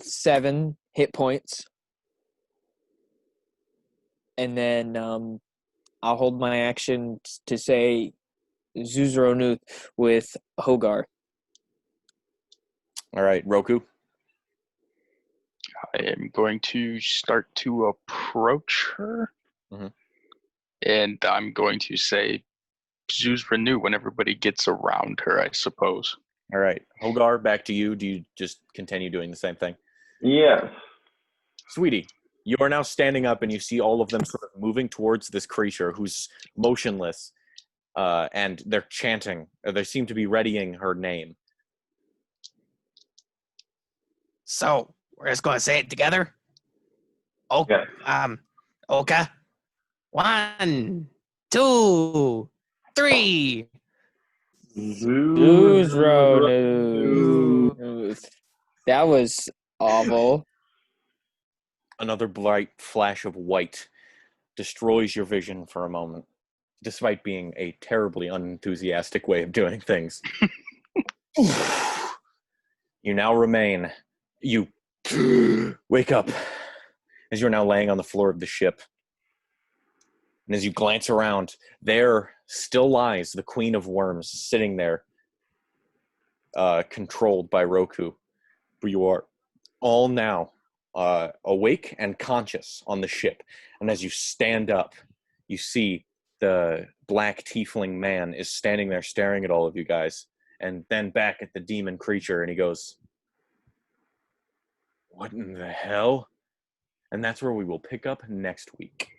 7 hit points, and then I'll hold my action to say Zuzuronuth with Hogar. All right, Roku. I am going to start to approach her, Mhm. and I'm going to say, Zeus renew when everybody gets around her, I suppose. All right, Hogar, back to you. Do you just continue doing the same thing? Yes. Sweetie, you are now standing up and you see all of them sort of moving towards this creature who's motionless, and they're chanting. They seem to be readying her name. So we're just gonna say it together. Oh, Yeah. okay. 1, 2, 3. News row news. That was awful. Another bright flash of white destroys your vision for a moment, despite being a terribly unenthusiastic way of doing things. You now remain. You wake up as you're now laying on the floor of the ship. And as you glance around, there still lies the Queen of Worms sitting there, controlled by Roku. But you are all now awake and conscious on the ship. And as you stand up, you see the black tiefling man is standing there staring at all of you guys, and then back at the demon creature, and he goes, "What in the hell?" And that's where we will pick up next week.